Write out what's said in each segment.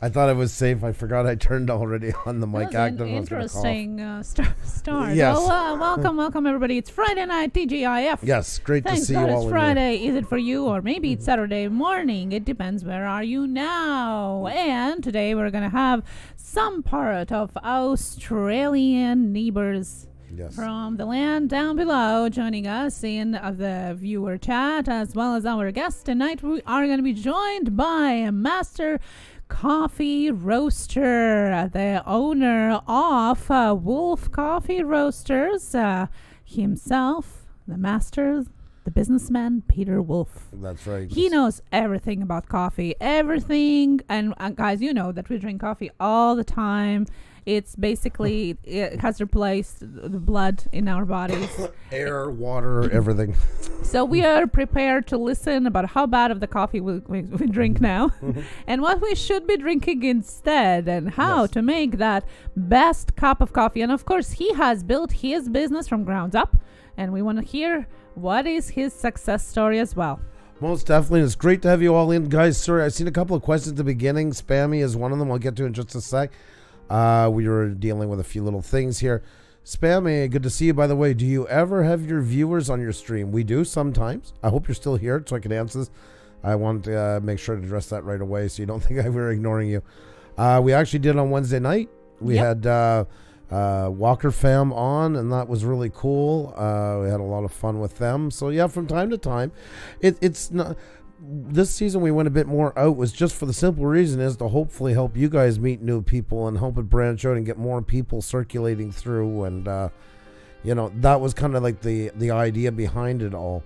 I thought I was safe. I forgot I turned already on the mic active. Interesting start. Yes. Well, welcome everybody. It's Friday night, TGIF. Yes, great Thanks to see God you all. It's Friday. Is it for you, or maybe it's Saturday morning? It depends. Where are you now? And today we're gonna have some part of Australian neighbors. Yes. From the land down below, joining us in the viewer chat, as well as our guest tonight. We are going to be joined by a master coffee roaster, the owner of Wolff Coffee Roasters, himself, the master, the businessman, Peter Wolff. That's right. He knows everything about coffee, everything. And guys, you know that we drink coffee all the time. It's basically, it has replaced the blood in our bodies. Air, water, everything. So we are prepared to listen about how bad of the coffee we drink now and what we should be drinking instead and how to make that best cup of coffee. And of course, he has built his business from ground up, and we want to hear what is his success story as well. Most definitely. It's great to have you all in. Guys, sorry, I've seen a couple of questions at the beginning. Spammy is one of them. I'll get to in just a sec. We were dealing with a few little things here. Spammy, good to see you, by the way. Do you ever have your viewers on your stream? We do sometimes. I hope you're still here so I can answer this. I want to make sure to address that right away so you don't think we're ignoring you. We actually did on Wednesday night. We had Walker Fam on, and that was really cool. We had a lot of fun with them. So yeah, from time to time, it's not... This season we went a bit more out was just for the simple reason is to hopefully help you guys meet new people and help it branch out and get more people circulating through. And you know, that was kind of like the idea behind it all,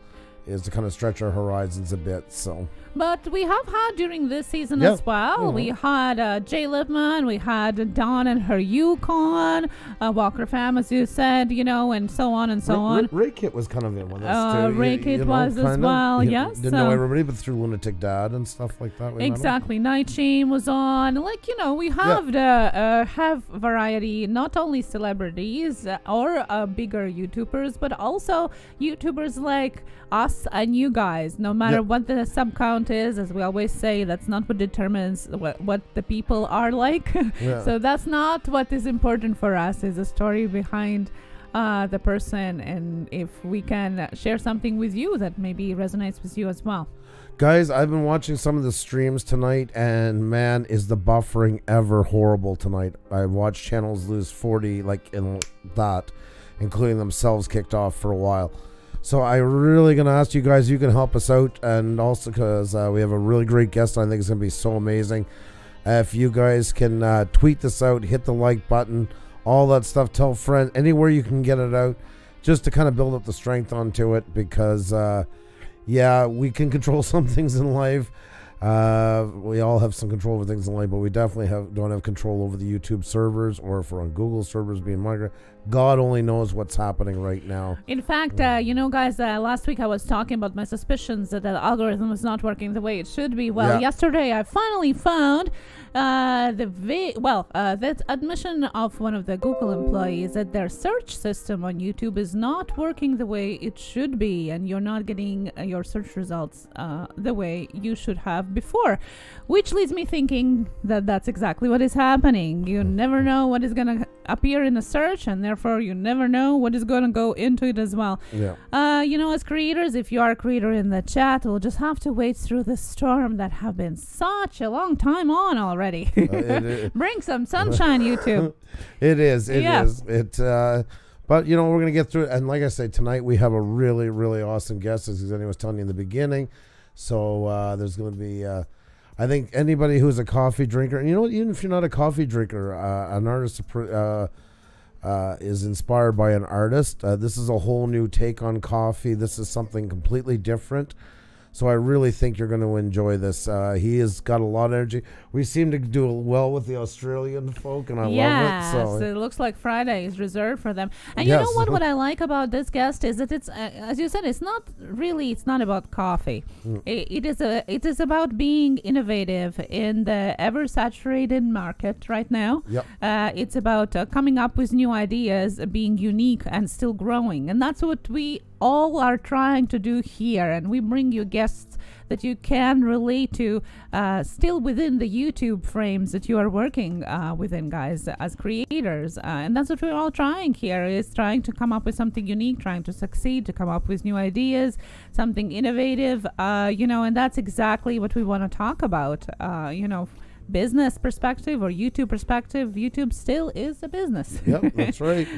is to kind of stretch our horizons a bit. So but we have had during this season as well. We had Jay Lipman, we had Dawn and her Yukon, Walker Fam, as you said, you know, and so on and so on. Ray Kit was kind of in with us too. Ray Kit was as well, yes. Didn't know everybody, but through Lunatic Dad and stuff like that. Exactly. Night Shame was on. Like, you know, we have have variety, not only celebrities or bigger YouTubers, but also YouTubers like us and you guys. No matter what the sub count is, as we always say, that's not what determines what the people are like. So that's not what is important for us, is the story behind the person, and if we can share something with you that maybe resonates with you as well. Guys, I've been watching some of the streams tonight, and man, is the buffering ever horrible tonight. I watched channels lose 40 like in that, including themselves kicked off for a while. So I'm really going to ask you guys, you can help us out, and also because we have a really great guest. I think it's going to be so amazing. If you guys can tweet this out, hit the like button, all that stuff, tell friends, anywhere you can get it out, just to kind of build up the strength onto it, because, yeah, we can control some things in life. We all have some control over things in life, but we definitely don't have control over the YouTube servers, or if we're on Google servers being migrated. God only knows what's happening right now. In fact, you know, guys, last week I was talking about my suspicions that the algorithm was not working the way it should be. Well, yesterday I finally found that admission of one of the Google employees that their search system on YouTube is not working the way it should be, and you're not getting your search results the way you should have before, which leads me thinking that that's exactly what is happening. You never know what is going to appear in a search, and therefore you never know what is going to go into it as well. You know, as creators, if you are a creator in the chat, we'll just have to wait through the storm that have been such a long time on already. Bring some sunshine, YouTube. It is. But you know, we're gonna get through it, and like I say, tonight we have a really, really awesome guest, as Xenia was telling you in the beginning. So there's going to be, I think, anybody who's a coffee drinker, and you know what, even if you're not a coffee drinker, an artist is inspired by an artist. This is a whole new take on coffee. This is something completely different. So I really think you're going to enjoy this. He has got a lot of energy. We seem to do well with the Australian folk, and I love it. So it looks like Friday is reserved for them. And you know what I like about this guest is that it's, as you said, it's not about coffee. It is about being innovative in the ever-saturated market right now. It's about coming up with new ideas, being unique and still growing. And that's what we all are trying to do here, and we bring you guests that you can relate to, still within the YouTube frames that you are working within, guys, as creators. And that's what we're all trying here, is trying to come up with something unique, trying to succeed, to come up with new ideas, something innovative, and that's exactly what we want to talk about, business perspective or YouTube perspective. YouTube still is a business. Yep, that's right.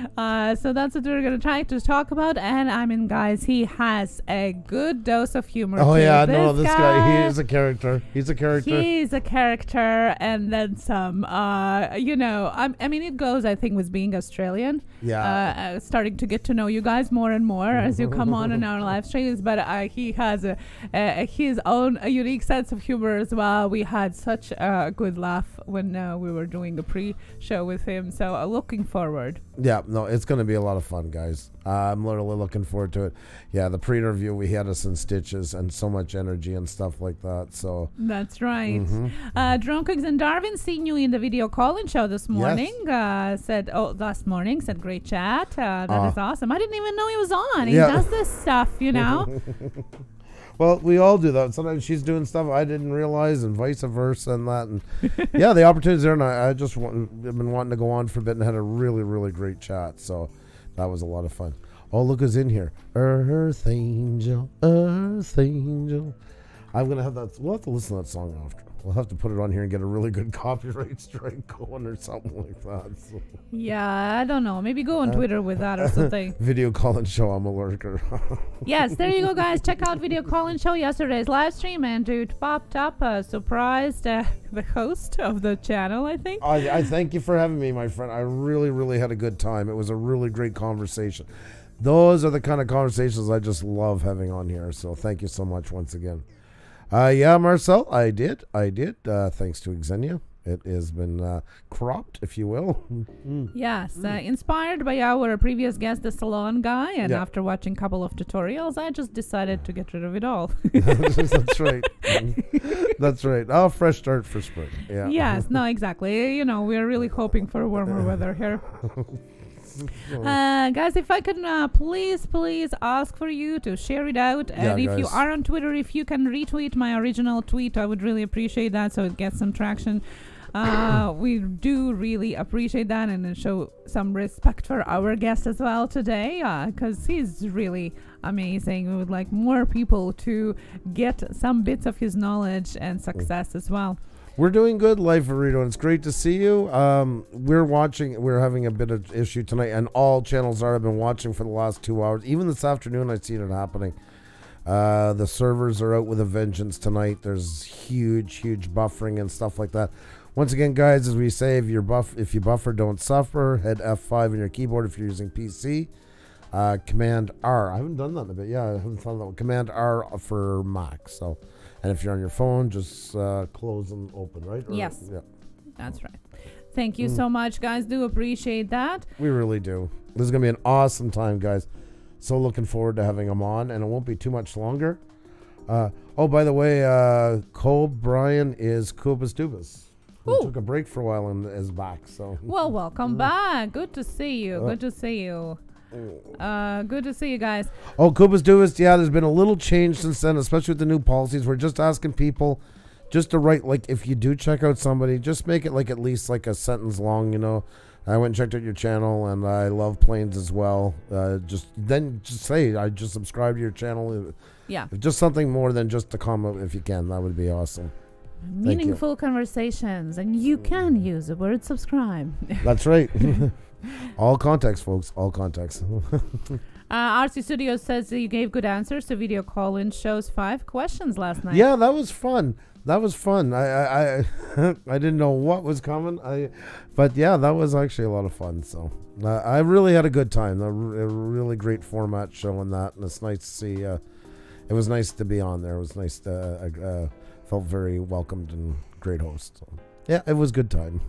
So that's what we're going to try to talk about. And I mean, guys, he has a good dose of humor. Oh, too. yeah, no, this guy, he is a character. He's a character. He's a character, and then some. I mean, it goes, I think, with being Australian. Yeah. Starting to get to know you guys more and more as you come on in our live streams. But he has his own unique sense of humor as well. We had such a good laugh when we were doing a pre-show with him, so looking forward. Yeah, no, it's going to be a lot of fun, guys. I'm literally looking forward to it. Yeah, the pre-interview, we had us in stitches and so much energy and stuff like that. So that's right. Drone Cooks and Darwin, seen you in the video call-in show this morning. Yes. Said great chat. That is awesome. I didn't even know he was on. He does this stuff, Well, we all do that. Sometimes she's doing stuff I didn't realize, and vice versa, and that. And yeah, the opportunity's there, and I've been wanting to go on for a bit and had a really, really great chat. So that was a lot of fun. Oh, look who's in here. Earth Angel, Earth Angel. I'm going to have that. We'll have to listen to that song after. We'll have to put it on here and get a really good copyright strike going or something like that. So. Yeah, I don't know. Maybe go on Twitter with that or something. Video call-in show, I'm a lurker. Yes, there you go, guys. Check out Video Call-in show, yesterday's live stream, and it popped up, surprised the host of the channel, I think. I thank you for having me, my friend. I really, really had a good time. It was a really great conversation. Those are the kind of conversations I just love having on here. So thank you so much once again. Yeah, Marcel, I did. Thanks to Xenia. It has been cropped, if you will. Yes, inspired by our previous guest, the salon guy, and after watching a couple of tutorials, I just decided to get rid of it all. That's right. That's right. Oh, fresh start for spring. Yeah. Yes, no, exactly. We're really hoping for warmer weather here. Guys, if I can please ask for you to share it out, and if you are on Twitter, if you can retweet my original tweet, I would really appreciate that, so it gets some traction. We do really appreciate that, and show some respect for our guest as well today, because he's really amazing. We would like more people to get some bits of his knowledge and success as well. We're doing good, Life Burrito, and it's great to see you. We're having a bit of issue tonight, and all channels I've been watching for the last 2 hours. Even this afternoon, I've seen it happening. The servers are out with a vengeance tonight. There's huge buffering and stuff like that. Once again, guys, as we say, if you buffer, don't suffer. Hit F5 on your keyboard if you're using PC. Command R. I haven't done that in a bit. Yeah, I haven't thought of that one. Command R for Mac. So. And if you're on your phone, just close and open, right? Yes. Yeah. That's right. Thank you so much, guys. Do appreciate that. We really do. This is going to be an awesome time, guys. So looking forward to having them on, and it won't be too much longer. By the way, Cole Bryan is Kubas Dubas. He took a break for a while and is back. So. Well, welcome back. Good to see you. Good to see you. Good to see you guys. Oh, Kubas Dubas, yeah, there's been a little change since then, especially with the new policies. We're just asking people just to write, like, if you do check out somebody, just make it like at least like a sentence long, I went and checked out your channel, and I love planes as well. Just say I just subscribe to your channel. Yeah. Just something more than just a comment, if you can. That would be awesome. Meaningful conversations, and you can use the word subscribe. That's right. All context, folks. All context. RC Studios says that you gave good answers to Video Call-in shows 5 questions last night. Yeah, that was fun. I didn't know what was coming. But yeah, that was actually a lot of fun. So I really had a good time. A really great format show and that, and it's nice to see. It was nice to be on there. It was nice to felt very welcomed and great host. So, yeah, it was a good time.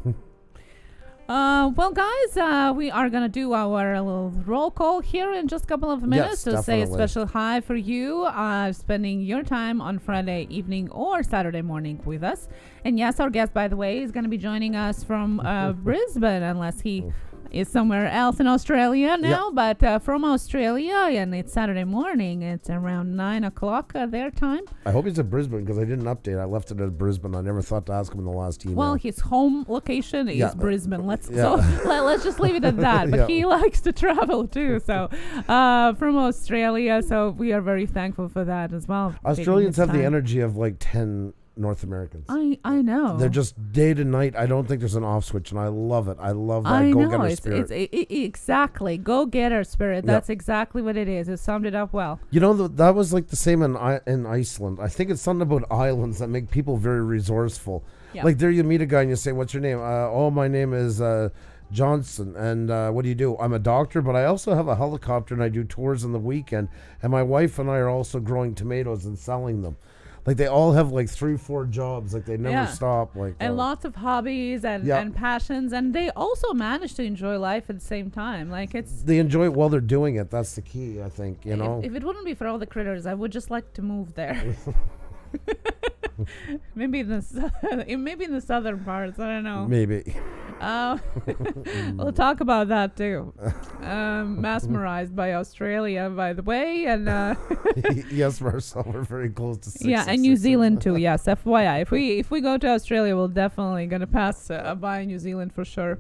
Well, guys, we are going to do our little roll call here in just a couple of minutes to say a special hi for you spending your time on Friday evening or Saturday morning with us. And yes, our guest, by the way, is going to be joining us from Brisbane, unless he is somewhere else in Australia now, but from Australia, and it's Saturday morning. It's around 9 o'clock their time. I hope he's at Brisbane because I didn't update. I left it at Brisbane. I never thought to ask him in the last email. Well, his home location is Brisbane. Let's just leave it at that. But Yeah. he likes to travel too. So from Australia, so we are very thankful for that as well. Australians have the energy of like 10 North Americans. I know. They're just day to night. I don't think there's an off switch, and I love it. I love that I go-getter know. spirit. Exactly. Go-getter spirit. That's exactly what it is. It summed it up well. You know, that was like the same in Iceland. I think it's something about islands that make people very resourceful. Yeah. Like there you meet a guy and you say, what's your name? My name is Johnson. And what do you do? I'm a doctor, but I also have a helicopter and I do tours on the weekend. And my wife and I are also growing tomatoes and selling them. Like they all have like 3-4 jobs. Like they never stop. Like and lots of hobbies and passions, and they also manage to enjoy life at the same time. Like they enjoy it while they're doing it. That's the key, I think. You know, if it wouldn't be for all the critters, I would just like to move there. maybe in the southern parts. I don't know. Maybe. We'll talk about that too. Mesmerized by Australia, by the way, and yes, Marcel, we're very close to 6. Yeah, and New Zealand too. Yes, FYI, if we go to Australia, we'll definitely gonna pass by New Zealand for sure.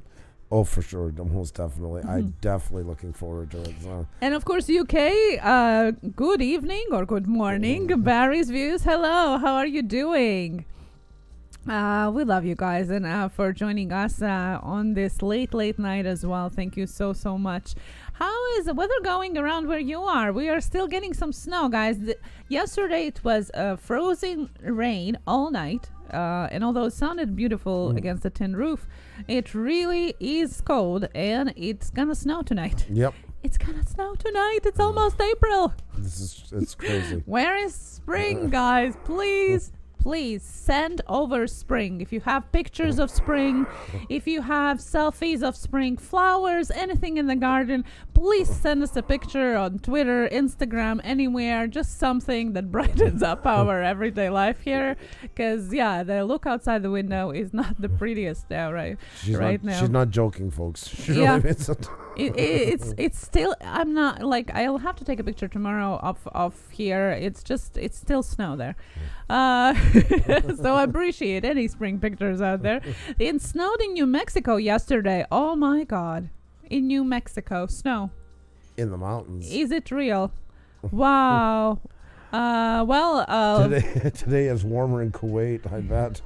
Oh, for sure, most definitely. I'm definitely looking forward to it. So. And of course, UK. Good evening or good morning, Barry's Views. Hello, how are you doing? We love you guys, and for joining us on this late night as well. Thank you so much. How is the weather going around where you are? We are still getting some snow, guys. Yesterday it was frozen rain all night, and although it sounded beautiful against the tin roof, it really is cold, and it's gonna snow tonight. Yep. It's gonna snow tonight. It's almost April. It's crazy. Where is spring, guys? Please send over spring. If you have pictures of spring, if you have selfies of spring flowers, anything in the garden, please send us a picture on Twitter, Instagram, anywhere. Just something that brightens up our everyday life here. Because, the look outside the window is not the prettiest now, right? Now. She's not joking, folks. It's still, I'm not, like, I'll have to take a picture tomorrow of here. It's still snow there. So I appreciate any spring pictures out there. It snowed in New Mexico yesterday. Oh my God. In New Mexico, snow. In the mountains. Is it real? Wow. Today is warmer in Kuwait, I bet.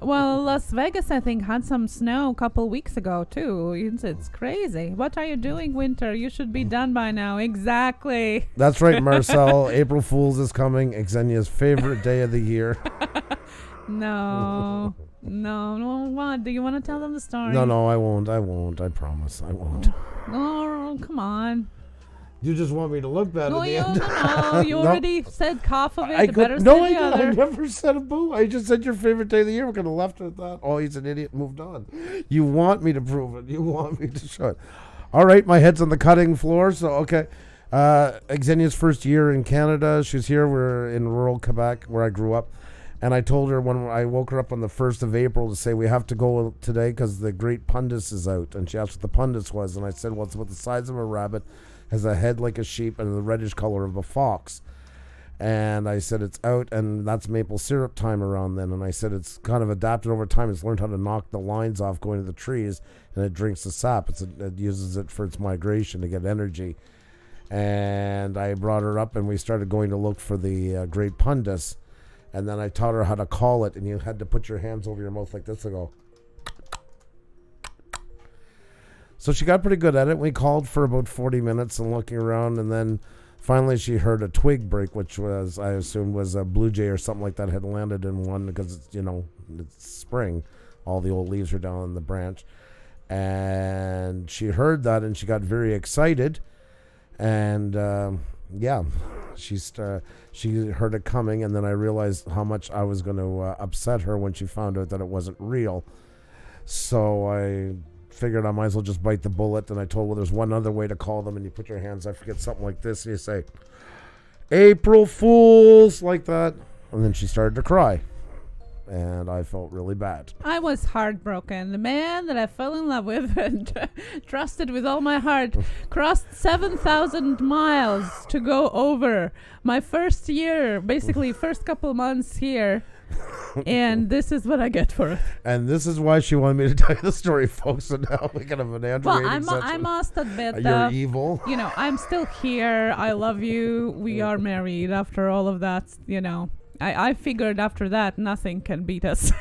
Well, Las Vegas, I think, had some snow a couple weeks ago, too. It's crazy. What are you doing, winter? You should be done by now. Exactly. That's right, Marcel. April Fool's is coming. Xenia's favorite day of the year. No. What? Do you want to tell them the story? No, I won't. I promise. I won't. Oh, come on. You just want me to look bad at the end. No, you already said half of it. I other. never said a boo. I just said your favorite day of the year. We're going to left it at that. Oh, he's an idiot. Moved on. You want me to prove it. You want me to show it. All right, my head's on the cutting floor. So, okay. Xenia's first year in Canada. She's here. We're in rural Quebec where I grew up. And I told her when I woke her up on the 1st of April to say we have to go today because the Great Pundus is out. And she asked what the Pundus was. And I said, well, it's about the size of a rabbit, has a head like a sheep, and the reddish color of a fox. And I said, it's out, and that's maple syrup time around then. And I said, it's kind of adapted over time. It's learned how to knock the lines off going to the trees, and it drinks the sap. It uses it for its migration to get energy. And I brought her up, and we started going to look for the Great Pundus. And then I taught her how to call it, and you had to put your hands over your mouth like this and go. So she got pretty good at it. We called for about 40 minutes and looking around, and then finally she heard a twig break, which was, I assumed, was a blue jay or something like that had landed in one because it's, it's spring. All the old leaves are down on the branch. And she heard that, and she got very excited. And, she heard it coming, and then I realized how much I was going to upset her when she found out that it wasn't real. So I figured I might as well just bite the bullet, and I told her, well, there's one other way to call them, and you put your hands, I forget, something like this, and you say, April Fools, like that. And then she started to cry. and I felt really bad. I was heartbroken. The man that I fell in love with and trusted with all my heart crossed 7,000 miles to go over my first year, basically first couple months here. And this is what I get for it. And this is why she wanted me to tell you the story, folks. So now we can have an Andrew. Well, I must admit you're evil. You know, I'm still here. I love you. We are married after all of that. You know, I figured after that nothing can beat us.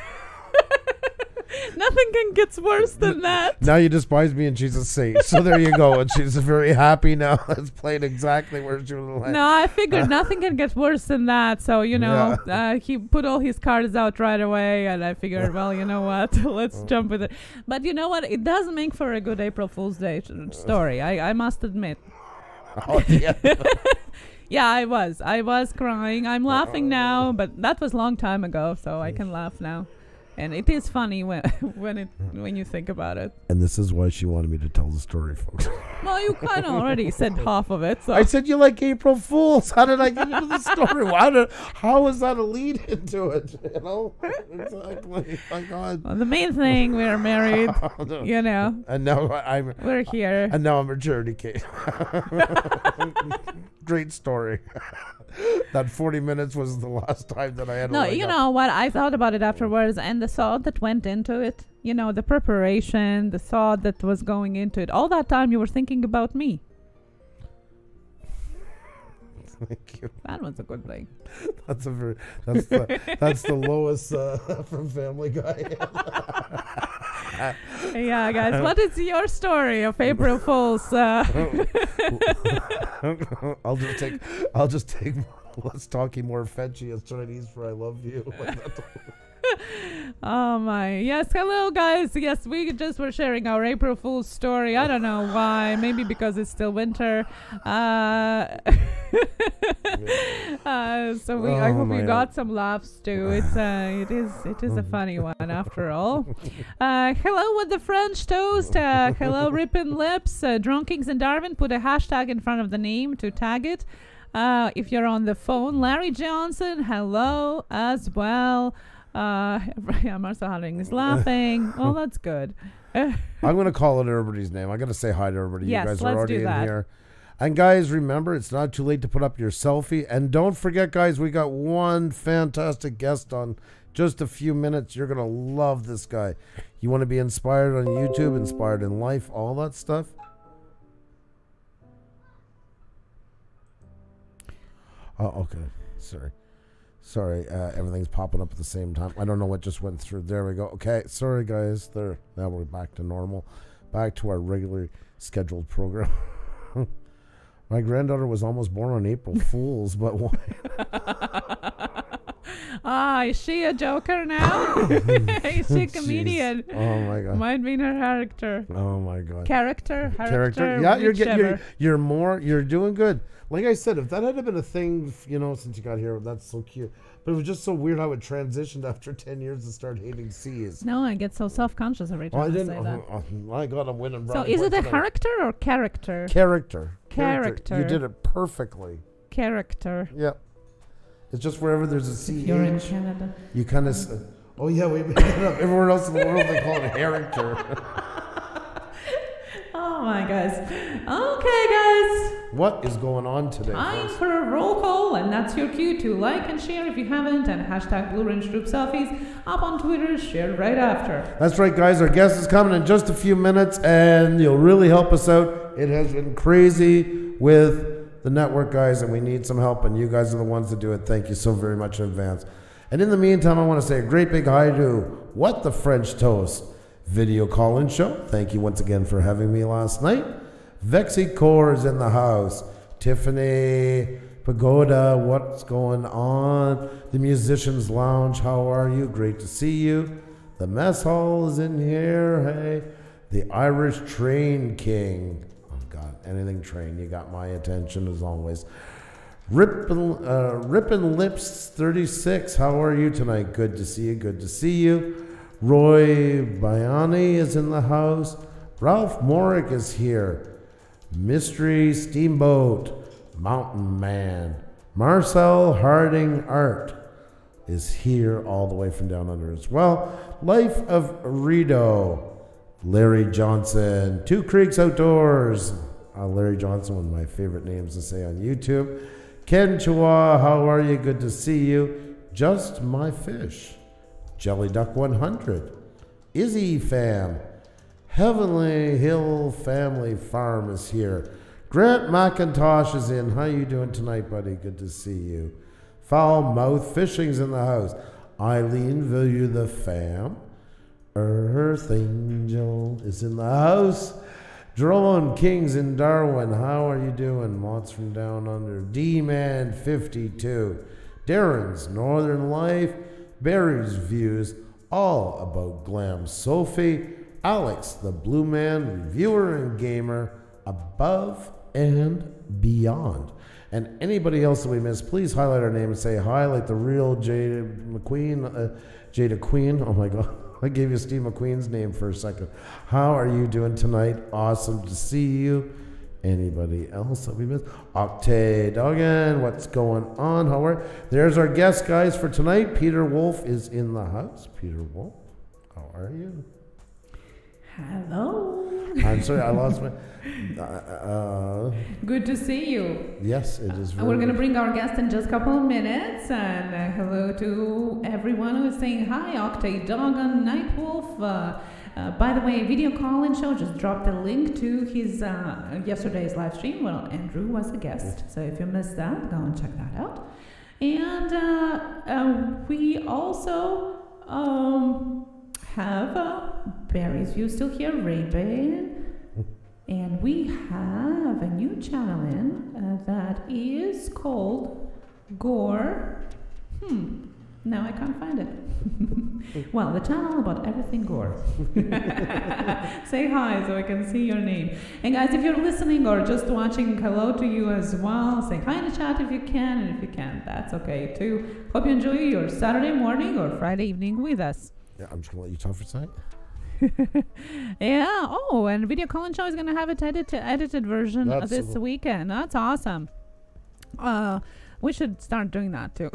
Nothing can get worse than that. Now you despise me and she's a saint. So there you go. And she's very happy now. It's playing exactly where she was like. No, I figured nothing can get worse than that. So, you know, he put all his cards out right away. And I figured, well, you know what? Let's jump with it. But you know what? It does make for a good April Fool's Day story. I must admit. Oh, yeah. Yeah, I was crying. I'm laughing now. But that was a long time ago. So I can laugh now. And it is funny when you think about it. And this is why she wanted me to tell the story, folks. Well, you kind of already said half of it. So I said you like April Fools. How did I get into the story? How was that a lead into it? You know, exactly. My God. Well, the main thing, we're married. You know, and now we're here. And now I'm a charity case. Great story. That 40 minutes was the last time that I had. No, you know what? I thought about it afterwards, and the thought that went into it. You know, the preparation, the thought that was going into it. All that time, you were thinking about me. Thank you. That was a good thing. That's the lowest from Family Guy. Yeah, guys. What is your story of April Fools? I'll just take. Let's talk more fetchy as Chinese for I love you. Oh my. Yes, hello guys. Yes, we just were sharing our April Fool's story. I don't know why. Maybe because it's still winter. I hope you got some laughs too. It is a funny one after all. Hello with the French toast. Hello Rippin' Lips. Drunkings and Darwin, put a hashtag in front of the name to tag it. If you're on the phone, Larry Johnson, hello as well. Marcel Harding is laughing. Well, that's good. I'm going to call it everybody's name. I got to say hi to everybody. Yes, you guys let's are already do in that. here. And guys, remember, it's not too late to put up your selfie. And don't forget, guys, we got one fantastic guest on just a few minutes. You're going to love this guy. You want to be inspired on YouTube, inspired in life, all that stuff. Oh, okay. Sorry, everything's popping up at the same time. I don't know what just went through. There we go. Okay, sorry guys. There. Now we're back to normal. Back to our regularly scheduled program. My granddaughter was almost born on April Fools, but why? Is she a joker now? Is she a comedian? Oh my God. Might be her character. Oh my God. Character. Yeah, you're doing good. Like I said, if that had been a thing, since you got here, that's so cute. But it was just so weird how it transitioned after 10 years to start hating C's. No, I get so self-conscious every time I say that. Oh, my God, I'm winning. So is it a character or character? Character. Character. You did it perfectly. Character. Yep. It's just wherever there's a C. You're in Canada. You kind of. Oh yeah, we made it up. Everywhere else in the world they call it character. Oh my guys. Okay, guys. What is going on today? Time for a roll call, and that's your cue to like and share if you haven't, and hashtag Blue Range Group Selfies up on Twitter, share right after. That's right, guys. Our guest is coming in just a few minutes, and you'll really help us out. It has been crazy with the network, guys, and we need some help, and you guys are the ones to do it. Thank you so very much in advance. And in the meantime, I want to say a great big hi to What the French Toast video call-in show. Thank you once again for having me last night. Vexy Core is in the house. Tiffany Pagoda, what's going on? The Musicians Lounge, how are you? Great to see you. The Mess Hall is in here. Hey, the Irish Train King. Oh God, anything train, you got my attention as always. Rippin' Lips 36, how are you tonight? Good to see you. Good to see you. Roy Bayani is in the house. Ralph Morick is here. Mystery Steamboat, Mountain Man. Marcel Harding Art is here all the way from down under as well. Life of Rito, Larry Johnson, Two Creeks Outdoors. Larry Johnson, one of my favorite names to say on YouTube. Ken Chua, how are you? Good to see you. Just My Fish. Jelly Duck 100. Izzy Fam. Heavenly Hill Family Farm is here. Grant McIntosh is in. How you doing tonight, buddy? Good to see you. Foul Mouth Fishing's in the house. Eileen Villieu the Fam. Earth Angel is in the house. Drone Kings in Darwin, how are you doing? Mott's from down under. D-Man 52. Darren's Northern Life. Barry's Views, all about Glam Sophie. Alex, the Blue Man, reviewer and gamer, above and beyond. And anybody else that we missed, please highlight our name and say hi, like the real Jada Queen. Oh my God. I gave you Steve McQueen's name for a second. How are you doing tonight? Awesome to see you. Anybody else that we missed? Octay Duggan, what's going on? How are you? There's our guest, guys, for tonight. Peter Wolff is in the house. Peter Wolff, how are you? Hello. I'm sorry, I lost my... Good to see you. Yes, it is. We're going to bring our guest in just a couple of minutes. And hello to everyone who is saying hi. Octay Duggan, Nightwolf. By the way, video call-in show, just dropped a link to his yesterday's live stream. Well, Andrew was a guest, so if you missed that, go and check that out. And we also have Barry's View still here, Ray-Ban. And we have a new channel in that is called Gore. Now I can't find it. Well, the channel about everything gore. Say hi so I can see your name. And guys, if you're listening or just watching, hello to you as well. Say hi in the chat if you can, and if you can't, that's okay too. Hope you enjoy your Saturday morning or Friday evening with us. Yeah, I'm just going to let you talk for a second. Yeah. Oh, and Video Call-In Show is going to have its edited version this weekend. That's awesome. We should start doing that too.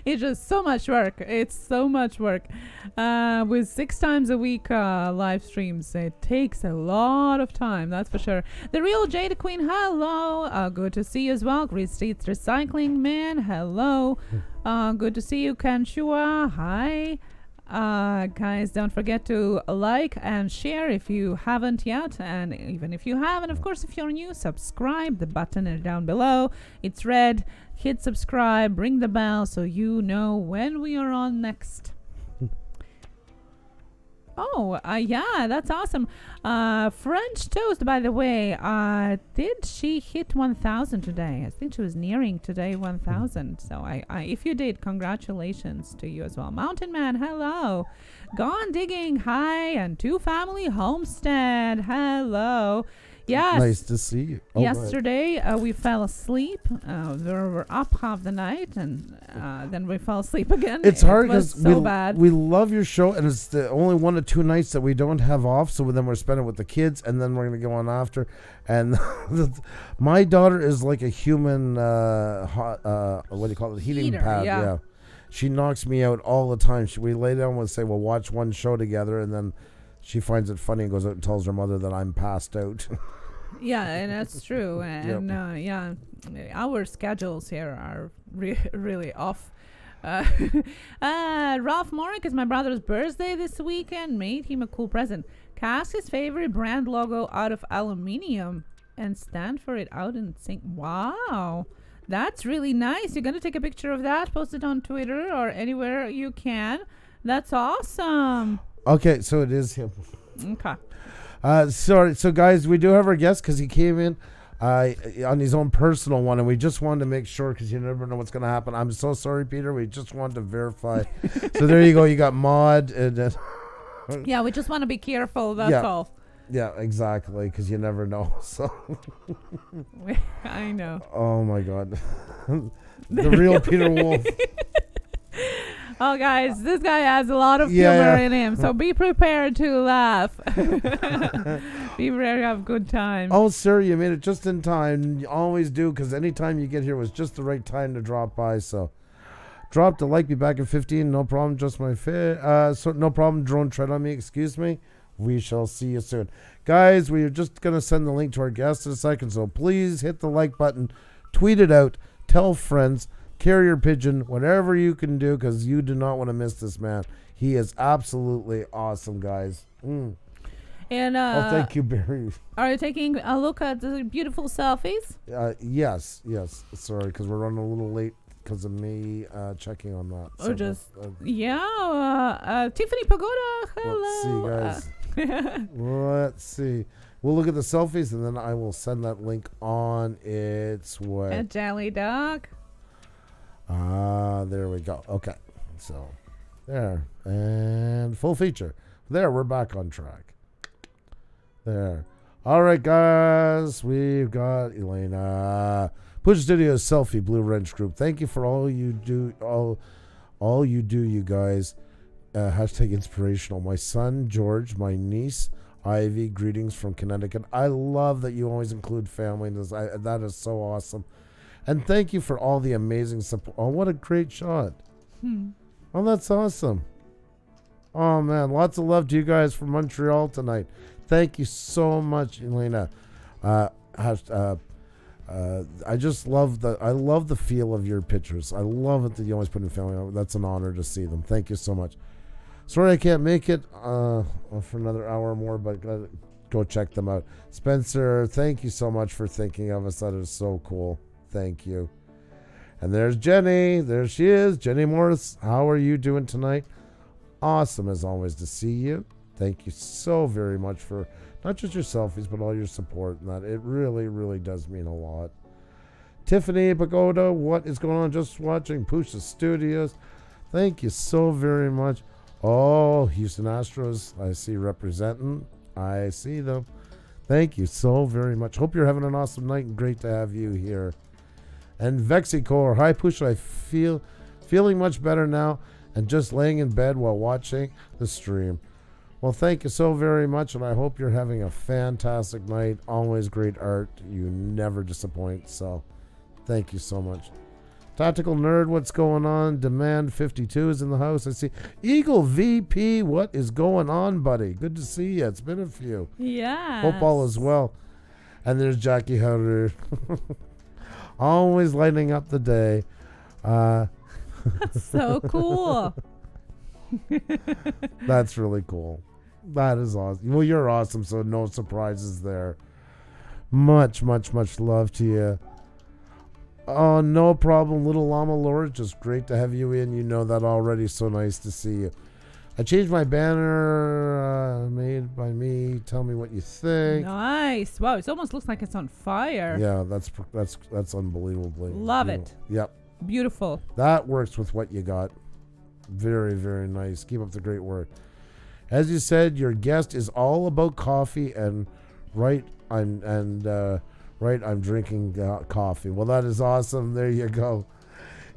It's just so much work. It's so much work. With 6 times a week live streams, it takes a lot of time, that's for sure. The real Jada Queen, hello. Good to see you as well. Great States Recycling Man, hello. Good to see you, Kanshua. Hi. Guys, don't forget to like and share if you haven't yet, and even if you have, and of course if you're new, subscribe. The button is down below, it's red. Hit subscribe, ring the bell so you know when we are on next. Oh, yeah, that's awesome. French Toast, by the way, did she hit 1,000 today? I think she was nearing today 1,000. So if you did, congratulations to you as well. Mountain Man, hello. Gone Digging, hi. And Two Family Homestead, hello. Yes. Nice to see you. Oh, yesterday, we fell asleep. We were up half the night, and then we fell asleep again. It's hard because we love your show, and it's the only 1 or 2 nights that we don't have off. So then we're spending with the kids, and then we're going to go on after. And my daughter is like a human, what do you call it? Heating pad. Yeah. She knocks me out all the time. We lay down and say, we'll watch one show together, and then she finds it funny and goes out and tells her mother that I'm passed out. Yeah, and that's true. And yeah, our schedules here are really off. Ralph Morick is my brother's birthday this weekend. Made him a cool present. Cast his favorite brand logo out of aluminium and stand for it out and sing. Wow, that's really nice. You're going to take a picture of that, post it on Twitter or anywhere you can. That's awesome. Okay, so it is him. Okay. Sorry. So, guys, we do have our guest because he came in on his own personal one, and we just wanted to make sure because you never know what's going to happen. I'm so sorry, Peter. We just wanted to verify. So there you go. You got Maud. And, yeah, we just want to be careful. That's all. Yeah, exactly, because you never know. So I know. Oh, my God. The real Peter Wolff. Oh, guys, this guy has a lot of humor in him, so be prepared to laugh. Be prepared to have a good time. Oh, sir, you made it just in time. You always do, because any time you get here was just the right time to drop by. So Dropped a like, be back at 15. No problem, just my so no problem, drone tread on me, excuse me. We shall see you soon. Guys, we are just going to send the link to our guest in a second, so please hit the like button, tweet it out, tell friends, carrier pigeon, whatever you can do, because you do not want to miss this man. He is absolutely awesome, guys. And thank you, Barry. Are you taking a look at the beautiful selfies? Yes. Sorry, because we're running a little late because of me checking on that. Or just Tiffany Pagoda. Hello. Let's see, guys. Let's see. We'll look at the selfies, and then I will send that link on its way. A jelly dog. There we go. Okay, so there, and full feature. There, we're back on track. There. All right, guys, we've got Elena. Push Studios Selfie Blue Wrench Group. Thank you for all you do. All you do, you guys. Hashtag inspirational. My son George, my niece Ivy. Greetings from Connecticut. I love that you always include family in this. That is so awesome. And thank you for all the amazing support. Oh, what a great shot. Oh, that's awesome. Oh, man. Lots of love to you guys from Montreal tonight. Thank you so much, Elena. I just love the feel of your pictures. I love it that you always put in family. That's an honor to see them. Thank you so much. Sorry I can't make it for another hour or more, but go check them out. Spencer, thank you so much for thinking of us. That is so cool. Thank you. And there's Jenny. There she is. Jenny Morris. How are you doing tonight? Awesome as always to see you. Thank you so very much for not just your selfies, but all your support. And that it really, really does mean a lot. Tiffany Pagoda, what is going on? Just watching Pusa Studios. Thank you so very much. Oh, Houston Astros, I see representing. I see them. Thank you so very much. Hope you're having an awesome night and great to have you here. And Vexicore, hi Push, I feeling much better now and just laying in bed while watching the stream. Well, thank you so very much, and I hope you're having a fantastic night. Always great art. You never disappoint, so thank you so much. Tactical Nerd, what's going on? Demand 52 is in the house. I see. Eagle VP, what is going on, buddy? Good to see you. It's been a few. Yeah. Hope all is well. And there's Jackie Hutter. Always lighting up the day. So cool. That's really cool. That is awesome. Well, you're awesome, so no surprises there. Much, much, much love to you. Oh, no problem, Little Llama Laura. Just great to have you in. You know that already. So nice to see you. I changed my banner made by me. Tell me what you think. Nice. Wow, it almost looks like it's on fire. Yeah, that's unbelievably. Love it. Yep. Beautiful. That works with what you got. Very, very nice. Keep up the great work. As you said, your guest is all about coffee, and I'm drinking coffee. Well, that is awesome. There you go.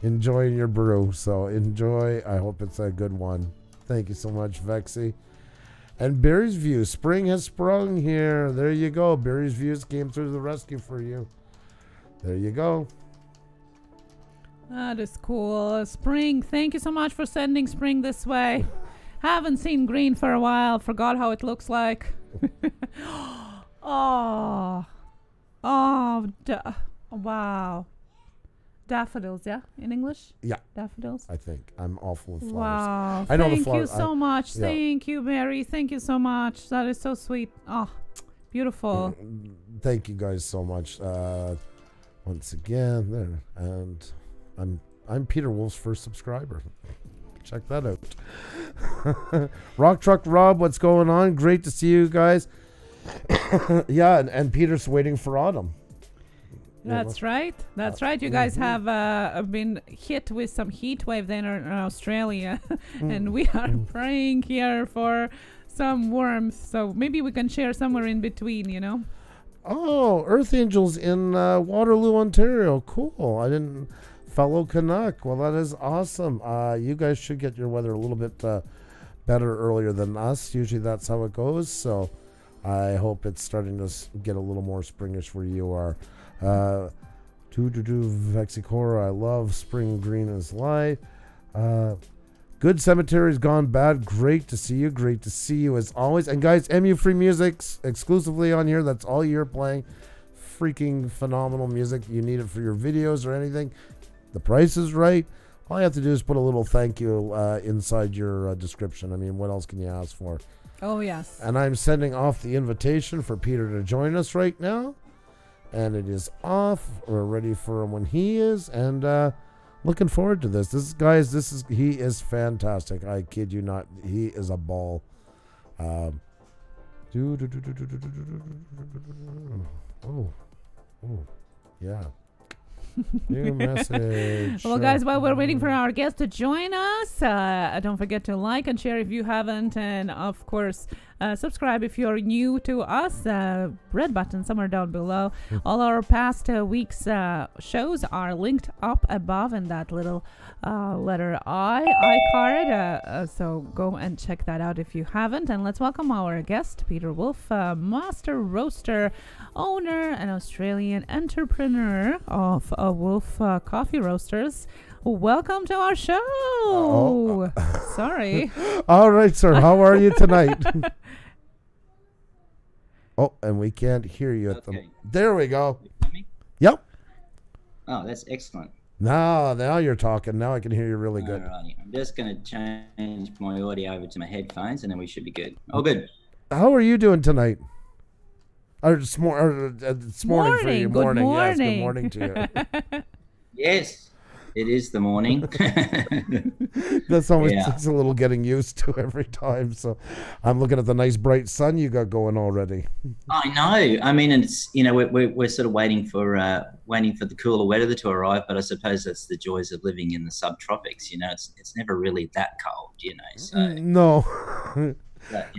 Enjoying your brew. So enjoy. I hope it's a good one. Thank you so much, Vexy. And Barry's View. Spring has sprung here. There you go. Barry's Views came through the rescue for you. There you go. That is cool. Spring. Thank you so much for sending spring this way. Haven't seen green for a while. Forgot how it looks like. Oh. Wow. Daffodils, yeah? In English? Yeah. Daffodils? I think. I'm awful with flowers. Wow. I know Thank the flowers. you so much. Yeah. Thank you, Mary. Thank you so much. That is so sweet. Oh, beautiful. Thank you guys so much. Once again, there. And I'm Peter Wolf's first subscriber. Check that out. Rock Truck Rob, what's going on? Great to see you guys. Yeah, and Peter's waiting for autumn. That's right. That's right. You guys have been hit with some heat wave there in Australia, and we are praying here for some warmth. So maybe we can share somewhere in between, you know. Oh, Earth Angels in Waterloo, Ontario. Cool. I didn't. Fellow Canuck. Well, that is awesome. You guys should get your weather a little bit better earlier than us. Usually that's how it goes. So I hope it's starting to get a little more springish where you are. Vexicora, I love spring green is life. Good Cemetery's gone bad. Great to see you. Great to see you as always. And guys, MU Free Music exclusively on here. That's all you're playing. Freaking phenomenal music. You need it for your videos or anything. The price is right. All you have to do is put a little thank you inside your description. I mean, what else can you ask for? Oh, yes. And I'm sending off the invitation for Peter to join us right now. And it is off. We're ready for him when he is. And looking forward to this. He is fantastic. I kid you not. He is a ball. Yeah. New message. Well, guys, while we're waiting for our guest to join us, don't forget to like and share if you haven't, and of course, subscribe if you're new to us. Red button somewhere down below. All our past week's shows are linked up above in that little letter I card. So go and check that out if you haven't. And let's welcome our guest, Peter Wolff, master roaster, owner, and Australian entrepreneur of Wolff Coffee Roasters. Welcome to our show. Sorry. All right, sir. How are you tonight? Oh, and we can't hear you at the... There we go. You hear me? Yep. Oh, that's excellent. Now you're talking. Now I can hear you really good. Alrighty. I'm just going to change my audio over to my headphones, and then we should be good. Oh, good. How are you doing tonight? It's morning for you. Good morning. Yes, good morning to you. Yes, it is the morning. That's always takes a little getting used to every time. So I'm looking at the nice bright sun you got going already. I know. I mean, it's we're sort of waiting for the cooler weather to arrive, but I suppose that's the joys of living in the subtropics. It's never really that cold. So no. But,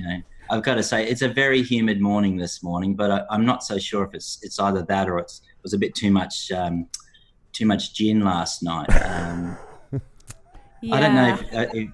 I've got to say it's a very humid morning this morning, but I'm not so sure if it's either that or it was a bit too much gin last night. I don't know if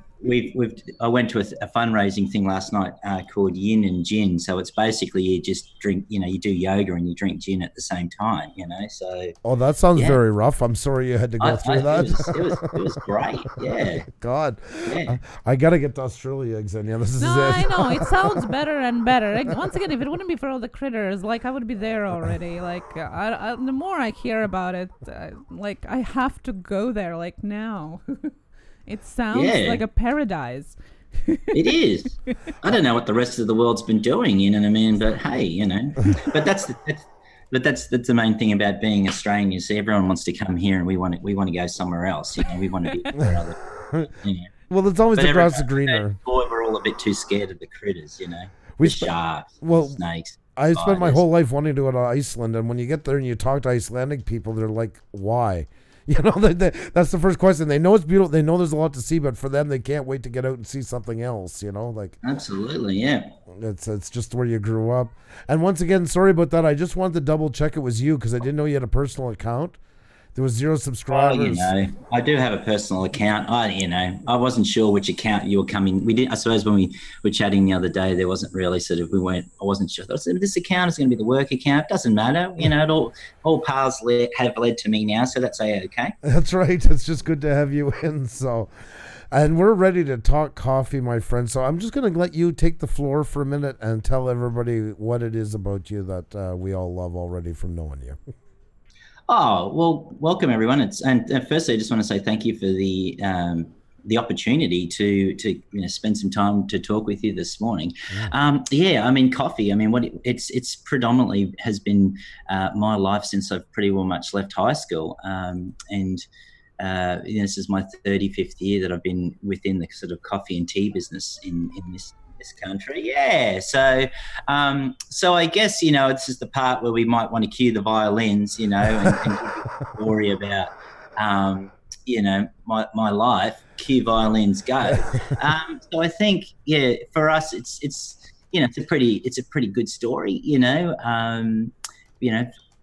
I went to a fundraising thing last night called Yin and Gin. So it's basically you just drink, you do yoga and you drink gin at the same time, So. Oh, that sounds very rough. I'm sorry you had to go through that. It was great. Yeah. God. Yeah. I got to get to Australia, Xenia. This is it. I know. It sounds better and better. Once again, if it wouldn't be for all the critters, I would be there already. The more I hear about it, I have to go there, now. It sounds like a paradise. It is. I don't know what the rest of the world's been doing, but hey, but that's the main thing about being Australian. You see, everyone wants to come here, and we want to go somewhere else. We want to be where other. Well, it's always the grass is greener. Boy, we're all a bit too scared of the critters. The sharks, snakes. I spent my whole life wanting to go to Iceland, and when you get there and you talk to Icelandic people, they're like, "Why?" That's the first question. They know it's beautiful. They know there's a lot to see, but for them, they can't wait to get out and see something else. Absolutely, yeah. It's just where you grew up. And once again, sorry about that. I just wanted to double check it was you because I didn't know you had a personal account. There was 0 subscribers. I do have a personal account. I wasn't sure which account you were coming. I suppose when we were chatting the other day, there wasn't really I wasn't sure. I said, this account is going to be the work account. Doesn't matter. It all paths have led to me now, so that's okay. That's right. It's just good to have you in. So, and we're ready to talk coffee, my friend. So I'm just going to let you take the floor for a minute and tell everybody what it is about you that we all love already from knowing you. Oh, well, welcome everyone. And firstly, I just want to say thank you for the opportunity to spend some time to talk with you this morning. Coffee. It's predominantly has been my life since I've pretty well much left high school. This is my 35th year that I've been within the sort of coffee and tea business in this country. Yeah. So I guess, this is the part where we might want to cue the violins, and give you a story about, my life. Cue violins, go. So I think, for us, it's a pretty good story,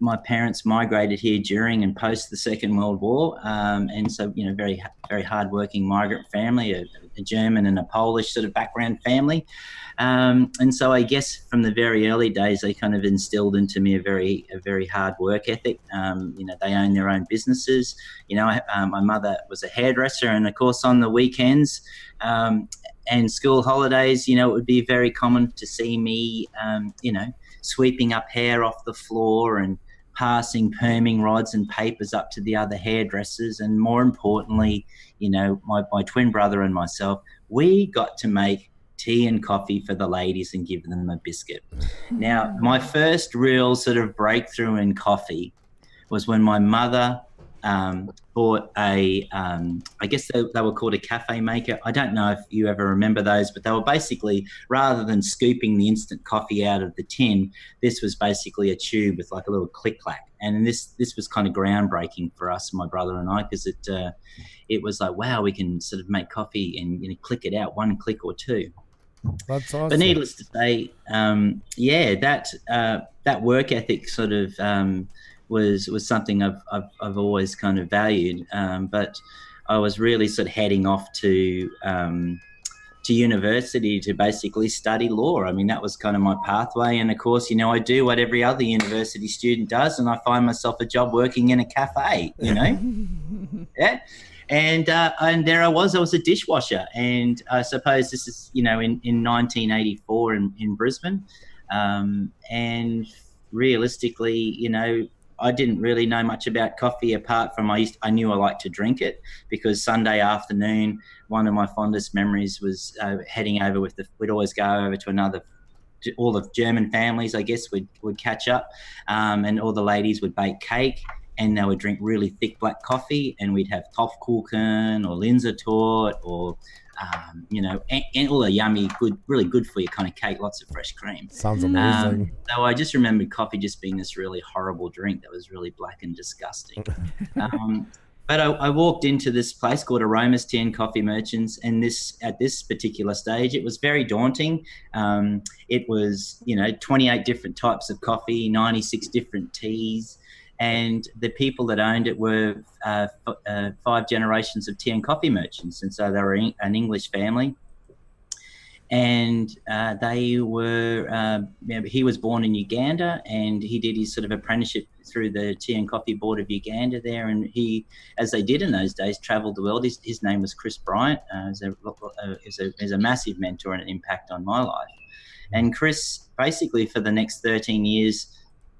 my parents migrated here during and post the Second World War, and so very very hardworking migrant family, a German and a Polish sort of background family, and so I guess from the very early days they kind of instilled into me a very hard work ethic. They own their own businesses. My mother was a hairdresser, and of course on the weekends and school holidays, it would be very common to see me, sweeping up hair off the floor and passing perming rods and papers up to the other hairdressers. And more importantly, my twin brother and myself, we got to make tea and coffee for the ladies and give them a biscuit. Now, my first real sort of breakthrough in coffee was when my mother bought I guess they were called a cafe maker. I don't know if you ever remember those, but they were basically, rather than scooping the instant coffee out of the tin, this was basically a tube with like a little click-clack. And this was kind of groundbreaking for us, my brother and I, because it was like, wow, we can sort of make coffee and click it out, one click or two. That's awesome. But needless to say, that work ethic sort of was something I've always kind of valued. But I was really sort of heading off to university to basically study law. I mean, that was kind of my pathway. And of course, I do what every other university student does, and I find myself a job working in a cafe, Yeah. And there I was a dishwasher. And I suppose this is, in 1984 in Brisbane. And realistically, I didn't really know much about coffee apart from I knew I liked to drink it, because Sunday afternoon, one of my fondest memories was heading over we'd always go over to all the German families, I guess, would catch up, and all the ladies would bake cake, and they would drink really thick black coffee, and we'd have Topfkuchen or Linsertorte or and all the yummy, good, really good for you kind of cake, lots of fresh cream. Sounds amazing. So I just remembered coffee just being this really horrible drink that was really black and disgusting. But I walked into this place called Aromas Tea and Coffee Merchants, and at this particular stage, it was very daunting. It was, 28 different types of coffee, 96 different teas. And the people that owned it were 5 generations of tea and coffee merchants. And so they were an English family. And they were, he was born in Uganda, and he did his sort of apprenticeship through the Tea and Coffee Board of Uganda there. And he, as they did in those days, travelled the world. His name was Chris Bryant. Is a massive mentor and an impact on my life. And Chris, basically for the next 13 years,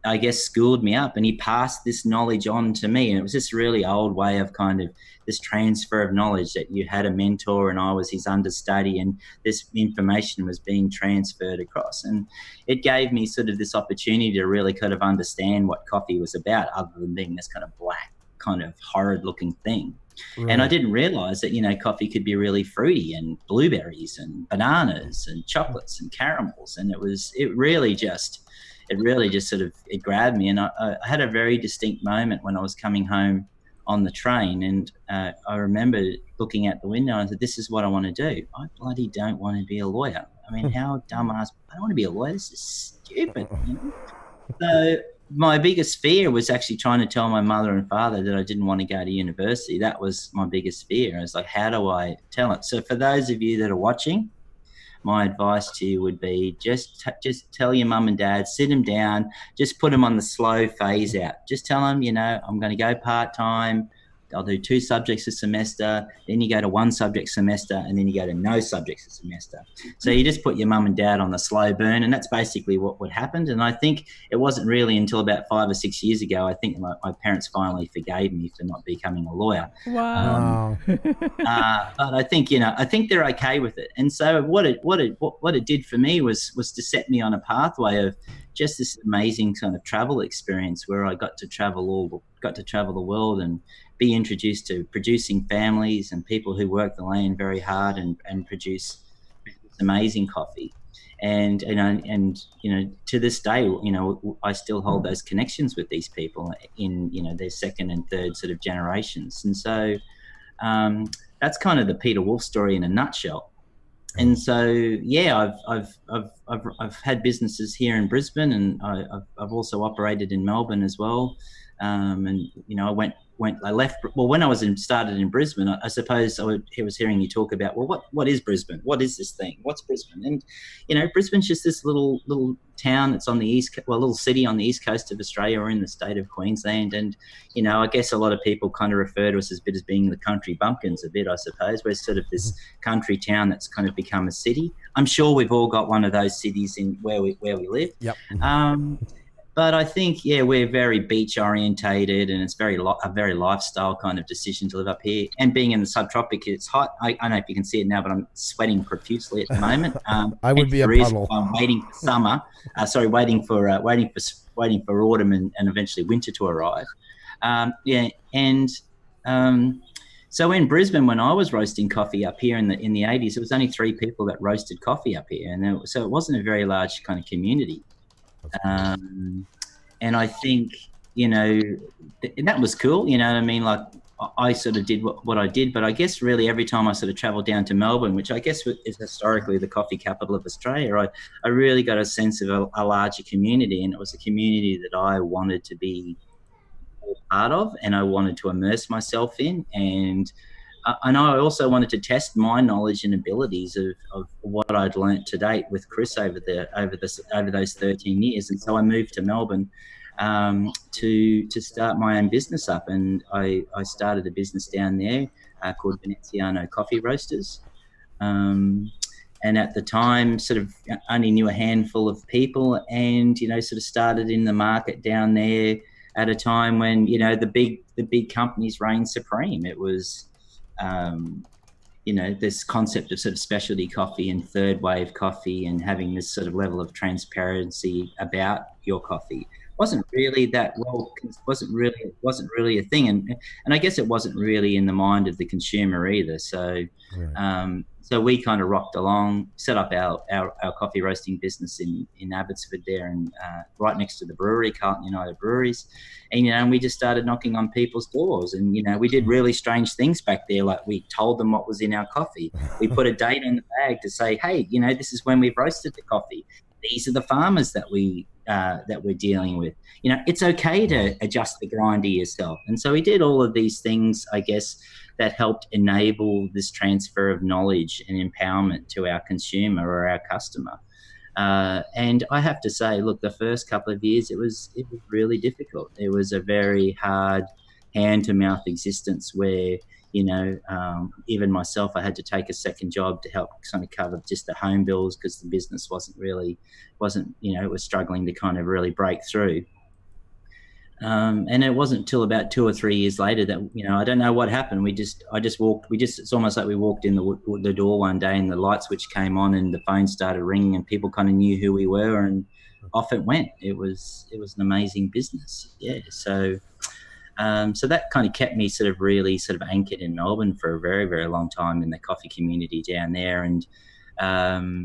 I guess, schooled me up, and he passed this knowledge on to me. And it was this really old way of kind of this transfer of knowledge, that you had a mentor and I was his understudy, and this information was being transferred across. And it gave me sort of this opportunity to really kind of understand what coffee was about, other than being this kind of black, kind of horrid looking thing. Right. And I didn't realize that, coffee could be really fruity, and blueberries and bananas and chocolates and caramels. And it really just sort of, it grabbed me. And I had a very distinct moment when I was coming home on the train, and I remember looking out the window and I said, this is what I want to do. I bloody don't want to be a lawyer. I mean, how dumbass, I don't want to be a lawyer. This is stupid. So my biggest fear was actually trying to tell my mother and father that I didn't want to go to university. That was my biggest fear. I was like, how do I tell it? So for those of you that are watching, my advice to you would be just tell your mum and dad, sit them down, just put them on the slow phase out. Just tell them, I'm going to go part-time. I'll do 2 subjects a semester. Then you go to 1 subject semester, and then you go to no subjects a semester. So you just put your mum and dad on the slow burn, and that's basically what happened. And I think it wasn't really until about 5 or 6 years ago, I think my parents finally forgave me for not becoming a lawyer. Wow. But I think, I think they're okay with it. And so what it did for me was to set me on a pathway of just this amazing kind of travel experience, where I got to travel the world and be introduced to producing families and people who work the land very hard and produce amazing coffee. And to this day, I still hold those connections with these people in their second and third sort of generations. And so that's kind of the Peter Wolff story in a nutshell. And so, yeah, I've had businesses here in Brisbane, and I've also operated in Melbourne as well. And you know, I left. Well, when I was started in Brisbane, I suppose I was hearing you talk about, well, what is Brisbane? What is this thing? What's Brisbane? And you know, Brisbane's just this little town that's on the little city on the east coast of Australia, or in the state of Queensland. And you know, I guess a lot of people kind of refer to us as being the country bumpkins a bit. I suppose we're sort of this country town that's kind of become a city. I'm sure we've all got one of those cities in where we live. Yep. But I think, yeah, we're very beach orientated, and it's a very lifestyle kind of decision to live up here. And being in the subtropic, it's hot. I don't know if you can see it now, but I'm sweating profusely at the moment. I would be a puddle. I'm waiting for summer. Waiting for autumn and eventually winter to arrive. So in Brisbane, when I was roasting coffee up here in the 80s, it was only 3 people that roasted coffee up here, and so it wasn't a very large kind of community. And I think, you know, that was cool. You know what I mean? Like, I sort of did what I did, but I guess really every time I sort of traveled down to Melbourne, which I guess is historically the coffee capital of Australia, I really got a sense of a larger community, and it was a community that I wanted to be part of, and I wanted to immerse myself in, and I also wanted to test my knowledge and abilities of what I'd learnt to date with Chris over those 13 years. And so I moved to Melbourne to start my own business up, and I started a business down there called S02 Coffee Roasters. And at the time, sort of only knew a handful of people, and you know, sort of started in the market down there at a time when, you know, the big companies reigned supreme. It was you know, this concept of sort of specialty coffee and third wave coffee, and having this sort of level of transparency about your coffee wasn't really a thing, and I guess it wasn't really in the mind of the consumer either. So right. So we kind of rocked along, set up our coffee roasting business in Abbotsford there, and right next to the brewery, Carlton United Breweries. And, you know, and we just started knocking on people's doors, and, you know, we did really strange things back there. Like, we told them what was in our coffee. We put a date on the bag to say, hey, you know, this is when we've roasted the coffee. These are the farmers that we're dealing with. You know, it's okay to adjust the grinder yourself. And so we did all of these things, I guess, that helped enable this transfer of knowledge and empowerment to our consumer or our customer. And I have to say, look, the first couple of years, it was really difficult. It was a very hard hand-to-mouth existence where, you know, even myself, I had to take a second job to help kind of cover just the home bills, because the business wasn't, you know, it was struggling to kind of really break through. And it wasn't until about 2 or 3 years later that, you know, I don't know what happened. It's almost like we walked in the door one day, and the light switch came on, and the phone started ringing, and people kind of knew who we were, and off it went. It was an amazing business. Yeah. So that kind of kept me really anchored in Melbourne for a very, very long time, in the coffee community down there. And,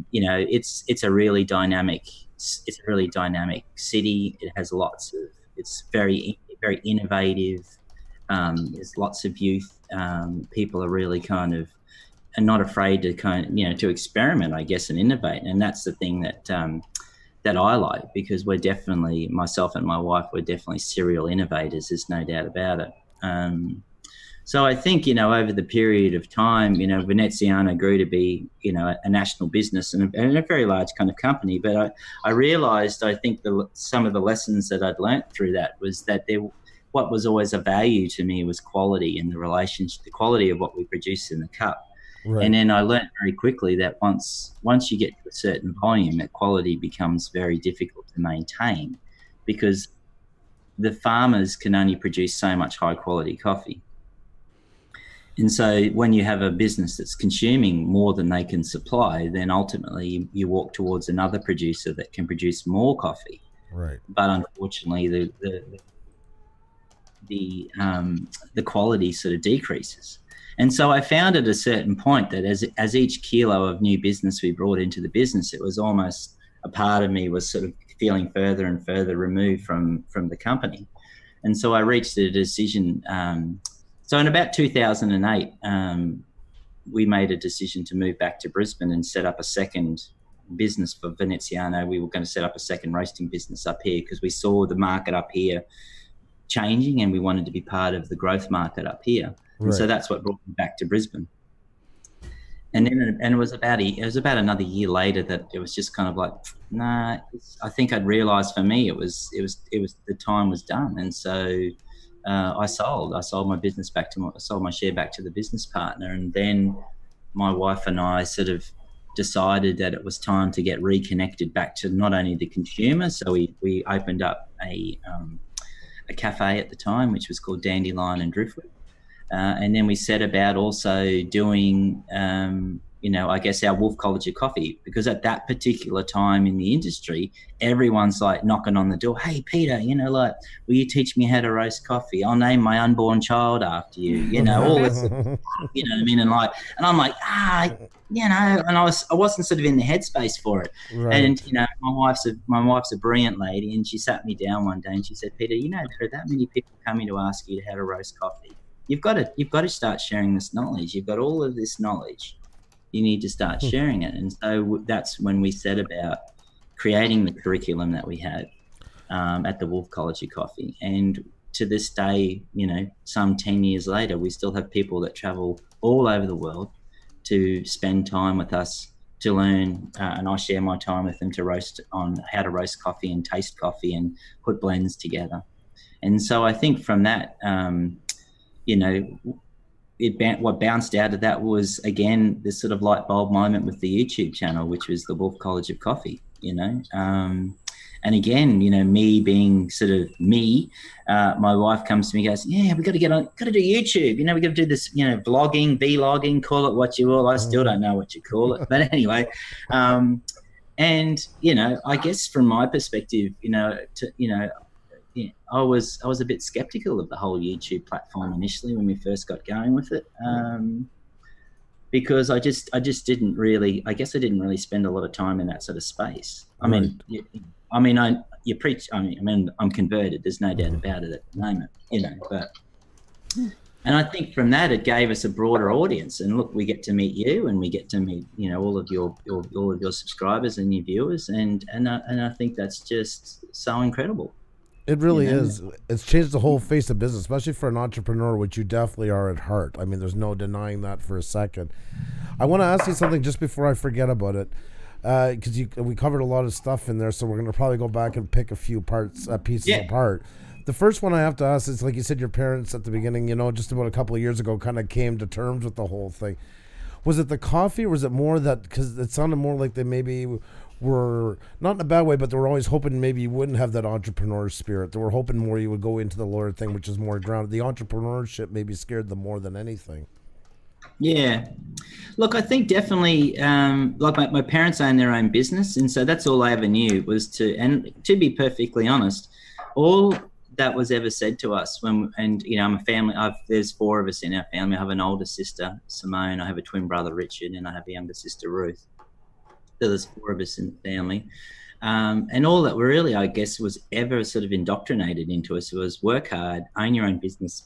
you know, it's a really dynamic city. It has it's very, very innovative. There's lots of youth. People are really are not afraid to to experiment, I guess, and innovate. And that's the thing that I like, because we're definitely, myself and my wife, we're definitely serial innovators. There's no doubt about it. So I think, you know, over the period of time, you know, Veneziano grew to be, you know, a national business and a very large kind of company. But I realised, I think some of the lessons that I'd learnt through that was that what was always a value to me was quality, and the quality of what we produce in the cup. Right. And then I learnt very quickly that once you get to a certain volume, that quality becomes very difficult to maintain, because the farmers can only produce so much high quality coffee. And so when you have a business that's consuming more than they can supply, then ultimately you walk towards another producer that can produce more coffee. Right. But unfortunately, the quality sort of decreases. And so I found at a certain point that as each kilo of new business we brought into the business, it was almost, a part of me was sort of feeling further and further removed from the company. And so I reached a decision. So in about 2008, we made a decision to move back to Brisbane and set up a second business for Veneziano. We were going to set up a second roasting business up here because we saw the market up here changing and we wanted to be part of the growth market up here. And so that's what brought me back to Brisbane. And then it was about another year later that it was just kind of like, nah, I think I'd realised for me it was the time was done. And so I sold my business I sold my share back to the business partner. And then my wife and I sort of decided that it was time to get reconnected back to not only the consumer. So we opened up a cafe at the time, which was called Dandelion and Driftwood. And then we set about also doing, I guess our Wolff Coffee, because at that particular time in the industry, everyone's like knocking on the door. Hey, Peter, will you teach me how to roast coffee? I'll name my unborn child after you, all this, you know what I mean? And I'm like, and I wasn't sort of in the headspace for it. Right. And, my wife's a brilliant lady, and she sat me down one day and she said, Peter, there are that many people coming to ask you how to roast coffee. You've got to start sharing this knowledge. You've got all of this knowledge. You need to start sharing it. And so that's when we set about creating the curriculum that we had at the Wolff Coffee. And to this day, some 10 years later, we still have people that travel all over the world to spend time with us to learn. And I share my time with them to roast on how to roast coffee and taste coffee and put blends together. And so I think from that, what bounced out of that was, again, this sort of light bulb moment with the YouTube channel, which was the Wolff College of Coffee, and again, me being sort of me, my wife comes to me and goes, yeah, we got to do YouTube. We got to do this, vlogging, vlogging, call it what you will. I still don't know what you call it. But anyway, and, I guess from my perspective, I was a bit skeptical of the whole YouTube platform initially when we first got going with it, because I didn't really spend a lot of time in that sort of space. I mean, you preach. I'm converted. There's no doubt about it at the moment, but. And I think from that, it gave us a broader audience. And look, we get to meet you, and we get to meet, all of your subscribers and your viewers, and I think that's just so incredible. It really is. It's changed the whole face of business, especially for an entrepreneur, which you definitely are at heart. I mean, there's no denying that for a second. I want to ask you something just before I forget about it, because we covered a lot of stuff in there, so we're going to probably go back and pick a few pieces apart. The first one I have to ask is, like you said, your parents at the beginning, just about a couple of years ago, kind of came to terms with the whole thing. Was it the coffee, or was it more that, because it sounded more like they maybe were, not in a bad way, but they were always hoping maybe you wouldn't have that entrepreneur spirit. They were hoping more you would go into the lawyer thing, which is more grounded. The entrepreneurship maybe scared them more than anything. Yeah. Look, I think definitely, like my parents own their own business, and so that's all I ever knew was to be perfectly honest, all that was ever said to us I'm a family. There's 4 of us in our family. I have an older sister, Simone. I have a twin brother, Richard, and I have a younger sister, Ruth. So there's 4 of us in the family. And all that really, I guess, was ever sort of indoctrinated into us was work hard, own your own business,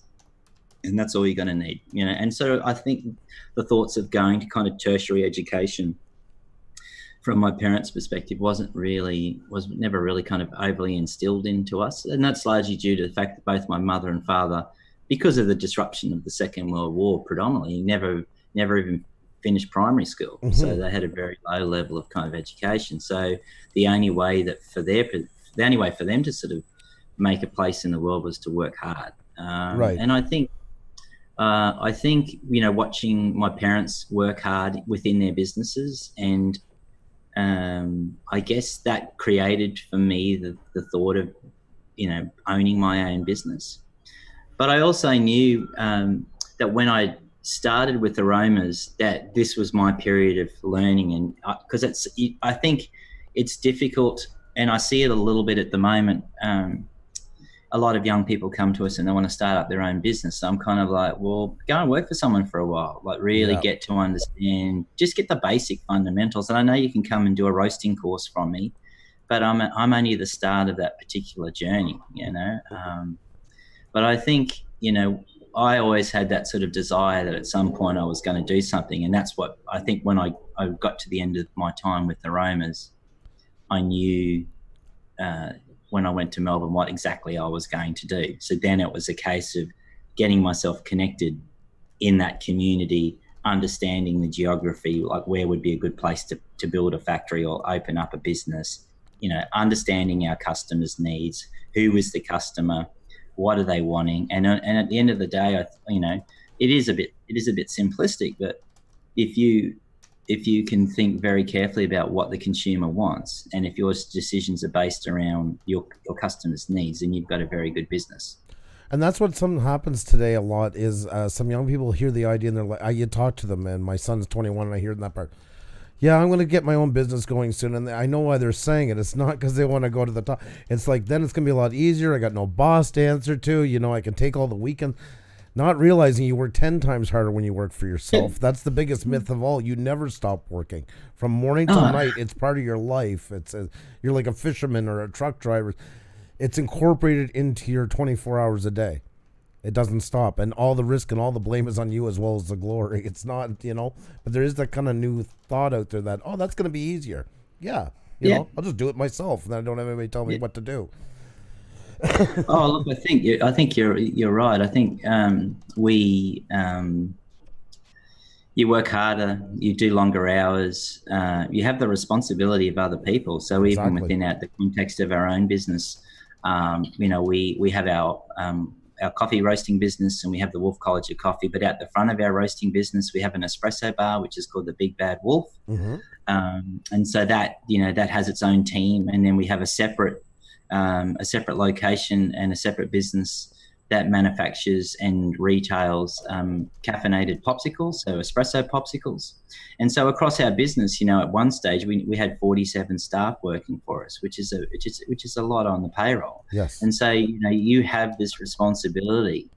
and that's all you're going to need, And so I think the thoughts of going to kind of tertiary education from my parents' perspective was never really kind of overly instilled into us. And that's largely due to the fact that both my mother and father, because of the disruption of the Second World War predominantly, never even finished primary school. Mm-hmm. So they had a very low level of kind of education. So the only way for them to sort of make a place in the world was to work hard. Right. And I think, watching my parents work hard within their businesses, and I guess that created for me the thought of, owning my own business. But I also knew that when I started with aromas, that this was my period of learning, and because I think it's difficult, and I see it a little bit at the moment. A lot of young people come to us and they want to start up their own business. So I'm kind of like, well, go and work for someone for a while, like really get to understand, just get the basic fundamentals. And I know you can come and do a roasting course from me, but I'm only the start of that particular journey, But I think, I always had that sort of desire that at some point I was going to do something. And that's what I think when I got to the end of my time with Aromas, I knew when I went to Melbourne what exactly I was going to do. So then it was a case of getting myself connected in that community, understanding the geography, like where would be a good place to build a factory or open up a business, understanding our customers' needs, who is the customer, what are they wanting, and at the end of the day, it is a bit simplistic, but if you can think very carefully about what the consumer wants, and if your decisions are based around your customers' needs, then you've got a very good business. And that's what happens today a lot is some young people hear the idea and they're like, you talk to them, and my son's 21 and I hear that part. Yeah, I'm going to get my own business going soon. And I know why they're saying it. It's not because they want to go to the top. It's like, then it's going to be a lot easier. I got no boss to answer to. I can take all the weekend. Not realizing you work 10 times harder when you work for yourself. That's the biggest myth of all. You never stop working. From morning till night, it's part of your life. You're like a fisherman or a truck driver. It's incorporated into your 24 hours a day. It doesn't stop. And all the risk and all the blame is on you as well as the glory. It's not, but there is that kind of new thought out there that, that's going to be easier. Yeah. I'll just do it myself. And then I don't have anybody tell me what to do. Look, I think you're right. I think you work harder, you do longer hours, you have the responsibility of other people. So even within the context of our own business, we have our coffee roasting business, and we have the Wolff College of Coffee. But at the front of our roasting business, we have an espresso bar, which is called the Big Bad Wolf. Mm-hmm. And so that has its own team, and then we have a separate location and a separate business that manufactures and retails caffeinated popsicles, so espresso popsicles. And so across our business, at one stage we had 47 staff working for us, which is a lot on the payroll. Yes. And so you have this responsibility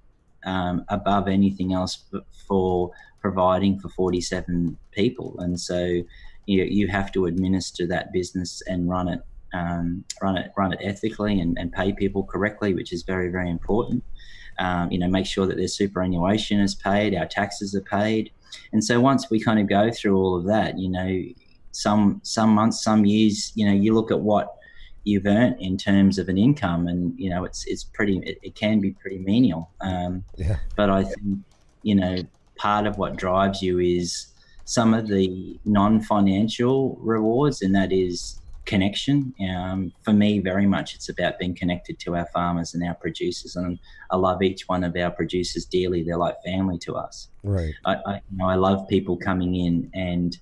above anything else for providing for 47 people, and so you have to administer that business and run it ethically and pay people correctly, which is very, very important. Make sure that their superannuation is paid, our taxes are paid. And so once we kind of go through all of that, some months, some years, you look at what you've earned in terms of an income, and it can be pretty menial. But I think part of what drives you is some of the non-financial rewards, and that is connection. For me, very much it's about being connected to our farmers and our producers, and I love each one of our producers dearly. They're like family to us. Right. I love people coming in and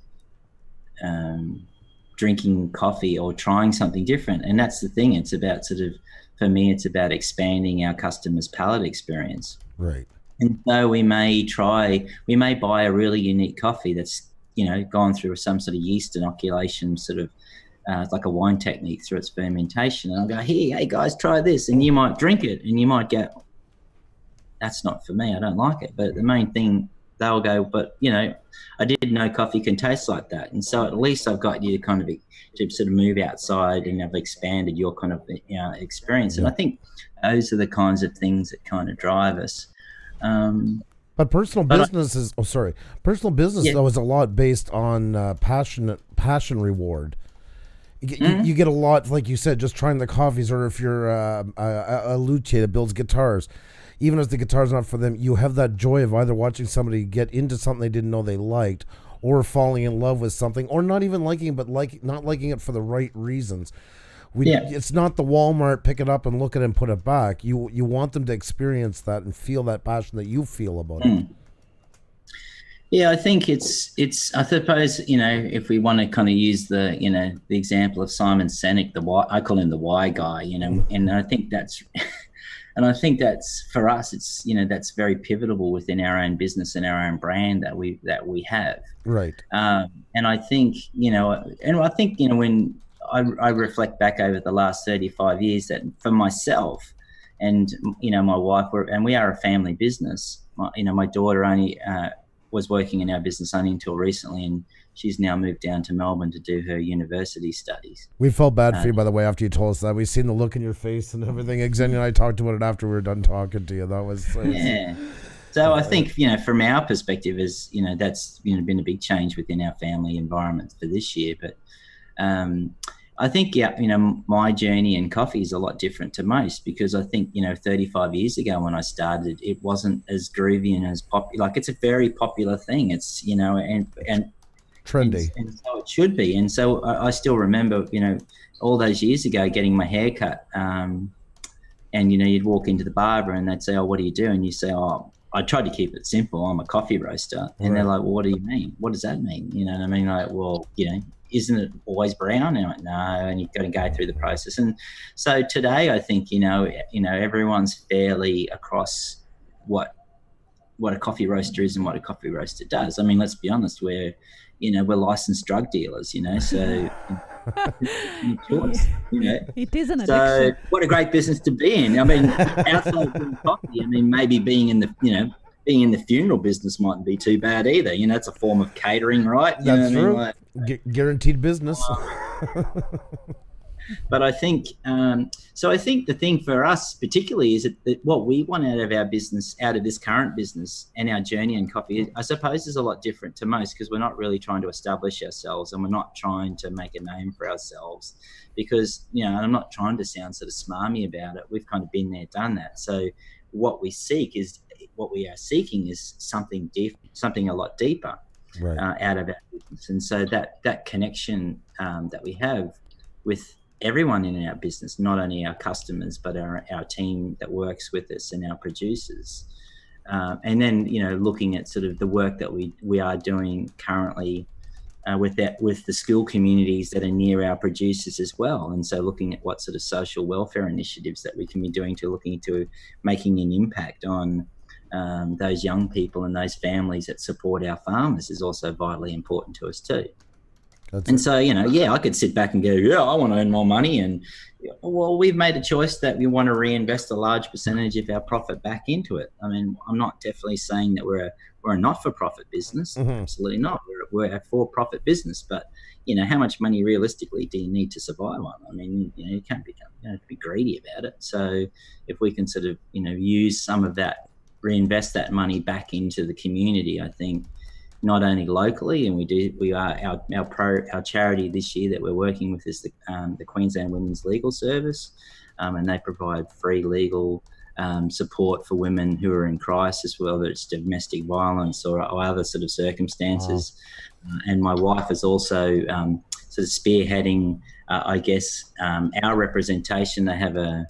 drinking coffee or trying something different, and that's the thing. It's about for me, it's about expanding our customers' palate experience. Right. And so we may buy a really unique coffee that's gone through some sort of yeast inoculation, like a wine technique through its fermentation. And I'll go, hey guys, try this. And you might drink it and you might go, that's not for me, I don't like it. But the main thing, they'll go, but I didn't know coffee can taste like that. And so at least I've got you to sort of move outside, and I've expanded your kind of experience. And I think those are the kinds of things that kind of drive us. But personal business is though is a lot based on passion reward. You get a lot, like you said, just trying the coffees, or if you're a luthier that builds guitars, even if the guitar's not for them, you have that joy of either watching somebody get into something they didn't know they liked, or falling in love with something, or not even liking it, but not liking it for the right reasons. It's not the Walmart, pick it up and look at it and put it back. You want them to experience that and feel that passion that you feel about it. Yeah, I think it's. I suppose if we want to kind of use the the example of Simon Sinek, I call him the why guy. And I think that's, and I think that's for us. It's that's very pivotal within our own business and our own brand that we have. Right. And I think when I reflect back over the last 35 years, that for myself and my wife, we are a family business. My daughter only was working in our business only until recently, and she's now moved down to Melbourne to do her university studies. We felt bad for you, by the way, after you told us that. We've seen the look in your face and everything. Xenia and I talked about it after we were done talking to you. That was So I think, from our perspective, is that's been a big change within our family environment for this year. But I think my journey in coffee is a lot different to most, because I think 35 years ago when I started, it wasn't as groovy and as popular. Like, it's a very popular thing. It's and trendy, and so it should be. And so I still remember all those years ago getting my hair cut, and you'd walk into the barber and they'd say, "Oh, what do you do?" And you say, "Oh, I tried to keep it simple. I'm a coffee roaster." And they're like, "Well, what do you mean? What does that mean?" You know what I mean? Like, well, isn't it always brown? And I'm like, no, and you've got to go through the process. And so today, I think, everyone's fairly across what a coffee roaster is and what a coffee roaster does. I mean, let's be honest, we're licensed drug dealers, so choice, It is an addiction. So what a great business to be in. I mean, outside of coffee, I mean, maybe being in the funeral business mightn't be too bad either. It's a form of catering, right? That's true. I mean? Guaranteed business. But I think, I think the thing for us particularly is that what we want out of our business, out of this current business and our journey in coffee, I suppose is a lot different to most, because we're not really trying to establish ourselves and we're not trying to make a name for ourselves, because, I'm not trying to sound sort of smarmy about it. We've kind of been there, done that. So what we are seeking is something a lot deeper, right, out of our business. And so that connection that we have with everyone in our business, not only our customers, but our team that works with us and our producers. And then, looking at sort of the work that we are doing currently with the school communities that are near our producers as well. And so looking at what sort of social welfare initiatives that we can be doing to looking to making an impact on those young people and those families that support our farmers is also vitally important to us too. So, I could sit back and go, I want to earn more money. And, well, we've made a choice that we want to reinvest a large percentage of our profit back into it. I mean, I'm not definitely saying that we're a not-for-profit business. Mm-hmm. Absolutely not. We're a for-profit business. But, how much money realistically do you need to survive on? I mean, you can't be greedy about it. So if we can sort of, use some of that, reinvest that money back into the community, I think, not only locally, and our charity this year that we're working with is the Queensland Women's Legal Service, and they provide free legal support for women who are in crisis, whether it's domestic violence or other sort of circumstances. Wow. And my wife is also sort of spearheading, our representation. They have a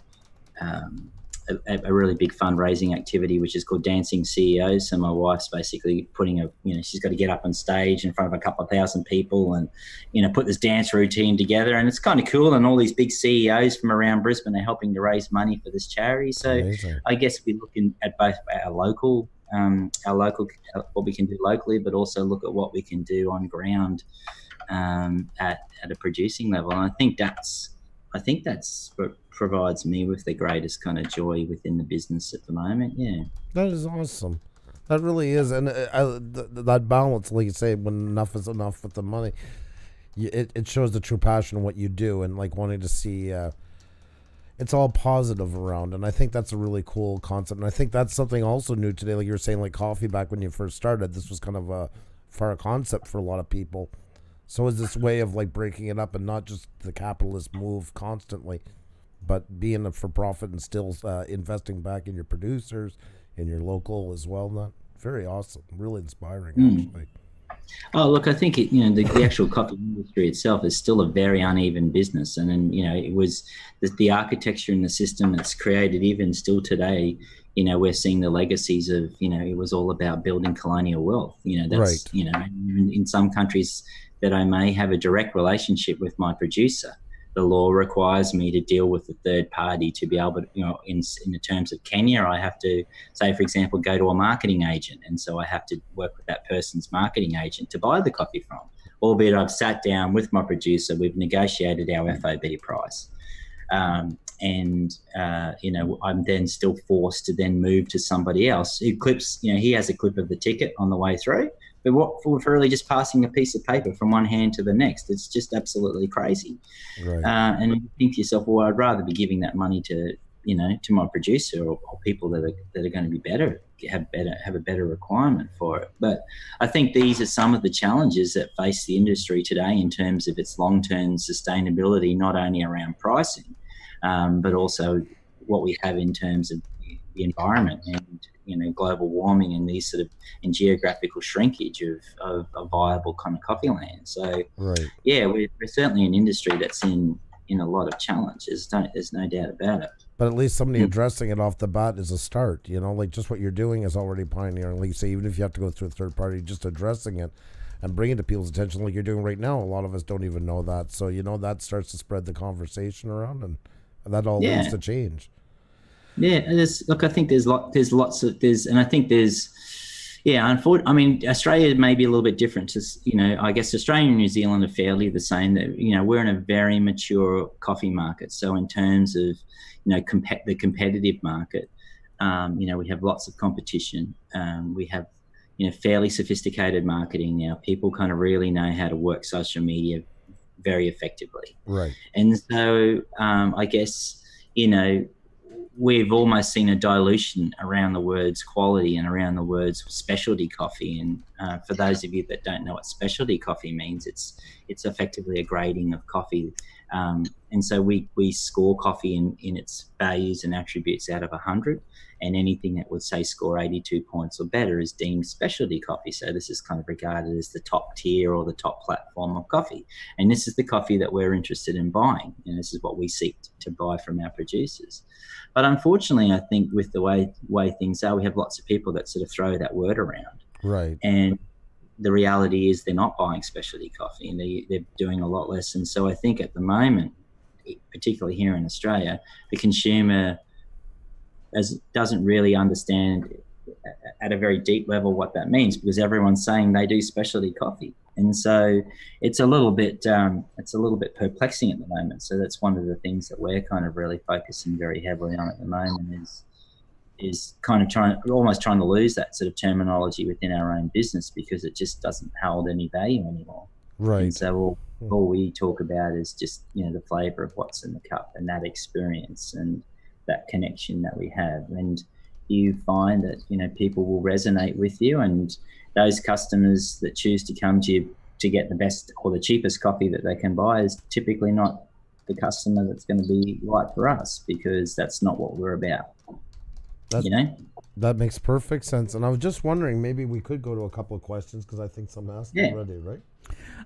really big fundraising activity which is called Dancing CEOs. So my wife's basically putting she's got to get up on stage in front of a couple of thousand people and put this dance routine together, and it's kind of cool. And all these big CEOs from around Brisbane are helping to raise money for this charity. So amazing. I guess we're looking at both our local what we can do locally, but also look at what we can do on ground at a producing level. And I think that's what provides me with the greatest kind of joy within the business at the moment. Yeah, that is awesome. That really is. And that balance, like you say, when enough is enough with the money, it shows the true passion in what you do, and like wanting to see it's all positive around. And I think that's a really cool concept. And I think that's something also new today, like you were saying, like coffee back when you first started, this was kind of a far concept for a lot of people. So is this way of like breaking it up and not just the capitalist move constantly, but being a for-profit and still investing back in your producers, in your local as well. Not very awesome, really inspiring, actually. Oh, look, I think the actual coffee industry itself is still a very uneven business, and then it was the architecture and the system that's created. Even still today, we're seeing the legacies of it was all about building colonial wealth. That's right. In some countries that I may have a direct relationship with my producer, the law requires me to deal with the third party to be able to, in the terms of Kenya, I have to, say, for example, go to a marketing agent. And so I have to work with that person's marketing agent to buy the coffee from. Albeit I've sat down with my producer, we've negotiated our FOB price. I'm then still forced to then move to somebody else who clips, he has a clip of the ticket on the way through. But what for really just passing a piece of paper from one hand to the next? It's just absolutely crazy. Right. And you think to yourself, well, I'd rather be giving that money to to my producer or people that are going to be better, have a better requirement for it. But I think these are some of the challenges that face the industry today in terms of its long-term sustainability, not only around pricing, but also what we have in terms of the environment and global warming and these sort of and geographical shrinkage of a viable kind of coffee land. So right. Yeah, we're certainly an industry that's in a lot of challenges. There's no doubt about it. But at least somebody addressing it off the bat is a start. Like just what you're doing is already pioneering. Like you say, even if you have to go through a third party, just addressing it and bringing it to people's attention like you're doing right now. A lot of us don't even know that. So, that starts to spread the conversation around, and that all leads to change. Yeah, I think unfortunately, I mean, Australia may be a little bit different to, I guess Australia and New Zealand are fairly the same. That, we're in a very mature coffee market. So in terms of, the competitive market, we have lots of competition. We have, fairly sophisticated marketing now. People kind of really know how to work social media very effectively. Right. And so I guess, we've almost seen a dilution around the words quality and around the words specialty coffee. And for those of you that don't know what specialty coffee means, it's effectively a grading of coffee. And so we score coffee in its values and attributes out of 100, and anything that would say score 82 points or better is deemed specialty coffee. So this is kind of regarded as the top tier or the top platform of coffee. And this is the coffee that we're interested in buying. And this is what we seek to buy from our producers. But unfortunately, I think with the way things are, we have lots of people that sort of throw that word around. Right. And the reality is they're not buying specialty coffee, and they're doing a lot less. And so I think at the moment, particularly here in Australia, the consumer doesn't really understand at a very deep level what that means, because everyone's saying they do specialty coffee. And so it's a little bit perplexing at the moment. So that's one of the things that we're kind of really focusing very heavily on at the moment is kind of almost trying to lose that sort of terminology within our own business, because it just doesn't hold any value anymore. Right. And so all we talk about is just, the flavor of what's in the cup and that experience and that connection that we have. And you find that, people will resonate with you, and those customers that choose to come to you to get the best or the cheapest coffee that they can buy is typically not the customer that's going to be right for us, because that's not what we're about. That makes perfect sense. And I was just wondering, maybe we could go to a couple of questions, because I think some asked already, right?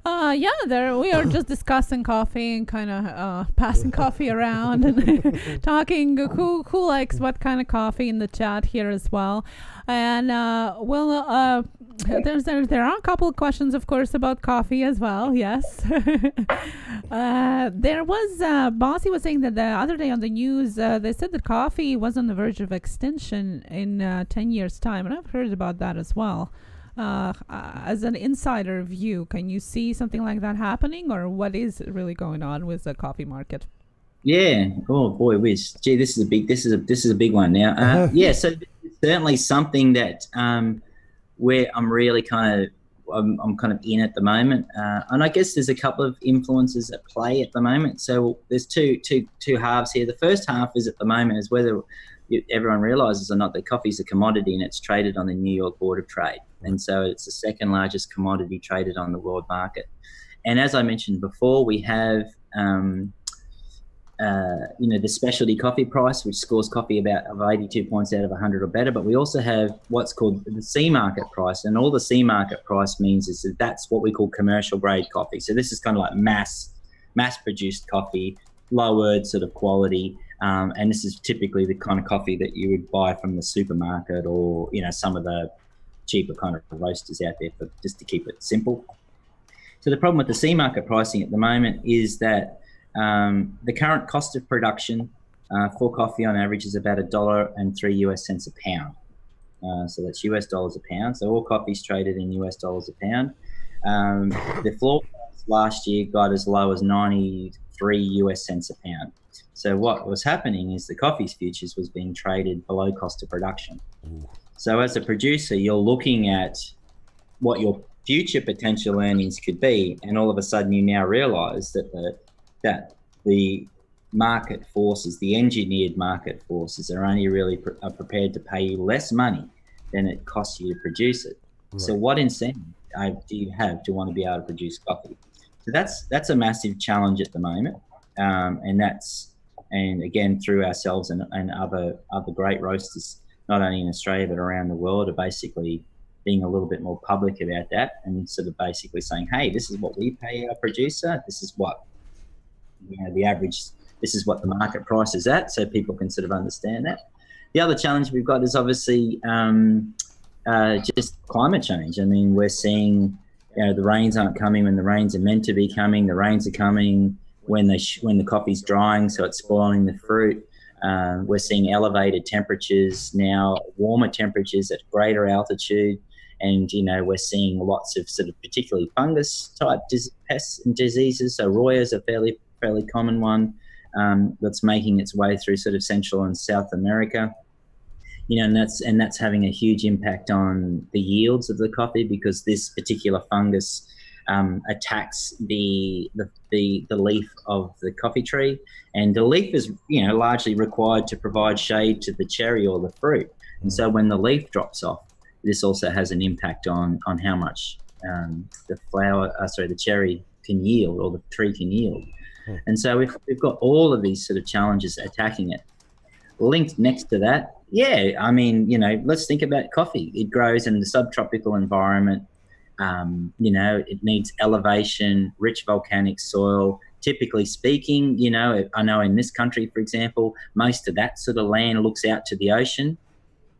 We are just discussing coffee and kind of passing coffee around and talking who likes what kind of coffee in the chat here as well. And there are a couple of questions, of course, about coffee as well. Yes. There was Bossy was saying that the other day on the news they said that coffee was on the verge of extinction in 10 years time, and I've heard about that as well. As an insider view, can you see something like that happening, or what is really going on with the coffee market? Yeah. Oh boy, whiz. Gee, this is a big one now. Yeah. So this is certainly something that where I'm really I'm kind of in at the moment, and I guess there's a couple of influences at play at the moment. So there's two halves here. The first half is at the moment is whether everyone realizes or not that coffee is a commodity, and it's traded on the New York Board of Trade. And so it's the second largest commodity traded on the world market. And as I mentioned before, we have, the specialty coffee price, which scores coffee of 82 points out of 100 or better. But we also have what's called the C market price. And all the C market price means is that that's what we call commercial grade coffee. So this is kind of like mass produced coffee, lowered sort of quality. And this is typically the kind of coffee that you would buy from the supermarket or, some of the cheaper kind of roasters out there, just to keep it simple. So the problem with the C market pricing at the moment is that the current cost of production for coffee on average is about $1.03 US a pound. So that's US dollars a pound. So all coffee's traded in US dollars a pound. The floor price last year got as low as 93 US cents a pound. So what was happening is the coffee's futures was being traded below cost of production. Ooh. So as a producer, you're looking at what your future potential earnings could be, and all of a sudden you now realize that the market forces, the engineered market forces, are only really are prepared to pay you less money than it costs you to produce it. Right. So what incentive do you have to want to be able to produce coffee? So that's a massive challenge at the moment, and again, through ourselves and other great roasters, not only in Australia but around the world, are basically being a little bit more public about that, and sort of basically saying, hey, this is what we pay our producer, this is what the average, this is what the market price is at, so people can sort of understand that. The other challenge we've got is obviously just climate change. I mean, we're seeing the rains aren't coming when the rains are meant to be coming. The rains are coming when the coffee's drying, so it's spoiling the fruit. We're seeing elevated temperatures now, warmer temperatures at greater altitude, and we're seeing lots of sort of particularly fungus type pests and diseases. So Roya is a fairly common one that's making its way through sort of Central and South America. And that's having a huge impact on the yields of the coffee, because this particular fungus attacks the leaf of the coffee tree, and the leaf is largely required to provide shade to the cherry or the fruit. And so when the leaf drops off, this also has an impact on how much the cherry can yield, or the tree can yield. And so if we've got all of these sort of challenges attacking it, linked next to that, I mean, let's think about coffee. It grows in the subtropical environment. It needs elevation, rich volcanic soil. Typically speaking, I know in this country, for example, most of that sort of land looks out to the ocean,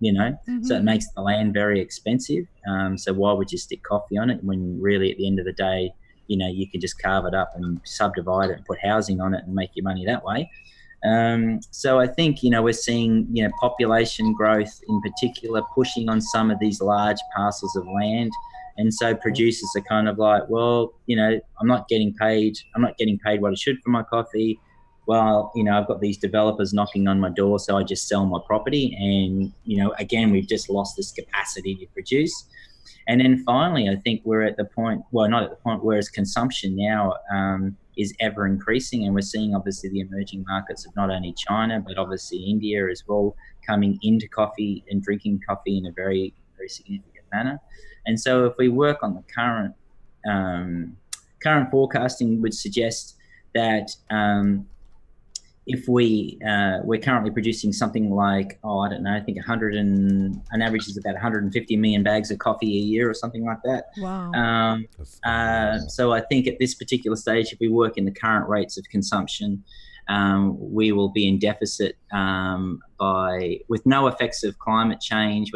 so it makes the land very expensive. So why would you stick coffee on it when really at the end of the day, you can just carve it up and subdivide it and put housing on it and make your money that way. So I think, we're seeing, population growth in particular pushing on some of these large parcels of land. And so producers are kind of like, well, I'm not getting paid what I should for my coffee. Well, I've got these developers knocking on my door, so I just sell my property. And, again, we've just lost this capacity to produce. And then finally, I think we're at the point, well, not at the point, whereas consumption now is ever increasing. And we're seeing obviously the emerging markets of not only China, but obviously India as well, coming into coffee and drinking coffee in a very, very significant manner. And so if we work on the current forecasting would suggest that if we're currently producing something like, I don't know, I think an average is about 150 million bags of coffee a year or something like that. Wow. So I think at this particular stage, if we work in the current rates of consumption, we will be in deficit with no effects of climate change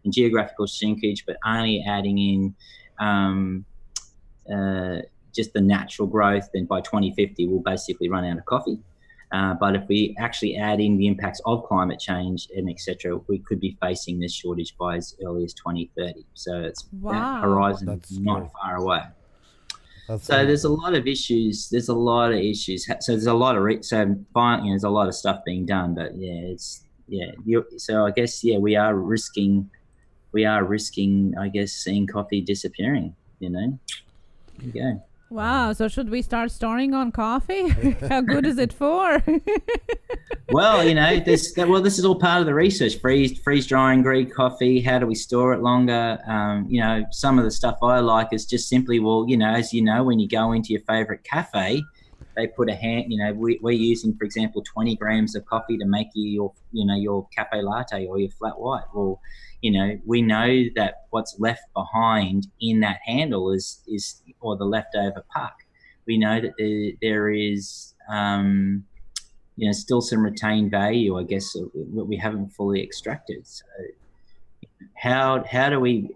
and geographical shrinkage, but only adding in just the natural growth, then by 2050 we'll basically run out of coffee. But if we actually add in the impacts of climate change and etc., we could be facing this shortage by as early as 2030. So that horizon is not far away. There's a lot of issues. So there's a lot of stuff being done. But so I guess we are risking, I guess, seeing coffee disappearing. There you go. Wow. So should we start storing on coffee? How good is it for? Well, this is all part of the research. Freeze drying green coffee. How do we store it longer? Some of the stuff I like is just simply, as when you go into your favorite cafe, they put we're using, for example, 20 grams of coffee to make your cafe latte or your flat white. Well, we know that what's left behind in that handle is or the leftover puck. We know that there is still some retained value, I guess, that we haven't fully extracted. So how do we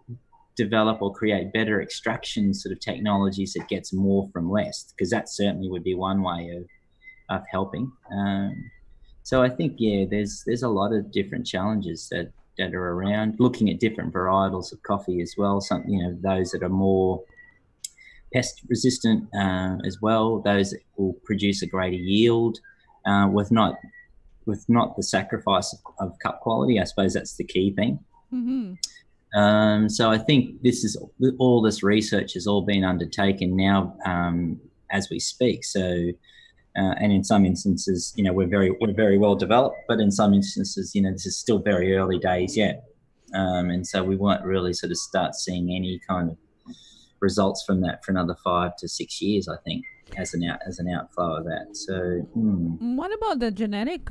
develop or create better extraction sort of technologies that gets more from less? Because that certainly would be one way of helping. So I think there's a lot of different challenges that are around, looking at different varietals of coffee as well. Some those that are more pest resistant as well, those that will produce a greater yield with not the sacrifice of cup quality. I suppose that's the key thing. Mm-hmm. So I think all this research has all been undertaken now as we speak. So And in some instances, we're very well developed, but in some instances, this is still very early days yet. And so we won't really sort of start seeing any kind of results from that for another 5 to 6 years, I think, as an outflow of that. So, What about the genetic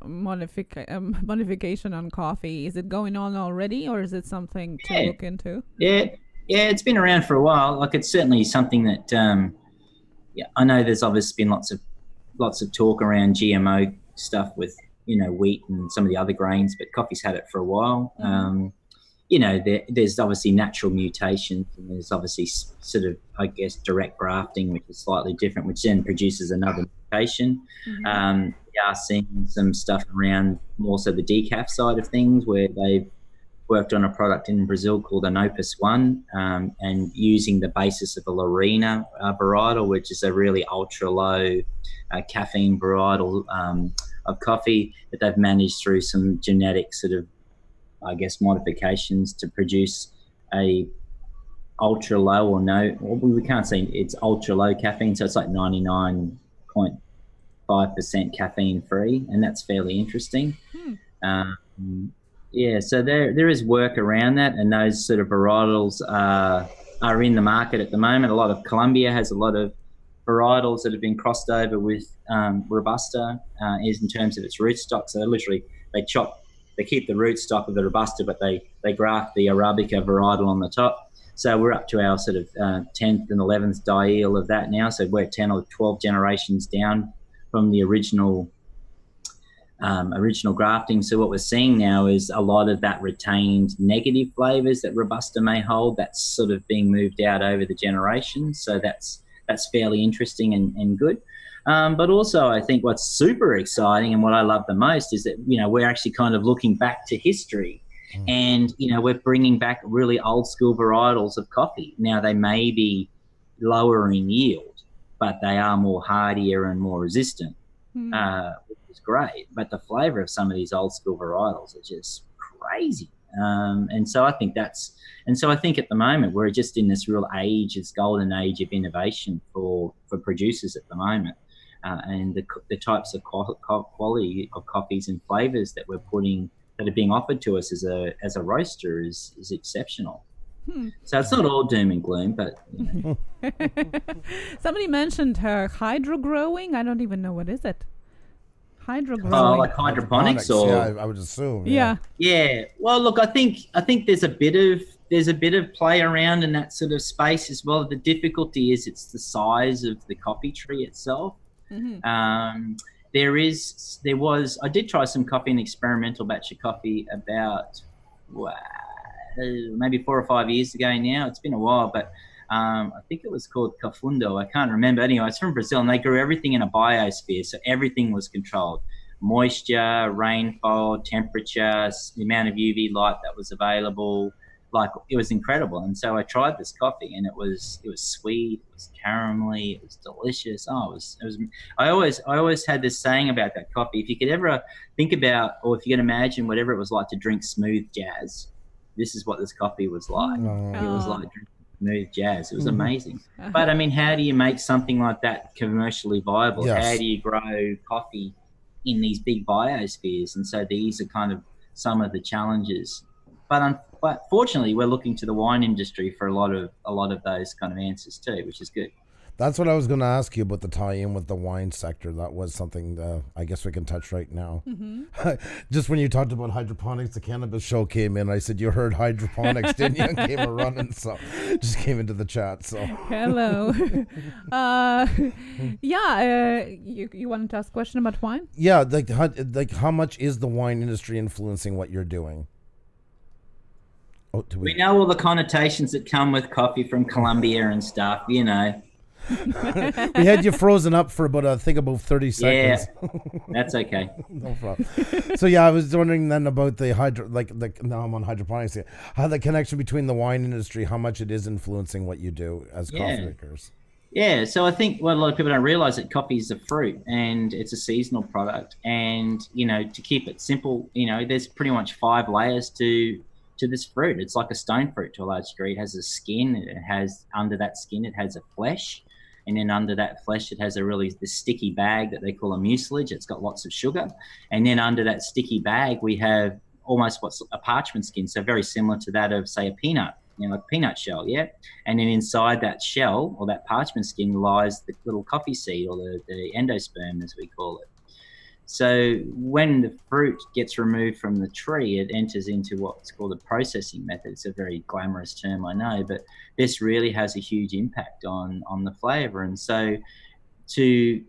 modification on coffee? Is it going on already, or is it something to look into? Yeah, it's been around for a while. Like, it's certainly something that, I know there's obviously been lots of talk around GMO stuff with wheat and some of the other grains, but coffee's had it for a while. There's obviously natural mutations, and there's obviously sort of, I guess, direct grafting, which is slightly different, which then produces another mutation. We are seeing some stuff around more so the decaf side of things, where they've worked on a product in Brazil called an Opus 1, and using the basis of a Lorena varietal, which is a really ultra-low caffeine varietal of coffee that they've managed through some genetic sort of, I guess, modifications to produce a ultra low or no, well, we can't say it's ultra low caffeine, so it's like 99.5% caffeine free, and that's fairly interesting. So there is work around that, and those sort of varietals are in the market at the moment. A lot of Colombia has a lot of varietals that have been crossed over with Robusta, is in terms of its rootstock. So literally they keep the rootstock of the Robusta, but they graft the Arabica varietal on the top. So we're up to our sort of 10th and 11th diel of that now. So we're 10 or 12 generations down from the original grafting. So what we're seeing now is a lot of that retained negative flavors that Robusta may hold, that's sort of being moved out over the generations. So that's fairly interesting and good. But also, I think what's super exciting and what I love the most is that, we're actually kind of looking back to history, and, we're bringing back really old school varietals of coffee. Now, they may be lower in yield, but they are more hardier and more resistant, which is great. But the flavor of some of these old school varietals are just crazy. And so I think at the moment we're just in this real age, this golden age of innovation for producers at the moment. And the types of quality of coffees and flavors that are being offered to us as a roaster is exceptional. So it's not all doom and gloom, but Somebody mentioned hydro growing. I don't even know, what is it? Hydro growing. Oh, like hydroponics, or I would assume. Yeah. Well, look, I think there's a bit of play around in that sort of space as well. The difficulty is it's the size of the coffee tree itself. I did try some coffee, an experimental batch of coffee about maybe 4 or 5 years ago now. It's been a while, but I think it was called Cafundo. I can't remember. Anyway, it's from Brazil, and they grew everything in a biosphere, so everything was controlled. Moisture, rainfall, temperature, the amount of UV light that was available. Like, it was incredible. And so I tried this coffee, and it was sweet, it was caramelly, it was delicious. I always had this saying about that coffee: if you could ever think about, or if you can imagine whatever it was like to drink smooth jazz, this is what this coffee was like. It was like drinking smooth jazz. It was amazing. But I mean, how do you make something like that commercially viable? Yes. How do you grow coffee in these big biospheres? And so these are kind of some of the challenges. But fortunately, we're looking to the wine industry for a lot of those kind of answers too, which is good. That's what I was going to ask you about, the tie-in with the wine sector. That was something I guess we can touch right now. Just when you talked about hydroponics, the cannabis show came in. I said, you heard hydroponics, didn't you? And came a running, so just came into the chat. So hello. You wanted to ask a question about wine? Yeah, like how much is the wine industry influencing what you're doing? We know all the connotations that come with coffee from Colombia and stuff, We had you frozen up for about 30 seconds. Yeah, that's okay. No problem. So I was wondering then about the now I'm on hydroponics here. How the connection between the wine industry, how much it is influencing what you do as coffee makers. Yeah, so I think what a lot of people don't realize, that coffee is a fruit and it's a seasonal product, and to keep it simple, there's pretty much 5 layers to this fruit. It's like a stone fruit to a large degree. It has a skin. It has, under that skin, it has a flesh. And then under that flesh, it has this sticky bag that they call a mucilage. It's got lots of sugar. And then under that sticky bag, we have almost what's a parchment skin. So very similar to that of, say, a peanut, like a peanut shell, yeah? And then inside that shell or that parchment skin lies the little coffee seed, or the endosperm, as we call it. So when the fruit gets removed from the tree, it enters into what's called a processing method. It's a very glamorous term, I know, but this really has a huge impact on the flavor. And so so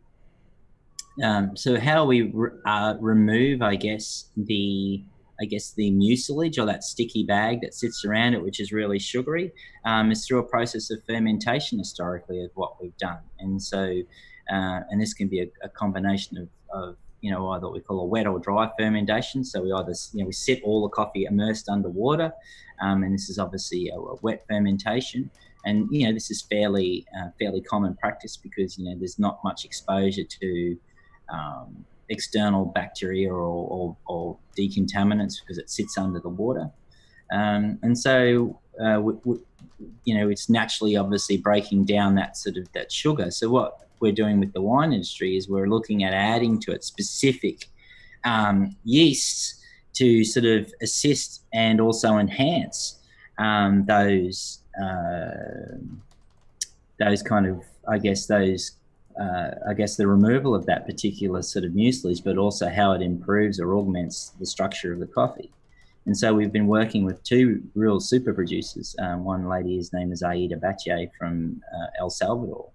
how we remove, I guess, the mucilage, or that sticky bag that sits around it, which is really sugary, is through a process of fermentation historically of what we've done. And so, and this can be a combination of either what we call a wet or dry fermentation. So we either, we set all the coffee immersed under water, and this is obviously a wet fermentation. And, this is fairly common practice because, there's not much exposure to external bacteria or decontaminants because it sits under the water. And so, it's naturally obviously breaking down that sugar. So what we're doing with the wine industry is we're looking at adding to it specific yeasts to sort of assist and also enhance those kind of, the removal of that particular sort of mucilage, but also how it improves or augments the structure of the coffee. And so we've been working with two real super producers. One lady, his name is Aida Bache from El Salvador,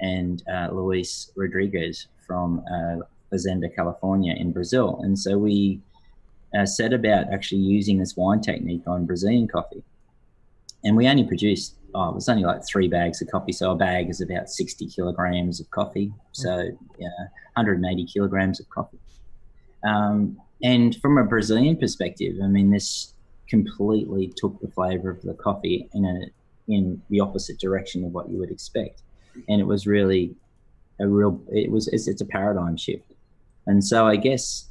and Luis Rodriguez from Fazenda, California in Brazil. And so we set about actually using this wine technique on Brazilian coffee. And we only produced, it was only like 3 bags of coffee. So a bag is about 60 kilograms of coffee. So 180 kilograms of coffee. And from a Brazilian perspective, this completely took the flavor of the coffee in the opposite direction of what you would expect. And it was really it's a paradigm shift. And so I guess,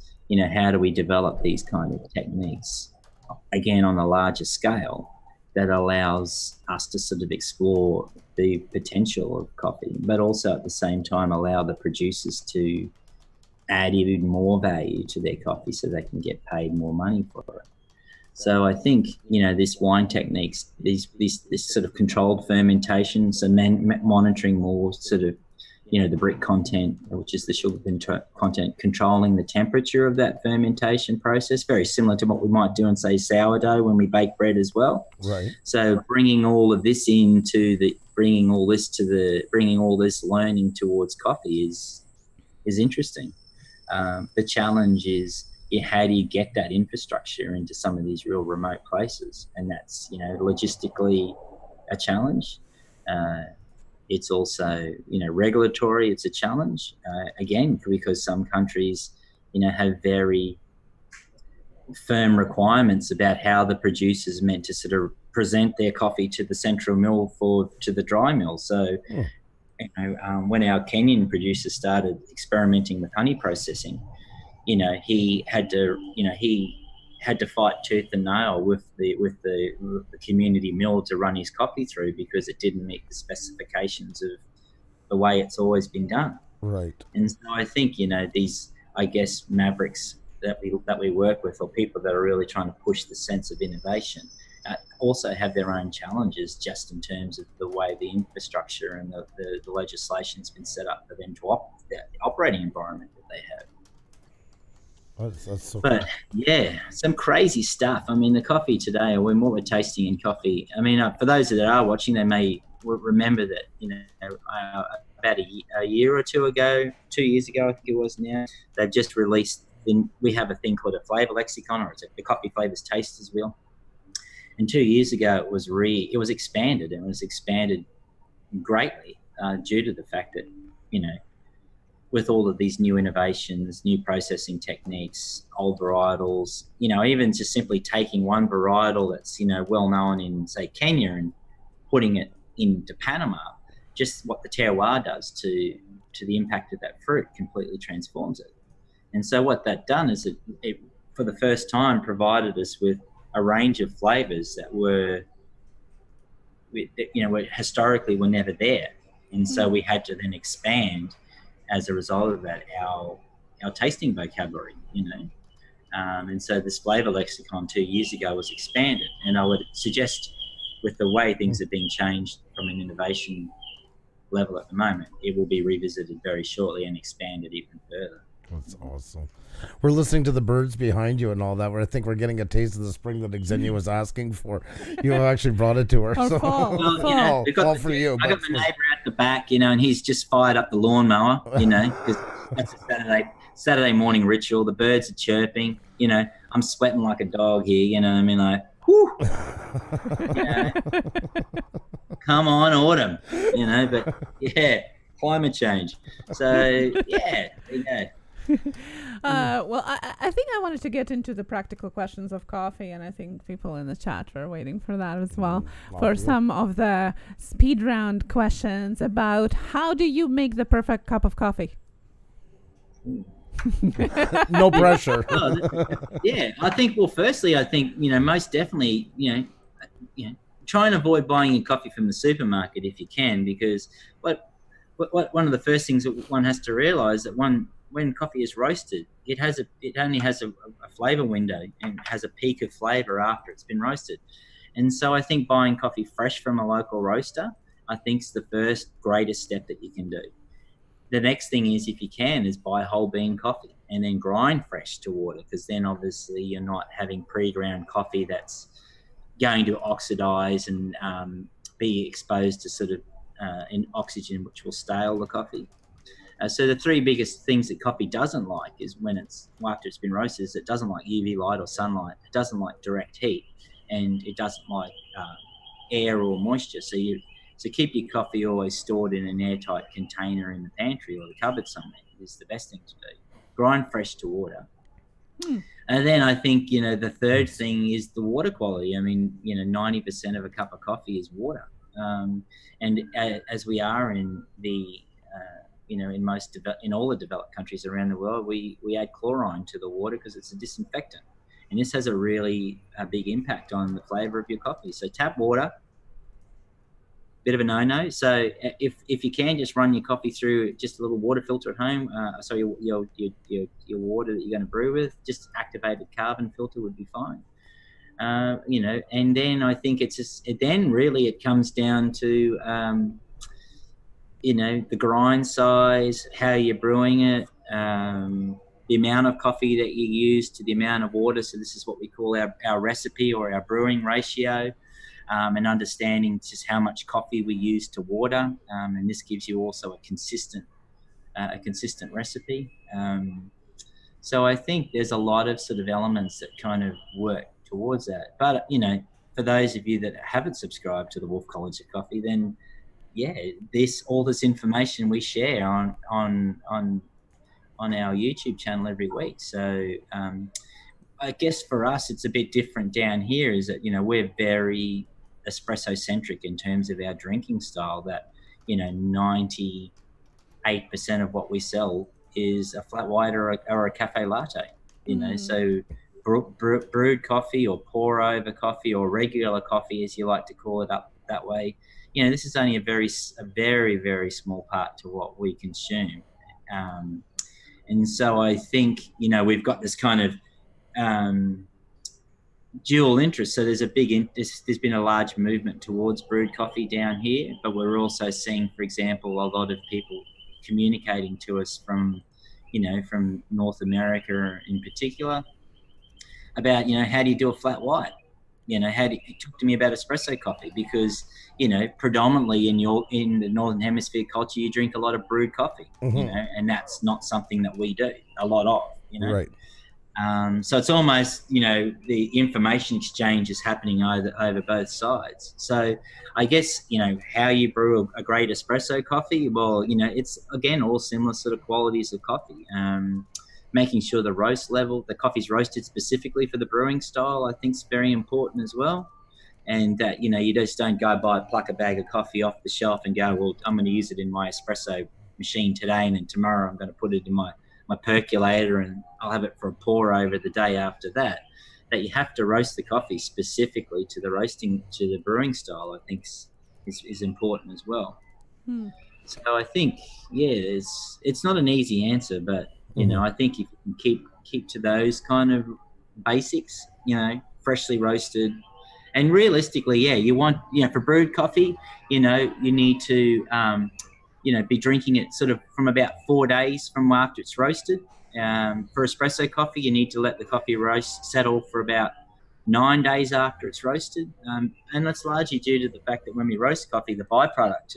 how do we develop these kind of techniques, again, on a larger scale, that allows us to sort of explore the potential of coffee, but also at the same time allow the producers to add even more value to their coffee so they can get paid more money for it. So I think, this wine techniques, this sort of controlled fermentations and monitoring more sort of, the brick content, which is the sugar content, controlling the temperature of that fermentation process, very similar to what we might do in, say, sourdough when we bake bread as well. Right. So bringing all this learning towards coffee is interesting. The challenge is, how do you get that infrastructure into some of these real remote places? And that's, logistically a challenge. It's also, regulatory, it's a challenge, again, because some countries, have very firm requirements about how the producer's meant to sort of present their coffee to the central mill to the dry mill. So, when our Kenyan producer started experimenting with honey processing, he had to fight tooth and nail with the community mill to run his coffee through because it didn't meet the specifications of the way it's always been done. Right. And so I think, these, I guess, mavericks that we work with, or people that are really trying to push the sense of innovation, also have their own challenges just in terms of the way the infrastructure and the legislation has been set up for them to the operating environment that they have. That's so but cool. Yeah, some crazy stuff. The coffee today, or what we're tasting in coffee, for those that are watching, they may remember that, about a year or 2 years ago, I think it was now, they've just released, we have a thing called a flavor lexicon, or it's the coffee flavors tasters wheel. And 2 years ago, it was expanded, and it was expanded greatly due to the fact that, with all of these new innovations, new processing techniques, old varietals, even just simply taking one varietal that's, well known in, say, Kenya and putting it into Panama, just what the terroir does to the impact of that fruit completely transforms it. And so what that done is it for the first time provided us with a range of flavors that were historically were never there. And so we had to then expand as a result of that our tasting vocabulary, you know. And so this flavor lexicon 2 years ago was expanded, and I would suggest with the way things have been changed from an innovation level at the moment, it will be revisited very shortly and expanded even further. That's awesome. We're listening to the birds behind you and all that. I think we're getting a taste of the spring that Xenia was asking for. You actually brought it to her. Or So fall. Well, you know, fall for you. I got my neighbour at the back, you know, and he's just fired up the lawnmower, you know, because that's a Saturday morning ritual. The birds are chirping, you know. I'm sweating like a dog here, you know. I mean, like, whew, you know. Come on, autumn, you know. But yeah, climate change. So yeah. Well, I think I wanted to get into the practical questions of coffee, and I think people in the chat were waiting for that as well. For some of the speed round questions about how do you make the perfect cup of coffee? No pressure. Yeah, I think. Well, firstly, I think, you know, most definitely, you know, try and avoid buying your coffee from the supermarket if you can, because what one of the first things that one has to realise that when coffee is roasted, it only has a flavour window and has a peak of flavour after it's been roasted. And so I think buying coffee fresh from a local roaster, I think, is the first greatest step that you can do. The next thing is, if you can, is buy whole bean coffee and then grind fresh to water, because then obviously you're not having pre-ground coffee that's going to oxidise and be exposed to sort of in oxygen, which will stale the coffee. So the three biggest things that coffee doesn't like is after it's been roasted, is it doesn't like UV light or sunlight. It doesn't like direct heat, and it doesn't like air or moisture. So keep your coffee always stored in an airtight container in the pantry or the cupboard somewhere is the best thing to do. Grind fresh to water. And then I think, you know, the third thing is the water quality. I mean, you know, 90% of a cup of coffee is water. And as we are in the you know, in all the developed countries around the world, we add chlorine to the water because it's a disinfectant, and this has a really big impact on the flavour of your coffee. So tap water, bit of a no-no. So if you can, just run your coffee through just a little water filter at home. So your water that you're going to brew with, just activated carbon filter would be fine. You know, and then I think it comes down to you know, the grind size, how you're brewing it, the amount of coffee that you use to the amount of water. So this is what we call our recipe or our brewing ratio, and understanding just how much coffee we use to water. And this gives you also a consistent recipe. So I think there's a lot of sort of elements that kind of work towards that. But, you know, for those of you that haven't subscribed to the Wolff College of Coffee, then yeah, all this information we share on our YouTube channel every week. So I guess for us, it's a bit different down here, is that, you know, we're very espresso centric in terms of our drinking style, that, you know, 98% of what we sell is a flat white or a cafe latte, you know. So brewed coffee or pour over coffee or regular coffee, as you like to call it up that way, you know, this is only a very, very small part to what we consume. And so I think, you know, we've got this kind of dual interest. So there's there's been a large movement towards brewed coffee down here, but we're also seeing, for example, a lot of people communicating to us from North America in particular about, you know, how do you do a flat white? You know, talk to me about espresso coffee, because, you know, predominantly in the Northern Hemisphere culture, you drink a lot of brewed coffee, you know, and that's not something that we do a lot of, you know. Right. So it's almost, you know, the information exchange is happening over both sides. So I guess, you know, how you brew a great espresso coffee, well, you know, it's, again, all similar sort of qualities of coffee. Making sure the roast level, the coffee's roasted specifically for the brewing style, I think is very important as well. And that, you know, you just don't go pluck a bag of coffee off the shelf and go, well, I'm going to use it in my espresso machine today, and then tomorrow I'm going to put it in my percolator and I'll have it for a pour over the day after that. That you have to roast the coffee specifically to the brewing style, I think is important as well. So I think, it's not an easy answer, but you know, I think if you can keep to those kind of basics, you know, freshly roasted, and realistically, you want, you know, for brewed coffee, you know, you need to, you know, be drinking it sort of from about 4 days from after it's roasted. For espresso coffee, you need to let the coffee roast settle for about 9 days after it's roasted, and that's largely due to the fact that when we roast coffee, the byproduct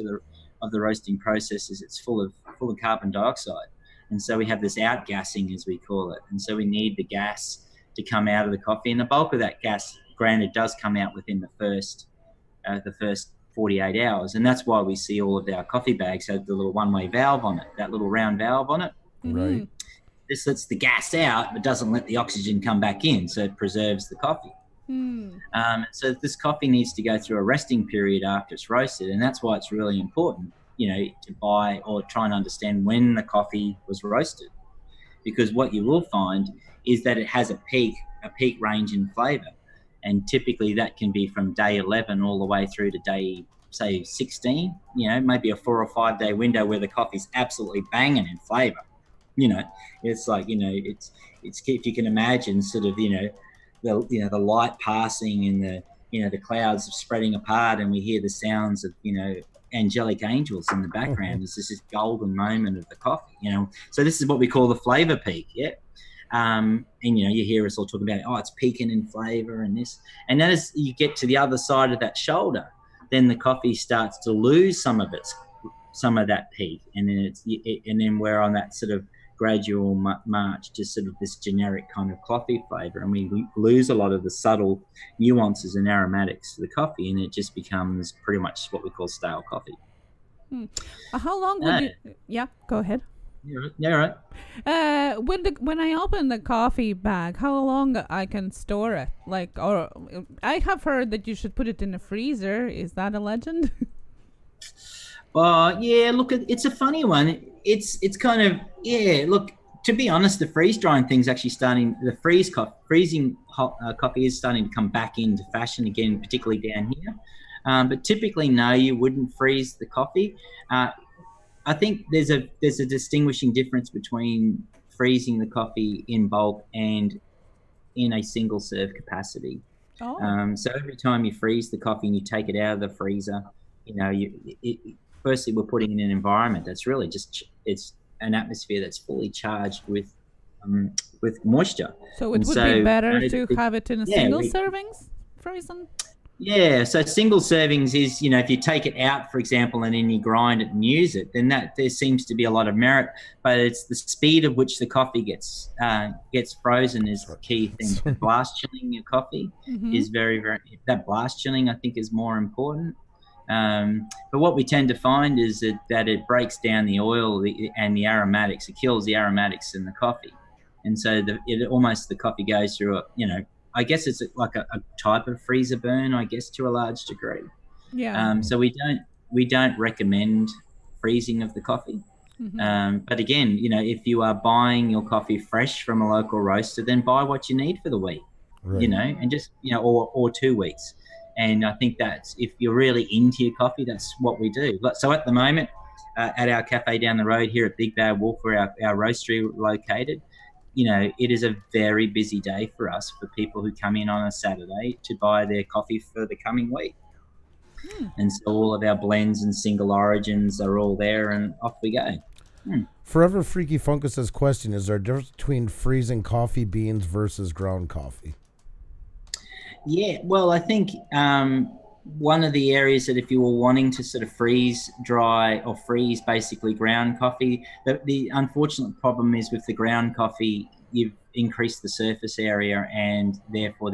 of the roasting process is it's full of carbon dioxide, and so we have this outgassing, as we call it, and so we need the gas to come out of the coffee, and the bulk of that gas, granted, does come out within the first 48 hours, and that's why we see all of our coffee bags have the little one-way valve on it, that little round valve on it. Right. This lets the gas out, but doesn't let the oxygen come back in, so it preserves the coffee. So this coffee needs to go through a resting period after it's roasted, and that's why it's really important, you know, to buy or try and understand when the coffee was roasted, because what you will find is that it has a peak range in flavour, and typically that can be from day 11 all the way through to day, say, 16. You know, maybe a 4 or 5 day window where the coffee's absolutely banging in flavour. You know, it's like, you know, it's if you can imagine sort of, you know, the light passing and the, you know, the clouds spreading apart, and we hear the sounds of, you know, angelic angels in the background. It's just this golden moment of the coffee, you know. So this is what we call the flavour peak, and you know, you hear us all talking about, oh, it's peaking in flavour and this, and then as you get to the other side of that shoulder, then the coffee starts to lose some of that peak, and then and then we're on that sort of gradual march to sort of this generic kind of coffee flavour, and we lose a lot of the subtle nuances and aromatics to the coffee, and it just becomes pretty much what we call stale coffee. How long would you? Yeah, go ahead. Yeah, right. When I open the coffee bag, how long I can store it? Like, or I have heard that you should put it in a freezer. Is that a legend? Yeah, look, it's a funny one. It's kind of, look, to be honest, the freeze drying thing's actually starting, the freezing coffee is starting to come back into fashion again, particularly down here. But typically, no, you wouldn't freeze the coffee. I think there's a distinguishing difference between freezing the coffee in bulk and in a single serve capacity. So every time you freeze the coffee and you take it out of the freezer, you know, firstly, we're putting in an environment that's really just, it's an atmosphere that's fully charged with moisture. So it would be better to have it in a single servings frozen? Yeah, so single servings is, you know, if you take it out, for example, and then you grind it and use it, then there seems to be a lot of merit, but it's the speed of which the coffee gets frozen is the key thing. Blast chilling your coffee is very, very, that blast chilling I think is more important. But what we tend to find is that it breaks down the oil and the aromatics. It kills the aromatics in the coffee, and so the coffee goes through a, you know, I guess it's like a type of freezer burn, I guess, to a large degree. Yeah. So we don't recommend freezing of the coffee. But again, you know, if you are buying your coffee fresh from a local roaster, then buy what you need for the week, you know, and just, you know, or 2 weeks. And I think that's, if you're really into your coffee, that's what we do. So at the moment, at our cafe down the road here at Big Bad Wolf, where our roastery located, you know, it is a very busy day for us, for people who come in on a Saturday to buy their coffee for the coming week. And so all of our blends and single origins are all there, and off we go. Forever Freaky Funkus says, question, is there a difference between freezing coffee beans versus ground coffee? Yeah, well, I think one of the areas that if you were wanting to sort of freeze dry or freeze basically ground coffee, the unfortunate problem is with the ground coffee, you've increased the surface area, and therefore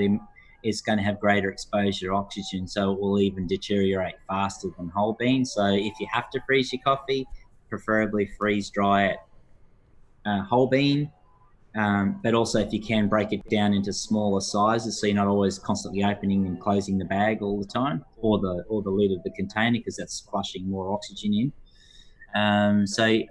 it's going to have greater exposure to oxygen, so it will even deteriorate faster than whole bean. So if you have to freeze your coffee, preferably freeze dry it whole bean. But also, if you can, break it down into smaller sizes, so you're not always constantly opening and closing the bag all the time, or the lid of the container, because that's flushing more oxygen in. So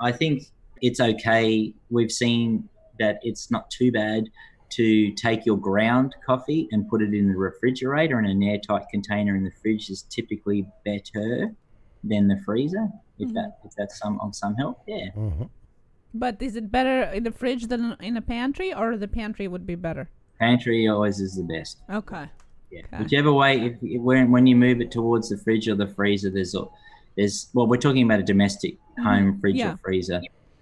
I think it's okay. We've seen that it's not too bad to take your ground coffee and put it in the refrigerator, and an airtight container in the fridge is typically better. than the freezer. If that's of some help, yeah. But is it better in the fridge than in a pantry, or the pantry would be better? Pantry always is the best. Okay. Yeah. Okay. Whichever way, when you move it towards the fridge or the freezer, there's well, we're talking about a domestic home fridge or freezer.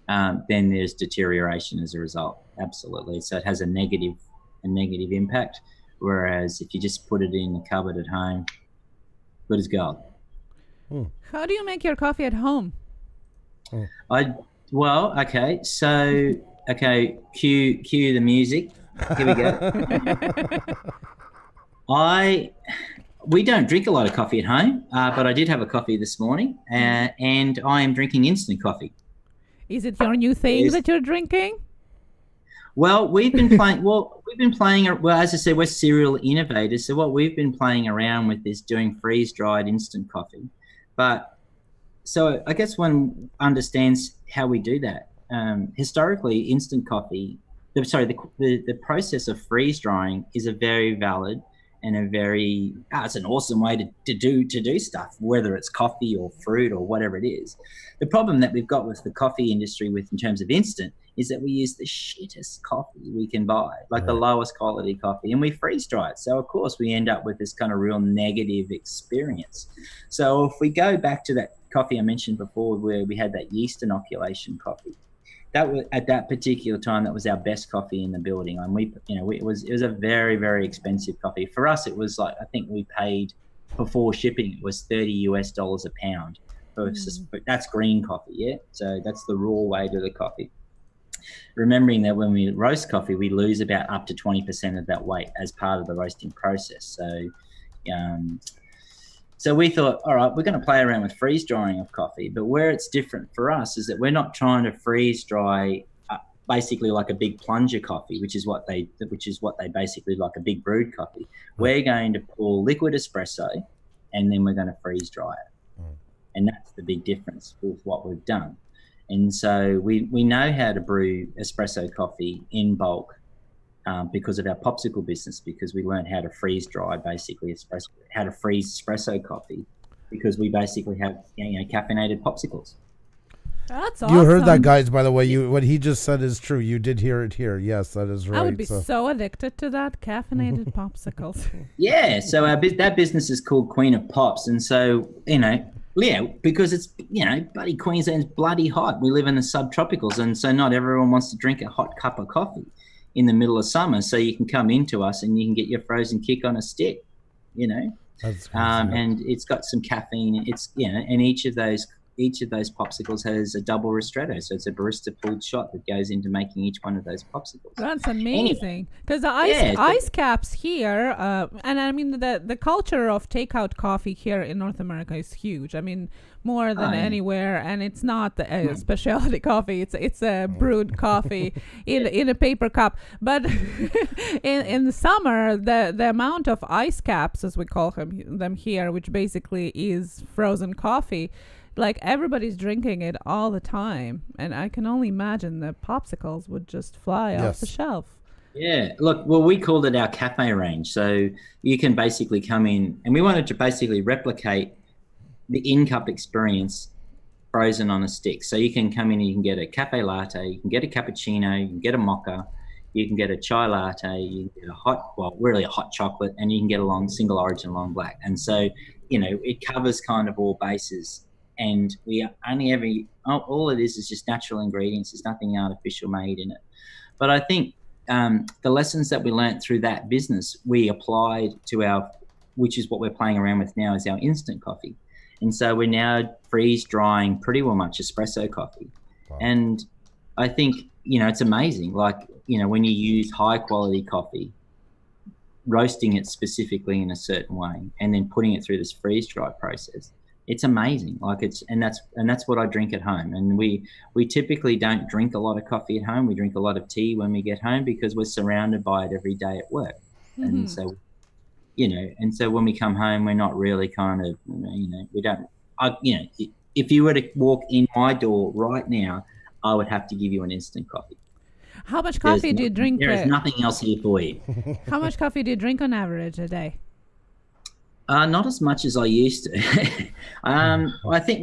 Then there's deterioration as a result. Absolutely. So it has a negative impact. Whereas if you just put it in the cupboard at home, good as gold. How do you make your coffee at home? Okay. So, cue the music. Here we go. We don't drink a lot of coffee at home, but I did have a coffee this morning, and I am drinking instant coffee. Is it your new thing that you're drinking? Well, we've been playing. Well, as I said, we're serial innovators. So what we've been playing around with is doing freeze-dried instant coffee. But so I guess one understands how we do that. Historically, instant coffee. The process of freeze-drying is a very valid and it's an awesome way to do stuff, whether it's coffee or fruit or whatever it is. The problem that we've got with the coffee industry in terms of instant is that we use the shittest coffee we can buy, like the lowest quality coffee, and we freeze dry it. So of course we end up with this kind of real negative experience. So if we go back to that coffee I mentioned before, where we had that yeast inoculation coffee, that was at that particular time, that was our best coffee in the building. And it was a very, very expensive coffee. For us, it was like, I think we paid before shipping, it was $30 a pound. But that's green coffee, yeah? So that's the raw way to the coffee. Remembering that when we roast coffee, we lose about up to 20% of that weight as part of the roasting process. So we thought, all right, we're going to play around with freeze drying of coffee, but where it's different for us is that we're not trying to freeze dry basically like a big plunger coffee, which is what they basically like a big brewed coffee. We're going to pull liquid espresso and then we're going to freeze dry it. And that's the big difference with what we've done. And so we know how to brew espresso coffee in bulk because of our popsicle business, because we learned how to freeze dry basically how to freeze espresso coffee, because we basically have caffeinated popsicles. That's awesome. You heard that, guys, by the way. What he just said is true. You did hear it here. Yes, that is right. I would be so addicted to that, caffeinated popsicles. Yeah, so that business is called Queen of Pops. And so, because it's, bloody Queensland's bloody hot. We live in the subtropicals, and so not everyone wants to drink a hot cup of coffee in the middle of summer. So you can come into us and you can get your frozen kick on a stick, That's crazy. And it's got some caffeine. It's, and each of those popsicles has a double ristretto, so it's a barista pulled shot that goes into making each one of those popsicles. That's amazing, because the ice caps here, and I mean the culture of takeout coffee here in North America is huge. I mean, more than anywhere, and it's not a specialty coffee. It's a brewed coffee in a paper cup. But in the summer, the amount of ice caps, as we call them here, which basically is frozen coffee, like everybody's drinking it all the time, and I can only imagine the popsicles would just fly off the shelf. Yeah, look, well, we called it our cafe range. So you can basically come in, and we wanted to basically replicate the in-cup experience frozen on a stick. So you can come in and you can get a cafe latte, you can get a cappuccino, you can get a mocha, you can get a chai latte, you can get a hot chocolate, and you can get a single origin long black. And so, it covers kind of all bases. And we only all it is just natural ingredients. There's nothing artificial made in it. But I think the lessons that we learned through that business, we applied to which is what we're playing around with now, is our instant coffee. And so we're now freeze drying pretty well much espresso coffee. Wow. And I think, it's amazing. Like, when you use high quality coffee, roasting it specifically in a certain way, and then putting it through this freeze dry process, it's amazing. Like and that's what I drink at home. And we typically don't drink a lot of coffee at home. We drink a lot of tea when we get home because we're surrounded by it every day at work. Mm-hmm. And so, and so when we come home, we're not really kind of, we don't, if you were to walk in my door right now, I would have to give you an instant coffee. How much coffee do you drink? There is nothing else here for you. How much coffee do you drink on average a day? Not as much as I used to. I think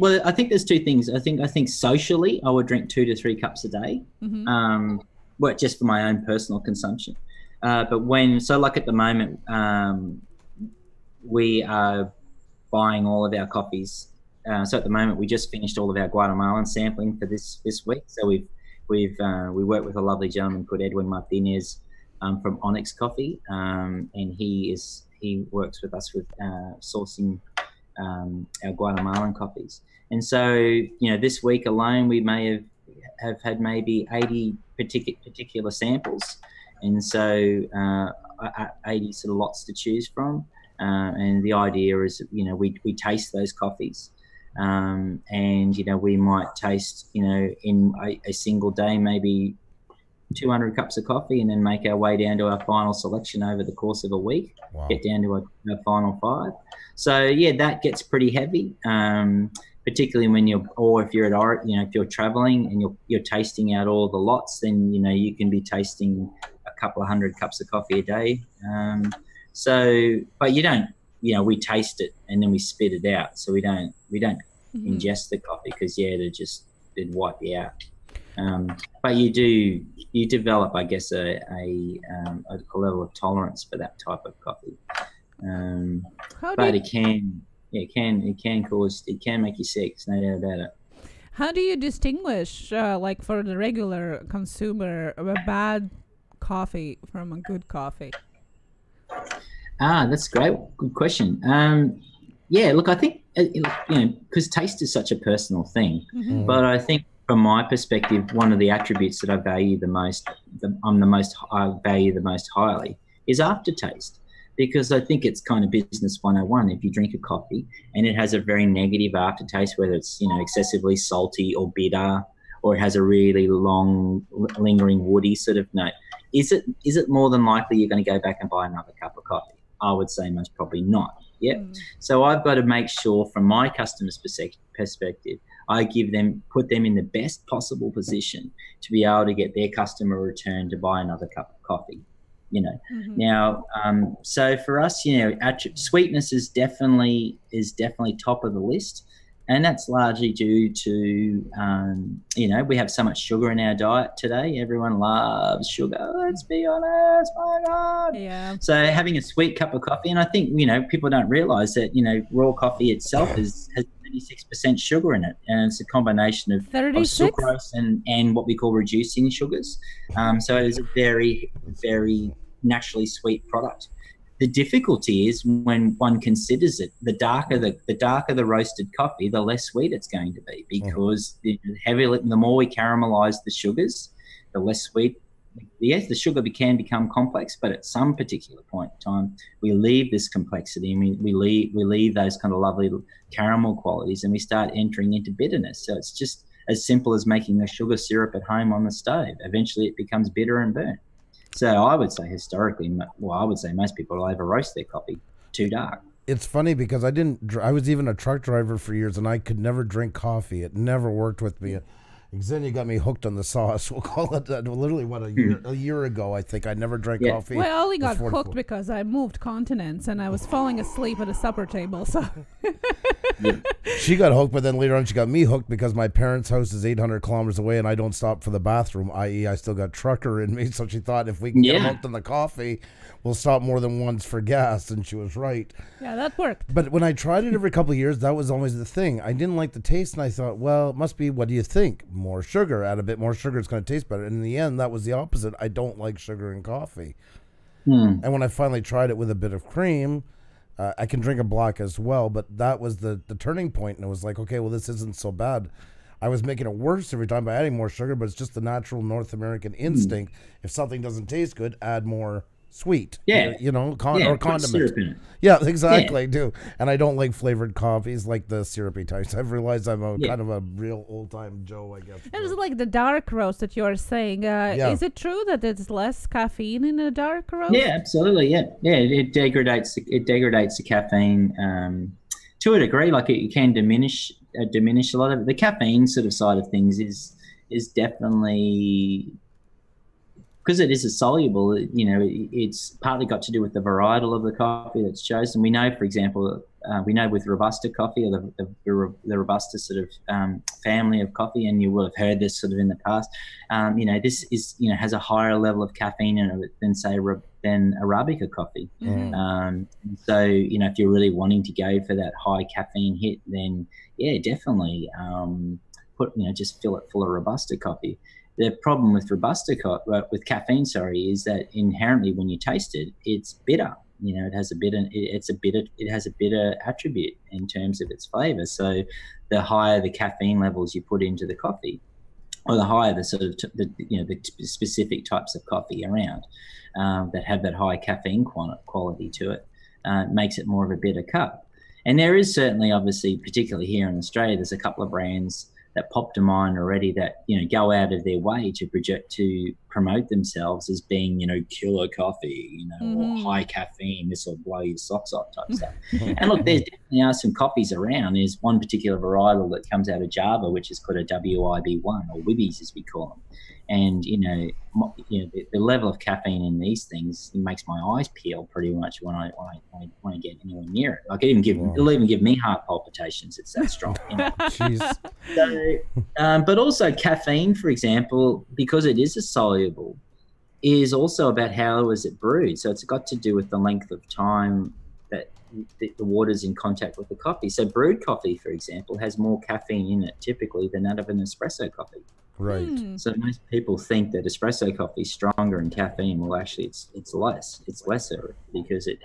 there's two things. I think socially, I would drink 2 to 3 cups a day, well, just for my own personal consumption. But like at the moment, we are buying all of our coffees. So at the moment, we just finished all of our Guatemalan sampling for this week. So we worked with a lovely gentleman called Edwin Martinez from Onyx Coffee, and he works with us with sourcing our Guatemalan coffees. And so, this week alone, we may have had maybe 80 particular samples. And so 80 sort of lots to choose from. And the idea is, we taste those coffees. And, we might taste, in a single day, maybe 200 cups of coffee, and then make our way down to our final selection over the course of a week. Wow. Get down to our final 5. So yeah, that gets pretty heavy, particularly when if you're at if you're traveling and you're tasting out all the lots, then you can be tasting a couple of 100 cups of coffee a day. But you don't, we taste it and then we spit it out, so we don't ingest the coffee, because it'd wipe you out. But you develop, I guess, a level of tolerance for that type of coffee. But it can make you sick. There's no doubt about it. How do you distinguish, like for the regular consumer, a bad coffee from a good coffee? That's great. Good question. Yeah, look, I think, because taste is such a personal thing, but I think, from my perspective, one of the attributes that I value the most, I value the most highly, is aftertaste, because I think it's kind of business 101. If you drink a coffee and it has a very negative aftertaste, whether it's excessively salty or bitter, or it has a really long, lingering woody sort of note, is it more than likely you're going to go back and buy another cup of coffee? I would say most probably not. Yeah. So I've got to make sure, from my customer's perspective, I put them in the best possible position to be able to get their customer return to buy another cup of coffee. Now, so for us, sweetness is definitely top of the list, and that's largely due to we have so much sugar in our diet today. Everyone loves sugar. Let's be honest, my God. Yeah. So having a sweet cup of coffee, and I think people don't realise that raw coffee itself has 36% sugar in it, and it's a combination of sucrose and what we call reducing sugars. So it is a very, very naturally sweet product. The difficulty is when one considers it, the darker the roasted coffee, the less sweet it's going to be, because the more we caramelize the sugars, the less sweet. Yes, the sugar can become complex, but at some particular point in time, we leave this complexity, and we leave those kind of lovely caramel qualities, and we start entering into bitterness. So it's just as simple as making a sugar syrup at home on the stove. Eventually, it becomes bitter and burnt. So I would say most people will over roast their coffee too dark. It's funny because I was even a truck driver for years, and I could never drink coffee. It never worked with me. Xenia got me hooked on the sauce. We'll call it that. Literally, a year ago, I think. I never drank coffee. Well, I only got hooked because I moved continents and I was falling asleep at a supper table. So She got hooked, but then later on she got me hooked because my parents' house is 800 kilometers away and I don't stop for the bathroom, i.e. I still got trucker in me. So she thought if we can get hooked on the coffee, we'll stop more than once for gas, and she was right. Yeah, that worked. But when I tried it every couple of years, that was always the thing. I didn't like the taste, and I thought, well, it must be, what do you think? More sugar. Add a bit more sugar, it's going to taste better. And in the end, that was the opposite. I don't like sugar in coffee. And when I finally tried it with a bit of cream, I can drink a black as well, but that was the turning point, and it was like, okay, well, this isn't so bad. I was making it worse every time by adding more sugar, but it's just the natural North American instinct. If something doesn't taste good, add more sweet, or condiments. Syrup in it. Yeah, exactly. I do. And I don't like flavored coffees like the syrupy types. I've realized I'm kind of a real old-time Joe, I guess. And it's like the dark roast that you're saying. Is it true that it's less caffeine in a dark roast? Yeah, absolutely. Yeah. It degradates the caffeine to a degree. Like it can diminish a lot of it. The caffeine sort of side of things is definitely because it is a soluble, it's partly got to do with the varietal of the coffee that's chosen. We know, for example, with Robusta coffee, or the Robusta sort of family of coffee, and you will have heard this sort of in the past. This is has a higher level of caffeine in it than say than Arabica coffee. So if you're really wanting to go for that high caffeine hit, then definitely just fill it full of Robusta coffee. The problem with with caffeine, is that inherently when you taste it, it's bitter. It has a bitter attribute in terms of its flavor. So the higher the caffeine levels you put into the coffee, or the higher the sort of the specific types of coffee around that have that high caffeine quality to it, makes it more of a bitter cup. And there is certainly, obviously, particularly here in Australia, there's a couple of brands that pop to mind already that go out of their way to promote themselves as being killer coffee, or high caffeine, this will blow your socks off type stuff. And look, there definitely are some coffees around. There's one particular varietal that comes out of Java, which is called a WIB1, or Wibbies as we call them. And the level of caffeine in these things, it makes my eyes peel pretty much when I get anywhere near it. Like it'll even give me heart palpitations. It's that strong. Jeez. So, but also caffeine, for example, because it is a soluble, is also about how is it brewed. So it's got to do with the length of time that the water's in contact with the coffee. So brewed coffee, for example, has more caffeine in it typically than that of an espresso coffee. Right. So most people think that espresso coffee is stronger in caffeine. Well, actually, it's less. It's lesser because it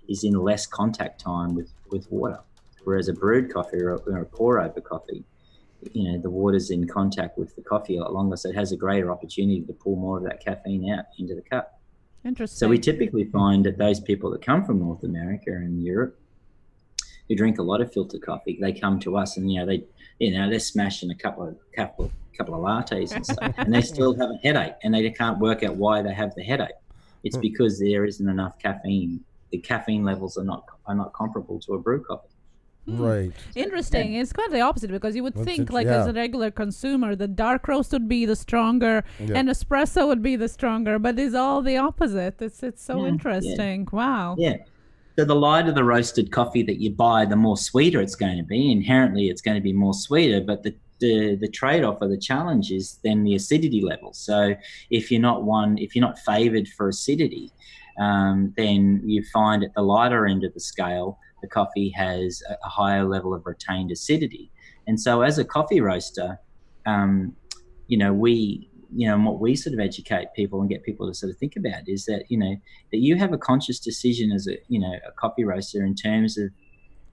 is in less contact time with water. Whereas a brewed coffee or a pour over coffee, the water's in contact with the coffee a lot longer, so it has a greater opportunity to pull more of that caffeine out into the cup. Interesting. So we typically find that those people that come from North America and Europe, who drink a lot of filter coffee, they come to us and they're smashing a couple of lattes and stuff, and they still have a headache, and they can't work out why they have the headache. It's because there isn't enough caffeine. The caffeine levels are not comparable to a brew coffee. Right. Interesting. It's quite the opposite, because you would think, as a regular consumer, the dark roast would be the stronger and espresso would be the stronger, but it's all the opposite. It's so interesting. Wow. Yeah. So the lighter the roasted coffee that you buy, the more sweeter it's going to be. Inherently, it's going to be more sweeter, but the trade-off or the challenge is then the acidity level. So if you're not favored for acidity, then you find at the lighter end of the scale, the coffee has a higher level of retained acidity. And so as a coffee roaster, what we sort of educate people and get people to sort of think about is that, that you have a conscious decision as a coffee roaster in terms of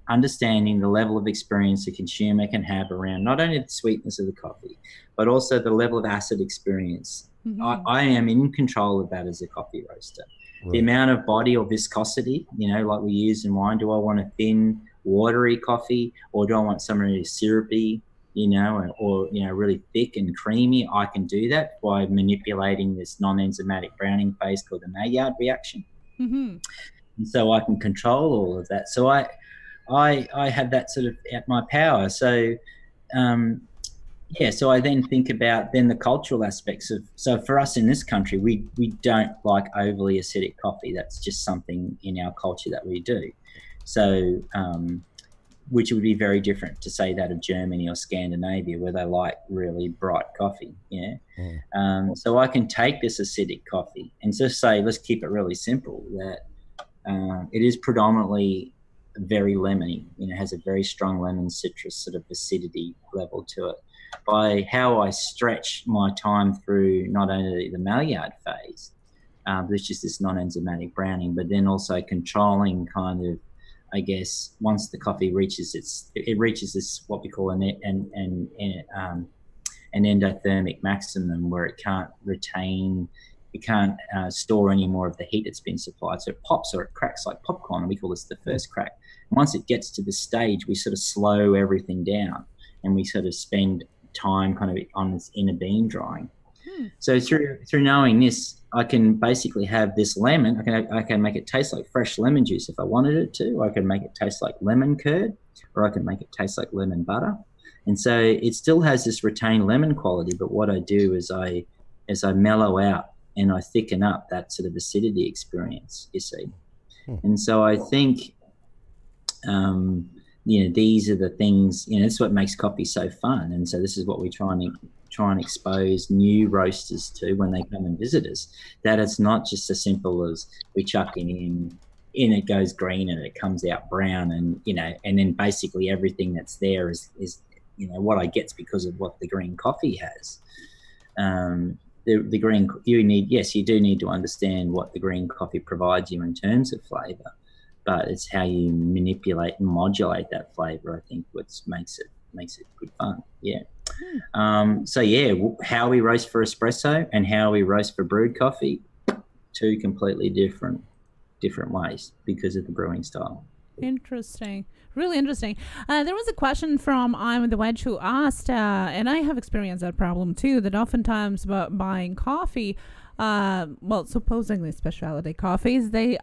understanding the level of experience a consumer can have around not only the sweetness of the coffee, but also the level of acid experience. I am in control of that as a coffee roaster. Right. The amount of body or viscosity, like we use in wine. Do I want a thin, watery coffee, or do I want something really syrupy, or really thick and creamy? I can do that by manipulating this non-enzymatic browning phase called the Maillard reaction. And so I can control all of that. So I have that sort of at my power. So, so I then think about the cultural aspects of, so for us in this country, we don't like overly acidic coffee. That's just something in our culture that we do. So, which would be very different to say that of Germany or Scandinavia, where they like really bright coffee. So I can take this acidic coffee and just say, let's keep it really simple, that it is predominantly very lemony, has a very strong lemon citrus sort of acidity level to it. By how I stretch my time through not only the Maillard phase, which is this non-enzymatic browning, but then also controlling kind of, I guess, once the coffee reaches this what we call an endothermic maximum, where it can't store any more of the heat that's been supplied. So it pops or it cracks like popcorn, and we call this the first crack. And once it gets to this stage, we sort of slow everything down, and we sort of spend time kind of on this inner bean drying. So through knowing this, I can basically have this lemon. I can make it taste like fresh lemon juice if I wanted it to. I can make it taste like lemon curd, or I can make it taste like lemon butter. And so it still has this retained lemon quality, but what I do is I mellow out and I thicken up that sort of acidity experience, you see. And so I think, these are the things, that's what makes coffee so fun. And so this is what we try and expose new roasters to when they come and visit us, that it's not just as simple as we chuck it in, it goes green and it comes out brown, and and then basically everything that's there is what I get's because of what the green coffee has. The green, you do need to understand what the green coffee provides you in terms of flavour, but it's how you manipulate and modulate that flavour, I think, what makes it good fun. How we roast for espresso and how we roast for brewed coffee, two completely different ways because of the brewing style. Interesting. Really interesting. There was a question from I'm the Wedge who asked, and I have experienced that problem too, that oftentimes buying coffee, supposedly specialty coffees, they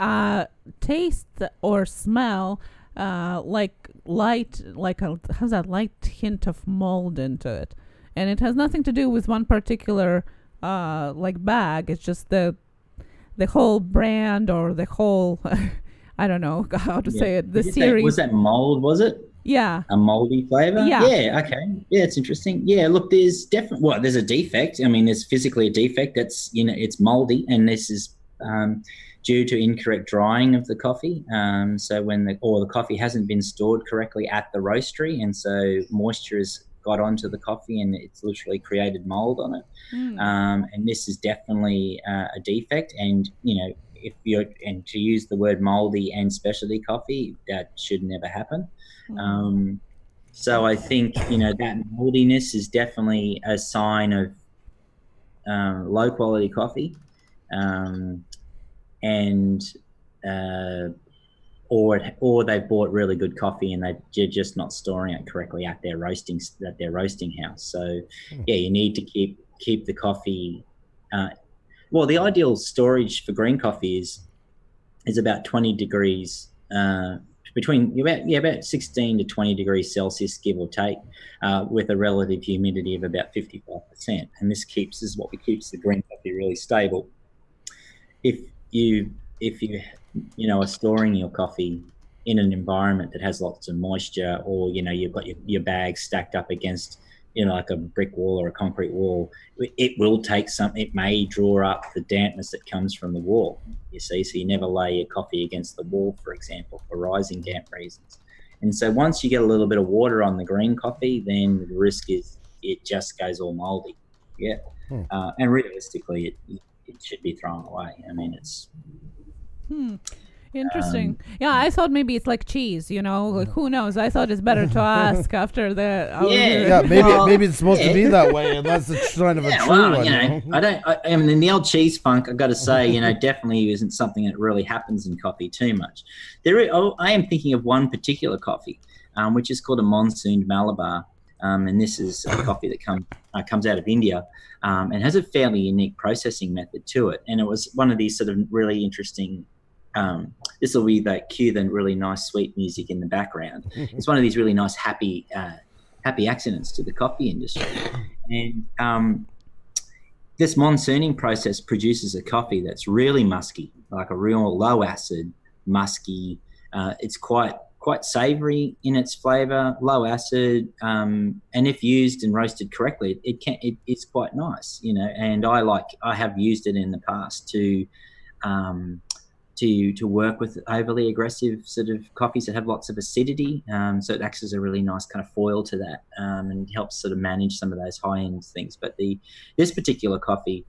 taste or smell like has that light hint of mold into it. And it has nothing to do with one particular bag. It's just the whole brand or the whole I don't know how to say it. The series. Was that mold, was it? Yeah. A moldy flavor? Yeah. Yeah, okay. Yeah, it's interesting. Yeah, look, there's there's a defect. I mean, there's physically a defect that's, it's moldy, and this is due to incorrect drying of the coffee. So when the coffee hasn't been stored correctly at the roastery, and so moisture has got onto the coffee and it's literally created mold on it. And this is definitely a defect, and, and to use the word moldy and specialty coffee, that should never happen. So I think, that moldiness is definitely a sign of low quality coffee, or they've bought really good coffee and they're just not storing it correctly at their roasting house. So you need to keep the coffee. The ideal storage for green coffee is about 20 degrees, between about 16 to 20 degrees Celsius, give or take, with a relative humidity of about 55%. And this is what keeps the green coffee really stable. If you are storing your coffee in an environment that has lots of moisture, or you've got your bags stacked up against like a brick wall or a concrete wall, it may draw up the dampness that comes from the wall, you see. So you never lay your coffee against the wall, for example, for rising damp reasons. And so once you get a little bit of water on the green coffee, then the risk is it just goes all moldy. And realistically it should be thrown away. I mean, it's interesting. I thought maybe it's like cheese, who knows? I thought it's better to ask after the maybe it's supposed to be that way, unless it's kind of a true one. I mean, in the old cheese funk, I've got to say, definitely isn't something that really happens in coffee too much. I am thinking of one particular coffee, which is called a monsooned Malabar, and this is a coffee that comes out of India, and has a fairly unique processing method to it. And it was one of these sort of really interesting. This will be cue the really nice sweet music in the background. It's one of these really nice happy accidents to the coffee industry. And this monsooning process produces a coffee that's really musky, like a real low acid, musky. It's quite savory in its flavor, low acid, and if used and roasted correctly, it's quite nice, And I have used it in the past to work with overly aggressive sort of coffees that have lots of acidity. So it acts as a really nice kind of foil to that, and helps sort of manage some of those high-end things. But this particular coffee,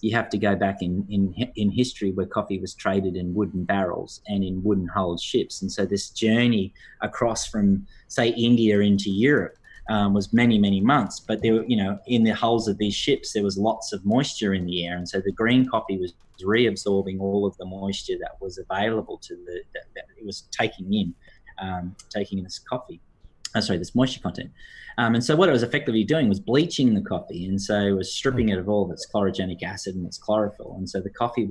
you have to go back in history where coffee was traded in wooden barrels and in wooden hulled ships. And so this journey across from, say, India into Europe was many, many months. But there were, in the hulls of these ships, there was lots of moisture in the air. And so the green coffee was reabsorbing all of the moisture that was available to that it was taking in this coffee. This moisture content. And so what it was effectively doing was bleaching the coffee. And so it was stripping it of all of its chlorogenic acid and its chlorophyll. And so the coffee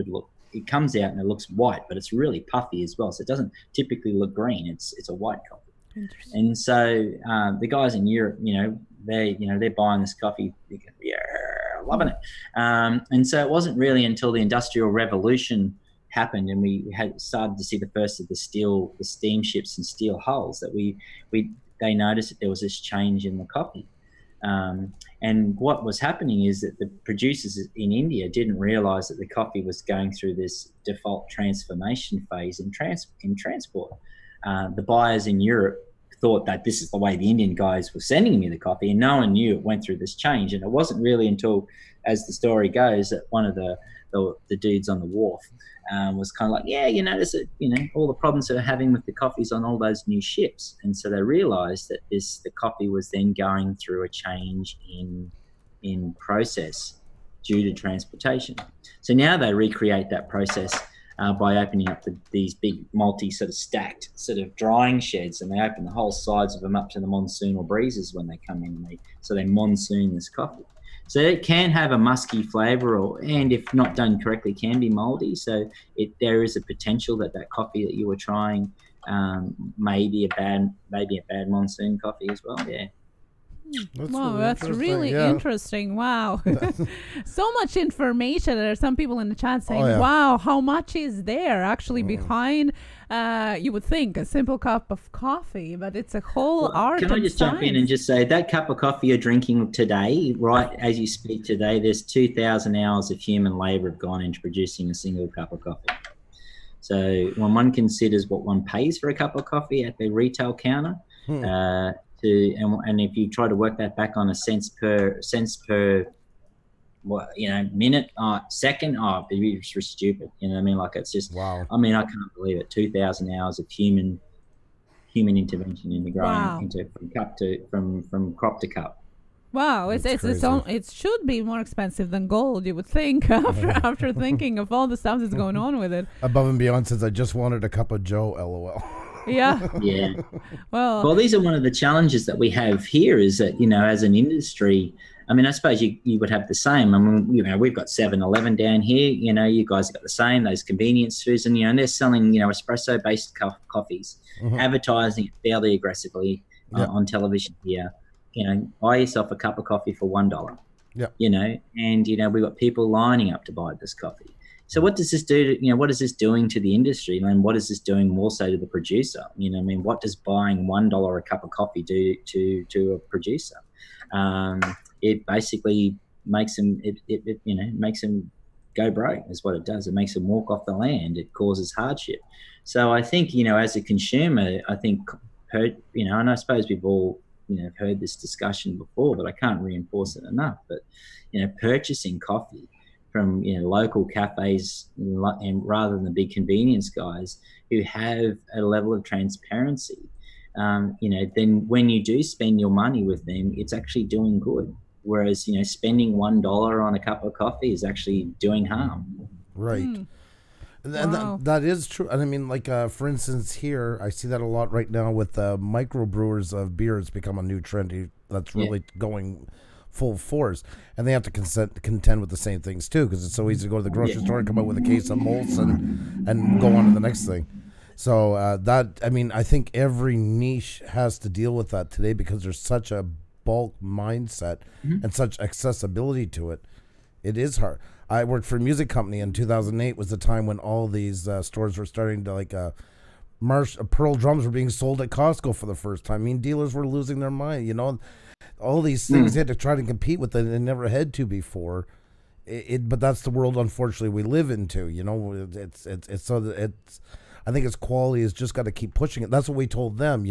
it comes out and it looks white, but it's really puffy as well. So it doesn't typically look green. It's a white coffee. And so the guys in Europe, they're buying this coffee, loving it. And so it wasn't really until the Industrial Revolution happened and we had started to see the first of the steamships and steel hulls that they noticed that there was this change in the coffee. And what was happening is that the producers in India didn't realize that the coffee was going through this default transformation phase in transport. The buyers in Europe thought that this is the way the Indian guys were sending me the coffee, and no one knew it went through this change. And it wasn't really until, as the story goes, that one of the dudes on the wharf was kind of like, yeah, you notice that, all the problems that are having with the coffees on all those new ships. And so they realized that the coffee was then going through a change in process due to transportation. So now they recreate that process by opening up these big stacked drying sheds, and they open the whole sides of them up to the monsoonal breezes when they come in. So they monsoon this coffee. So it can have a musky flavour, and if not done correctly, can be mouldy. So there is a potential that coffee that you were trying may be a bad monsoon coffee as well. Yeah. That's really interesting. Wow. So much information. There are some people in the chat saying, wow, how much is there actually behind, you would think, a simple cup of coffee, but it's a whole art. Can I just jump in and just say that cup of coffee you're drinking today, right as you speak today, there's 2,000 hours of human labour have gone into producing a single cup of coffee. So when one considers what one pays for a cup of coffee at the retail counter, and if you try to work that back on a cents per minute, second, it'd be just stupid. You know what I mean? Like, it's just, wow. I mean, I can't believe it. 2,000 hours of human intervention in the growing from crop to cup. Wow, it should be more expensive than gold, you would think, after thinking of all the stuff that's going on with it. Above and beyond says, I just wanted a cup of Joe, LOL. Yeah. Yeah. Well, these are one of the challenges that we have here is that, as an industry, I mean, I suppose you would have the same. I mean, we've got 7-Eleven down here, you guys have got the same, those convenience foods, and, they're selling, espresso-based coffees, advertising it fairly aggressively on television here. Buy yourself a cup of coffee for $1. Yeah. And, we've got people lining up to buy this coffee. So what does this do to, what is this doing to the industry? And what is this doing more so to the producer? What does buying $1 a cup of coffee do to a producer? It basically makes them, makes them go broke is what it does. It makes them walk off the land. It causes hardship. So I think, as a consumer, I think, and I suppose we've all, heard this discussion before, but I can't reinforce it enough. But, purchasing coffee from local cafes and rather than the big convenience guys who have a level of transparency, then when you do spend your money with them, it's actually doing good. Whereas, spending $1 on a cup of coffee is actually doing harm. Right. And that is true. And I mean, like, for instance, here, I see that a lot right now with microbrewers of beer. It's become a new trend that's really going full force, and they have to contend with the same things too, because it's so easy to go to the grocery store and come out with a case of malts and go on to the next thing. So I think every niche has to deal with that today because there's such a bulk mindset and such accessibility to it. It is hard. I worked for a music company in 2008 was the time when all these stores were starting to Pearl drums were being sold at Costco for the first time. I mean, dealers were losing their mind, all these things they had to try to compete with that they never had to before. But that's the world, unfortunately, we live into. I think its quality has just got to keep pushing it. That's what we told them.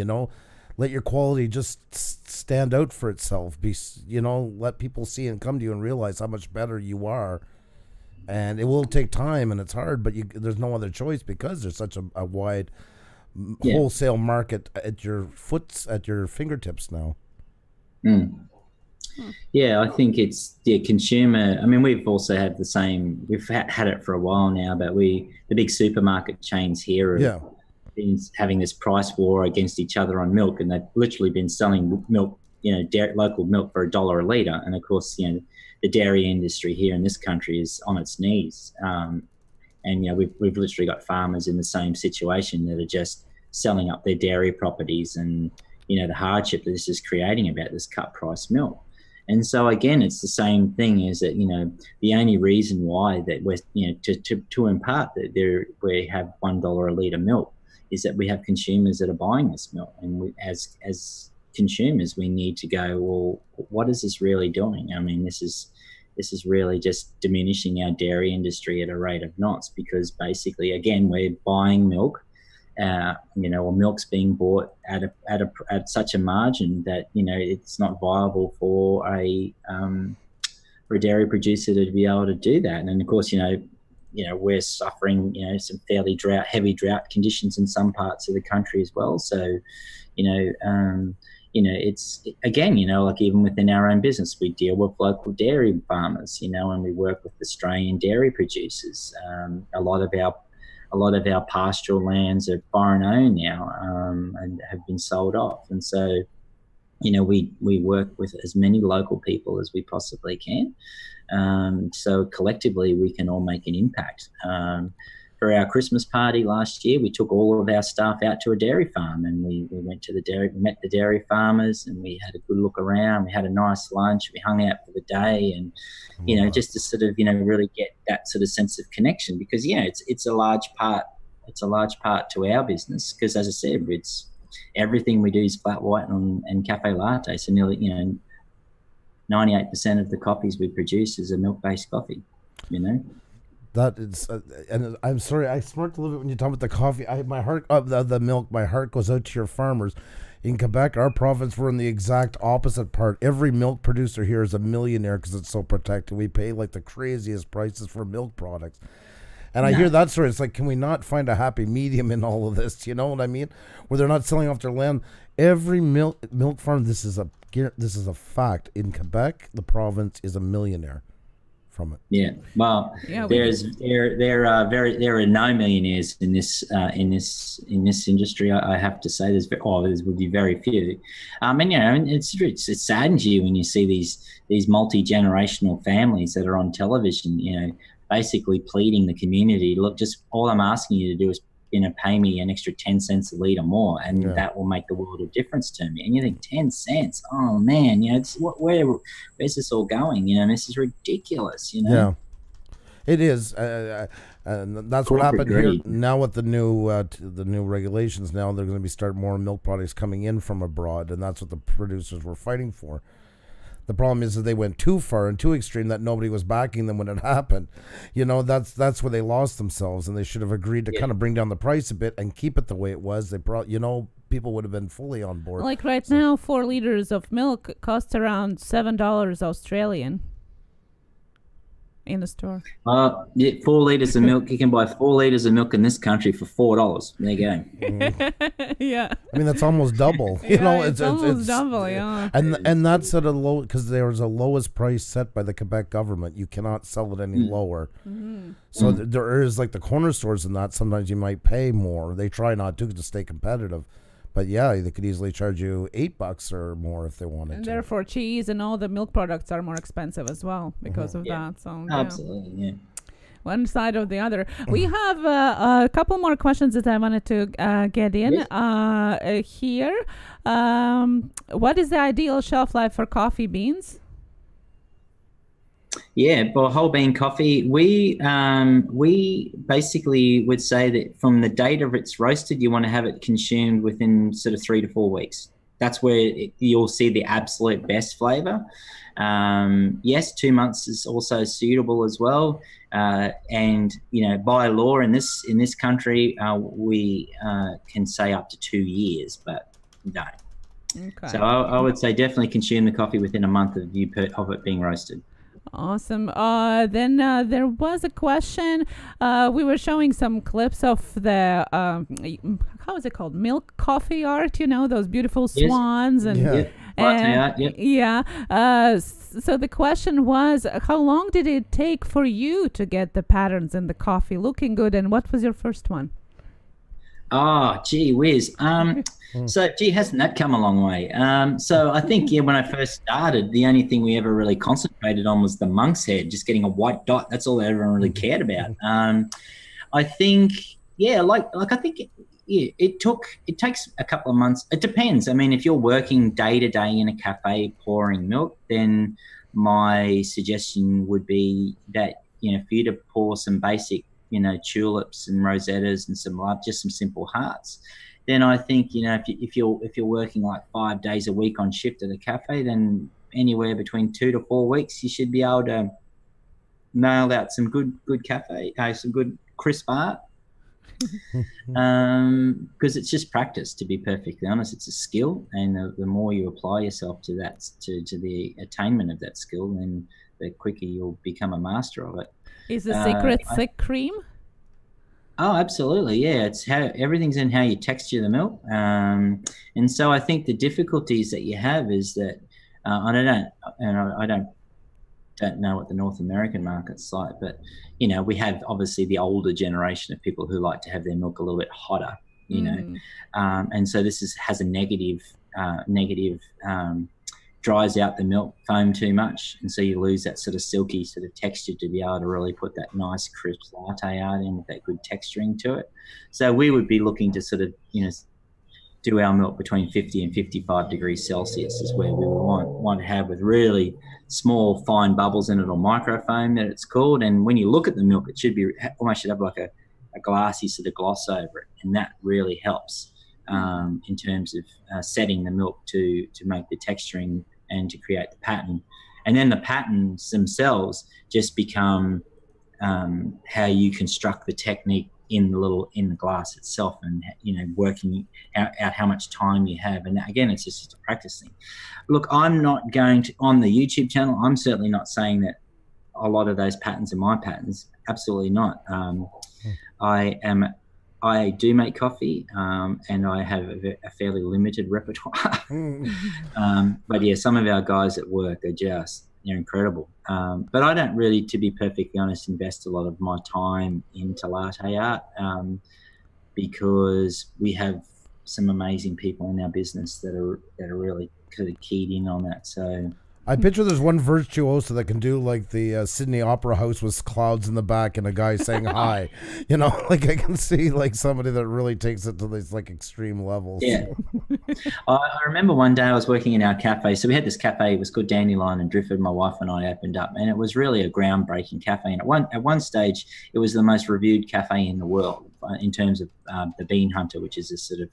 Let your quality just stand out for itself. Let people see and come to you and realize how much better you are. And it will take time and it's hard, but there's no other choice because there's such a wide wholesale market at your fingertips now. Yeah, I think it's the consumer. I mean, we've also had the same. We've had it for a while now, but the big supermarket chains here have been having this price war against each other on milk, and they've literally been selling milk, local milk for $1 a litre. And of course, the dairy industry here in this country is on its knees. And we've literally got farmers in the same situation that are just selling up their dairy properties and the hardship that this is creating about this cut price milk. And so again, it's the same thing. Is that the only reason why that we're to impart that we have $1 a litre milk is that we have consumers that are buying this milk, and we, as consumers, we need to go, well, what is this really doing? I mean, this is really just diminishing our dairy industry at a rate of knots, because basically, again, we're buying milk, or milk's being bought at such a margin that it's not viable for a dairy producer to be able to do that. And of course, we're suffering some fairly heavy drought conditions in some parts of the country as well. So, it's again, like even within our own business, we deal with local dairy farmers, and we work with Australian dairy producers. A lot of our pastoral lands are foreign owned now, and have been sold off. And so, we work with as many local people as we possibly can. So collectively, we can all make an impact. For our Christmas party last year, we took all of our staff out to a dairy farm, and we went to met the dairy farmers, and we had a good look around. We had a nice lunch. We hung out for the day, and just to sort of really get that sort of sense of connection, because it's a large part. It's a large part to our business, because, as I said, it's everything we do is flat white and cafe latte. So nearly 98% of the coffees we produce is a milk-based coffee. That is, and I'm sorry, I smirked a little bit when you talk about the coffee. My heart, the milk, my heart goes out to your farmers. In Quebec, our province, we're in the exact opposite part. Every milk producer here is a millionaire because it's so protected. We pay like the craziest prices for milk products. And I hear that story. It's like, can we not find a happy medium in all of this? You know what I mean? Where they're not selling off their land. Every milk farm, this is a fact. In Quebec, the province is a millionaire from it. Yeah. Well, there are no millionaires in this industry. I have to say, there would be very few. And it saddens you when you see these multi-generational families that are on television, basically pleading the community, look, just all I'm asking you to do is, pay me an extra 10 cents a litre more, and that will make the world of difference to me. And you think 10 cents, oh man, where's this all going? This is ridiculous, Yeah, it is. And that's what happened here now with the new regulations. Now they're going to be starting more milk products coming in from abroad, and that's what the producers were fighting for. The problem is that they went too far and too extreme, that nobody was backing them when it happened. That's where they lost themselves, and they should have agreed to kind of bring down the price a bit and keep it the way it was. They people would have been fully on board. Like right now, 4 liters of milk costs around $7 Australian in the store. 4 liters of milk. You can buy 4 liters of milk in this country for $4. There you go. Yeah. I mean, that's almost double. It's almost double. Yeah. And that's at a low, because there was a lowest price set by the Quebec government. You cannot sell it any lower. Mm-hmm. So there is like the corner stores and that. Sometimes you might pay more. They try not to stay competitive. But they could easily charge you $8 or more if they wanted and to. Therefore, cheese and all the milk products are more expensive as well because of that. So absolutely, yeah. One side or the other. We have a couple more questions that I wanted to get in here. What is the ideal shelf life for coffee beans? Yeah, well, whole bean coffee, we basically would say that from the date of it's roasted, you want to have it consumed within sort of 3 to 4 weeks. That's where you'll see the absolute best flavour. Yes, 2 months is also suitable as well. And by law in this country, we can say up to 2 years, but no. Okay. So I would say definitely consume the coffee within a month of it being roasted. Awesome. Then there was a question. We were showing some clips of the how is it called? Milk coffee art. Those beautiful swans and so the question was, how long did it take for you to get the patterns in the coffee looking good, and what was your first one? Oh, gee whiz. So, hasn't that come a long way? So I think, when I first started, the only thing we ever really concentrated on was the monk's head, just getting a white dot. That's all everyone really cared about. I think, I think, it takes a couple of months. It depends. I mean, if you're working day to day in a cafe pouring milk, then my suggestion would be that, for you to pour some basic, tulips and rosettas and just some simple hearts, then I think, if you're working like 5 days a week on shift at a cafe, then anywhere between 2 to 4 weeks, you should be able to nail out some good cafe, some good crisp art. Because it's just practice, to be perfectly honest. It's a skill, and the more you apply yourself to that, to the attainment of that skill, then the quicker you'll become a master of it. Is the secret thick cream? Oh, absolutely, yeah. It's everything's in how you texture the milk, and so I think the difficulties that you have is that I don't know what the North American market's like, but we have obviously the older generation of people who like to have their milk a little bit hotter, and so this has a negative dries out the milk foam too much, and so you lose that sort of silky sort of texture to be able to really put that nice crisp latte art in with that good texturing to it. So we would be looking to sort of do our milk between 50 and 55 degrees Celsius is where we want to have, with really small fine bubbles in it, or microfoam that it's called. And when you look at the milk, it should have like a glassy sort of gloss over it, and that really helps in terms of setting the milk to make the texturing and to create the pattern. And then the patterns themselves just become how you construct the technique in the glass itself, and working out how much time you have. And again, it's just a practice thing. Look, I'm not going to, on the YouTube channel, I'm certainly not saying that a lot of those patterns are my patterns. Absolutely not. I do make coffee, and I have a fairly limited repertoire. But yeah, some of our guys at work are just, they're incredible. But I don't really, to be perfectly honest, invest a lot of my time into latte art, because we have some amazing people in our business that are really kind of keyed in on that. So I picture there's one virtuoso that can do like the Sydney Opera House with clouds in the back and a guy saying hi. Like I can see like somebody that really takes it to these like extreme levels. Yeah. I remember one day I was working in our cafe. So we had this cafe, it was called Dandelion and Driftwood. My wife and I opened up, and it was really a groundbreaking cafe. And at one stage, it was the most reviewed cafe in the world in terms of the Bean Hunter, which is a sort of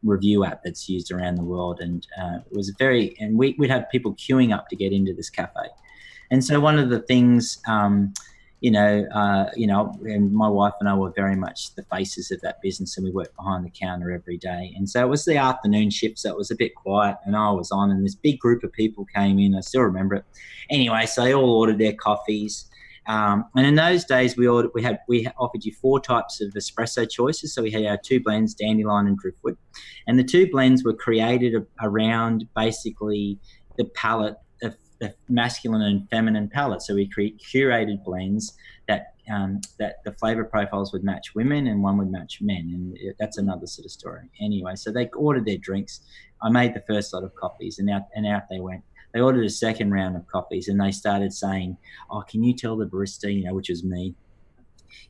review app that's used around the world. And it was and we'd have people queuing up to get into this cafe. And so one of the things, and my wife and I were very much the faces of that business, and we worked behind the counter every day. And so it was the afternoon shift, so it was a bit quiet, and I was on, and this big group of people came in. I still remember it. Anyway, so they all ordered their coffees. And in those days, we offered you 4 types of espresso choices. So we had our 2 blends, Dandelion and Driftwood, and the 2 blends were created around basically the palette of the masculine and feminine palette. So we curated blends that the flavor profiles would match women and one would match men, and that's another sort of story. Anyway, so they ordered their drinks. I made the first lot of coffees, and out they went. They ordered a second round of coffees, and they started saying, "Oh, can you tell the barista, which was me,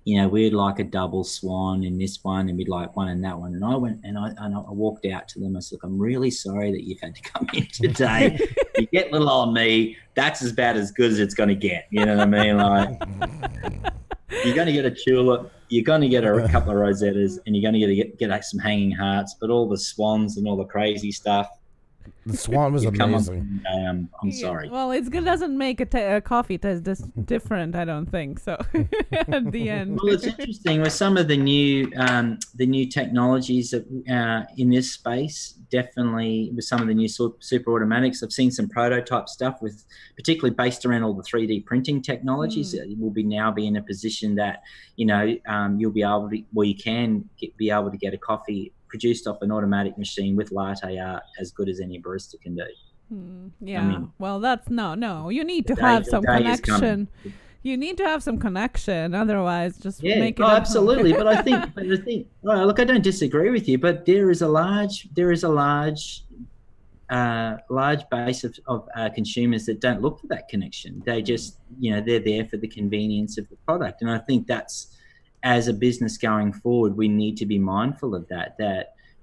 we'd like a double swan in this one, and we'd like one in that one." And I went and I walked out to them. I said, "Look, I'm really sorry that you've had to come in today. You get little old me. That's about as good as it's going to get. You know what I mean? Like, you're going to get a tulip, you're going to get a couple of rosettas, and you're going to get some hanging hearts, but all the swans and all the crazy stuff." The swan was amazing. I'm sorry. Well, it doesn't make a coffee taste different, I don't think. So at the end. Well, it's interesting with some of the new technologies that, in this space. Definitely with some of the new super automatics, I've seen some prototype stuff with, particularly based around all the 3D printing technologies. It will now be in a position that you'll be able to, you can be able to get a coffee produced off an automatic machine with latte art as good as any barista can do. Yeah. Well, that's no. You need to have some connection. You need to have some connection, otherwise, just make it. Oh, absolutely. But I think, look, I don't disagree with you, but there is a large base of consumers that don't look for that connection. They just, they're there for the convenience of the product, and I think that's as a business going forward, we need to be mindful of that.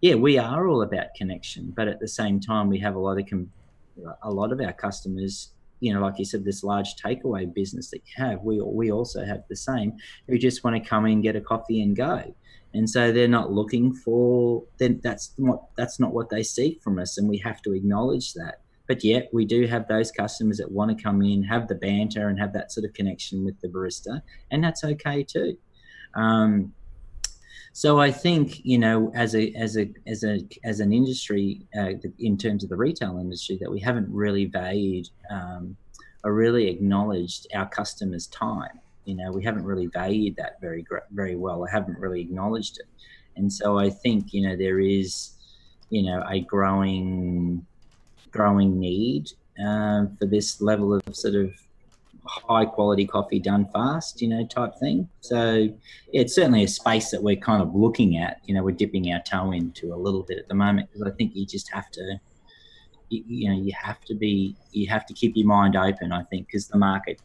Yeah, we are all about connection, but at the same time, we have a lot of our customers, you know, like you said, this large takeaway business that you have, we also have the same, who just want to come in, get a coffee and go. And so they're not looking for, then that's not what they seek from us, and we have to acknowledge that. But yet we do have those customers that want to come in, have the banter and have that sort of connection with the barista, and that's okay too. So I think, you know, as an industry, in terms of the retail industry, that we haven't really valued or really acknowledged our customers' time. You know, we haven't really valued that very well. I haven't really acknowledged it, and so I think, you know, there is, you know, a growing need for this level of sort of high quality coffee done fast, you know, type thing. So yeah, it's certainly a space that we're kind of looking at, you know, we're dipping our toe into a little bit at the moment, because I think you just have to, you have to keep your mind open, I think, because the market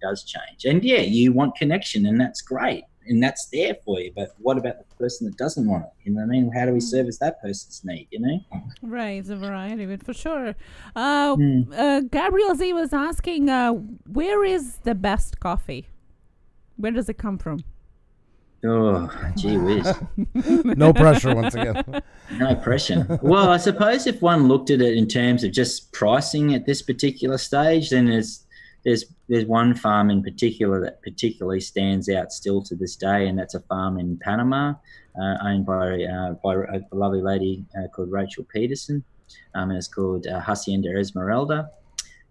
does change. And yeah, you want connection, and that's great, and that's there for you, but what about the person that doesn't want it? You know what I mean? How do we service that person's need, you know? Right, it's a variety of it, for sure. Gabriel Z was asking, where is the best coffee? Where does it come from? Oh, gee whiz. No pressure once again. No pressure. Well, I suppose if one looked at it in terms of just pricing at this particular stage, then there's one farm in particular that particularly stands out still to this day, and that's a farm in Panama, owned by a lovely lady called Rachel Peterson, and it's called Hacienda Esmeralda,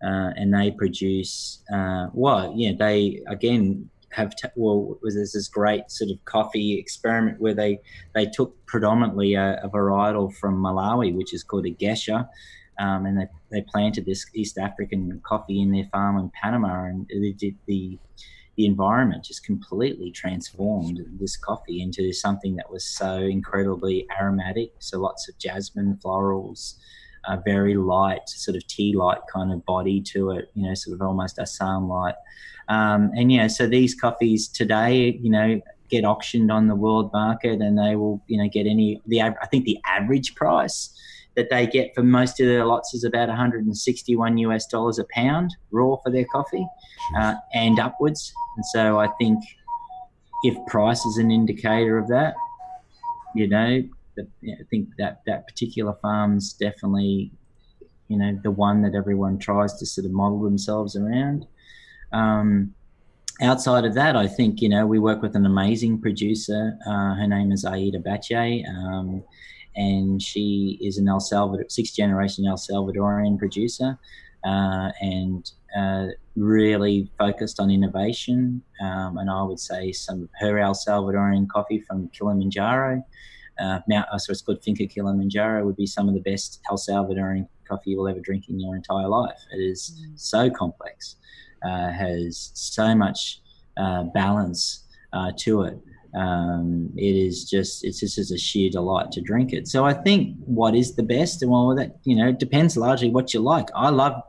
and they produce they again have there's this great sort of coffee experiment where they took predominantly a varietal from Malawi, which is called a Gesha, and they planted this East African coffee in their farm in Panama, and the environment just completely transformed this coffee into something that was so incredibly aromatic. So lots of jasmine florals, very light, sort of tea-like kind of body to it, you know, sort of almost Assam-like. And yeah, so these coffees today, you know, get auctioned on the world market, and they will, you know, get I think the average price that they get for most of their lots is about $161 a pound raw for their coffee, and upwards. And so I think if price is an indicator of that, you know, I think that particular farm's definitely, you know, the one that everyone tries to sort of model themselves around. Outside of that, I think, you know, we work with an amazing producer. Her name is Aida Bache, and she is an sixth generation El Salvadorian producer, and really focused on innovation. And I would say some of her El Salvadorian coffee from Kilimanjaro, it's called Finca Kilimanjaro, would be some of the best El Salvadorian coffee you'll ever drink in your entire life. It is so complex, has so much balance to it. It's just as a sheer delight to drink it. So I think what is the best, well, that, you know, depends largely what you like. I love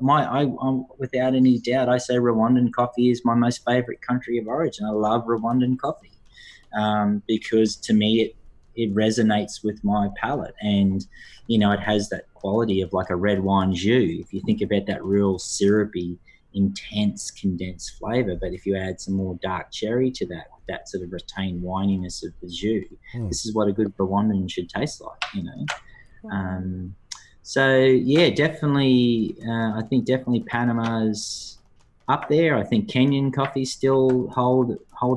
without any doubt, I say Rwandan coffee is my most favorite country of origin. I love Rwandan coffee because to me it resonates with my palate, and, you know, it has that quality of like a red wine jus. If you think about that real syrupy, intense condensed flavor, but if you add some more dark cherry to that sort of retained wininess of the jus, this is what a good Rwandan should taste like, you know. Wow. So yeah, definitely, I think definitely Panama's up there. I think Kenyan coffee still hold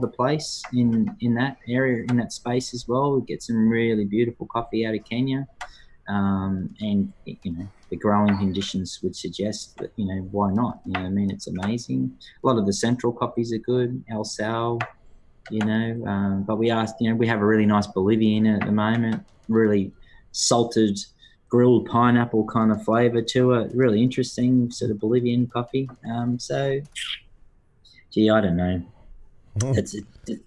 a place in that area, in that space as well. We get some really beautiful coffee out of Kenya, and, you know, the growing conditions would suggest that, you know, why not? You know what I mean? It's amazing. A lot of the central coffees are good, El Sal, you know, but we have a really nice Bolivian at the moment, really salted, grilled pineapple kind of flavor to it. Really interesting sort of Bolivian coffee. So, gee, I don't know. It's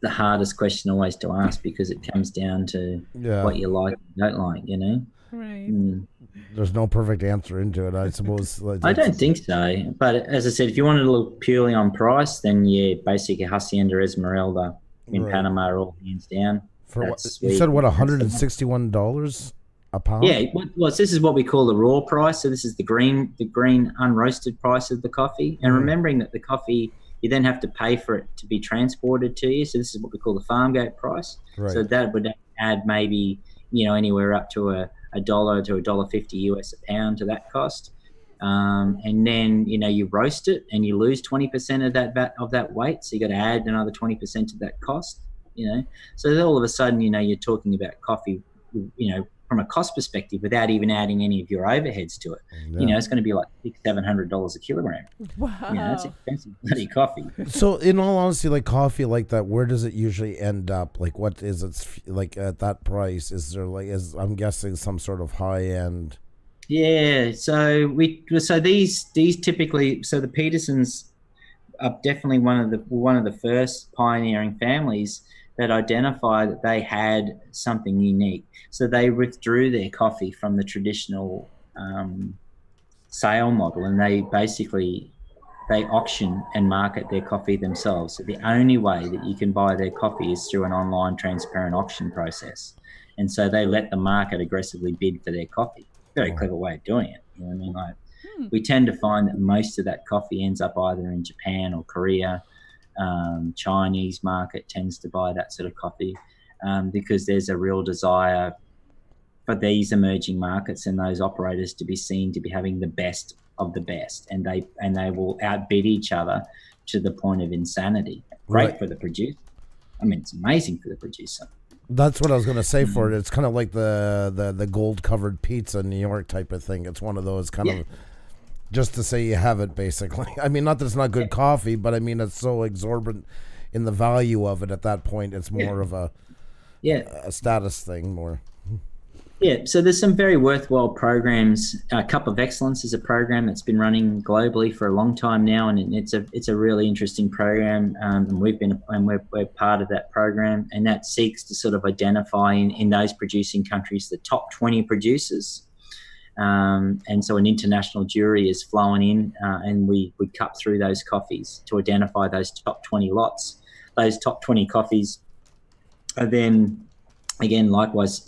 the hardest question always to ask, because it comes down to what you like and don't like, you know? Right. There's no perfect answer into it, I suppose. I don't think so. But as I said, if you wanted to look purely on price, then yeah, basically Hacienda Esmeralda in Right. Panama are all hands down. For what, That's you sweet. said what, $161 a pound? Yeah, well, this is what we call the raw price. So this is the green unroasted price of the coffee. And remembering that the coffee, you then have to pay for it to be transported to you. So this is what we call the farm gate price. Right. So that would add maybe, anywhere up to a $1 to $1.50 US a pound to that cost. And then, you roast it and you lose 20% of that weight. So you got to add another 20% of that cost, So all of a sudden, you're talking about coffee, from a cost perspective without even adding any of your overheads to it. Yeah. It's going to be like $600-700 a kilogram. Wow. It's expensive bloody coffee. So in all honesty, like coffee like that, where does it usually end up? Like what is it like at that price? Is there I'm guessing some sort of high end? Yeah. So these typically, the Petersons are definitely one of the first pioneering families that identified that they had something unique. So they withdrew their coffee from the traditional sale model, and they auction and market their coffee themselves. So the only way that you can buy their coffee is through an online transparent auction process. And so they let the market aggressively bid for their coffee. Very clever way of doing it. You know what I mean? Like, we tend to find that most of that coffee ends up either in Japan or Korea. Chinese market tends to buy that sort of coffee because there's a real desire for these emerging markets and those operators to be seen to be having the best of the best, and they will outbid each other to the point of insanity. Great for the producer. I mean, it's amazing for the producer. That's what I was going to say for it. It's kind of like the gold covered pizza in New York type of thing. It's one of those kind of just to say you have it, basically. I mean, not that it's not good coffee, but I mean, it's so exorbitant in the value of it at that point. It's more of a status thing more. Yeah, so there's some very worthwhile programs. Cup of Excellence is a program that's been running globally for a long time now, and it's a really interesting program. And we're part of that program, and that seeks to sort of identify in those producing countries the top 20 producers. And so an international jury is flown in, and we cut through those coffees to identify those top 20 lots. Those top 20 coffees are then, again, likewise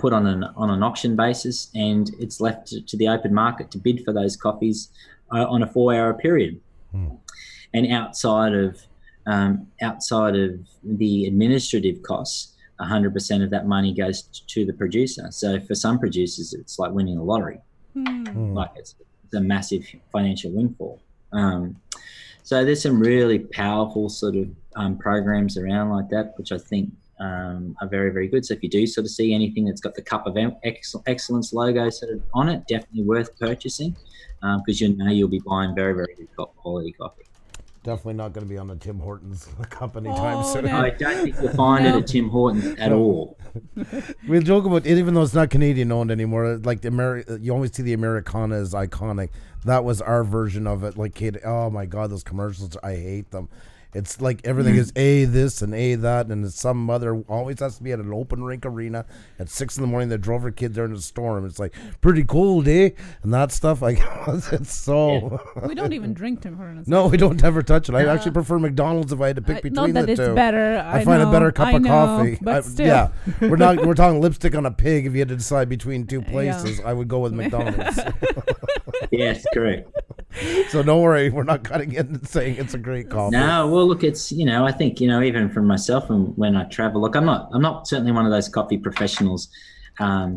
put on an auction basis, and it's left to the open market to bid for those coffees on a 4-hour period. And outside of the administrative costs, 100% of that money goes to the producer. So for some producers, it's like winning a lottery. Like it's a massive financial windfall. So there's some really powerful sort of programs around like that, which I think are very, very good. So if you do sort of see anything that's got the Cup of Excellence logo sort of on it, definitely worth purchasing because you'll be buying very, very good quality coffee. Definitely not going to be on the Tim Hortons company time soon. No. I don't think you'll find it at Tim Hortons at all. We joke about it, even though it's not Canadian owned anymore. Like you always see the Americana is iconic. That was our version of it. Like, oh my God, those commercials! I hate them. It's like everything is A this and A that, and it's some mother always has to be at an open rink arena at 6 a.m. They drove her kids there in a storm. It's like pretty cold, eh? And that stuff. Like it's so. Yeah. We don't even drink Tim Hortons. No, we don't ever touch it. I actually prefer McDonald's if I had to pick between not that the two. It's better. I find a better cup of coffee. But still. Yeah, we're talking lipstick on a pig. If you had to decide between two places, I would go with McDonald's. Yes, correct. So don't worry, we're not cutting it and saying it's a great coffee. No, well, look, it's I think even from myself and when I travel, look, I'm not certainly one of those coffee professionals. I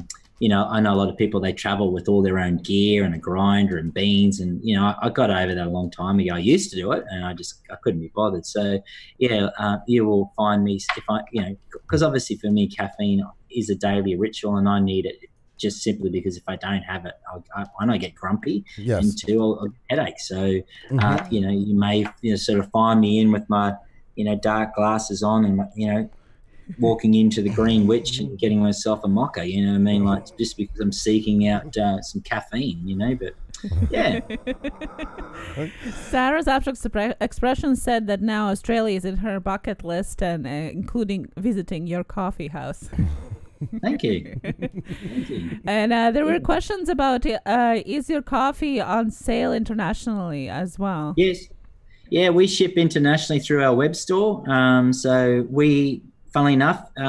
know a lot of people, they travel with all their own gear and a grinder and beans, and I got over that a long time ago. I used to do it, and I couldn't be bothered. So you will find me because obviously for me, caffeine is a daily ritual, and I need it. Just simply because if I don't have it, I get grumpy, and two, I'll get headaches. So, you may sort of find me in with my, dark glasses on, and walking into the Green Witch and getting myself a mocha. You know what I mean? Like just because I'm seeking out some caffeine. But yeah. Sarah's abstract expression said that now Australia is in her bucket list, and including visiting your coffee house. Thank you. Thank you. And there were questions about is your coffee on sale internationally as well? Yes. Yeah, we ship internationally through our web store. So we, funnily enough, we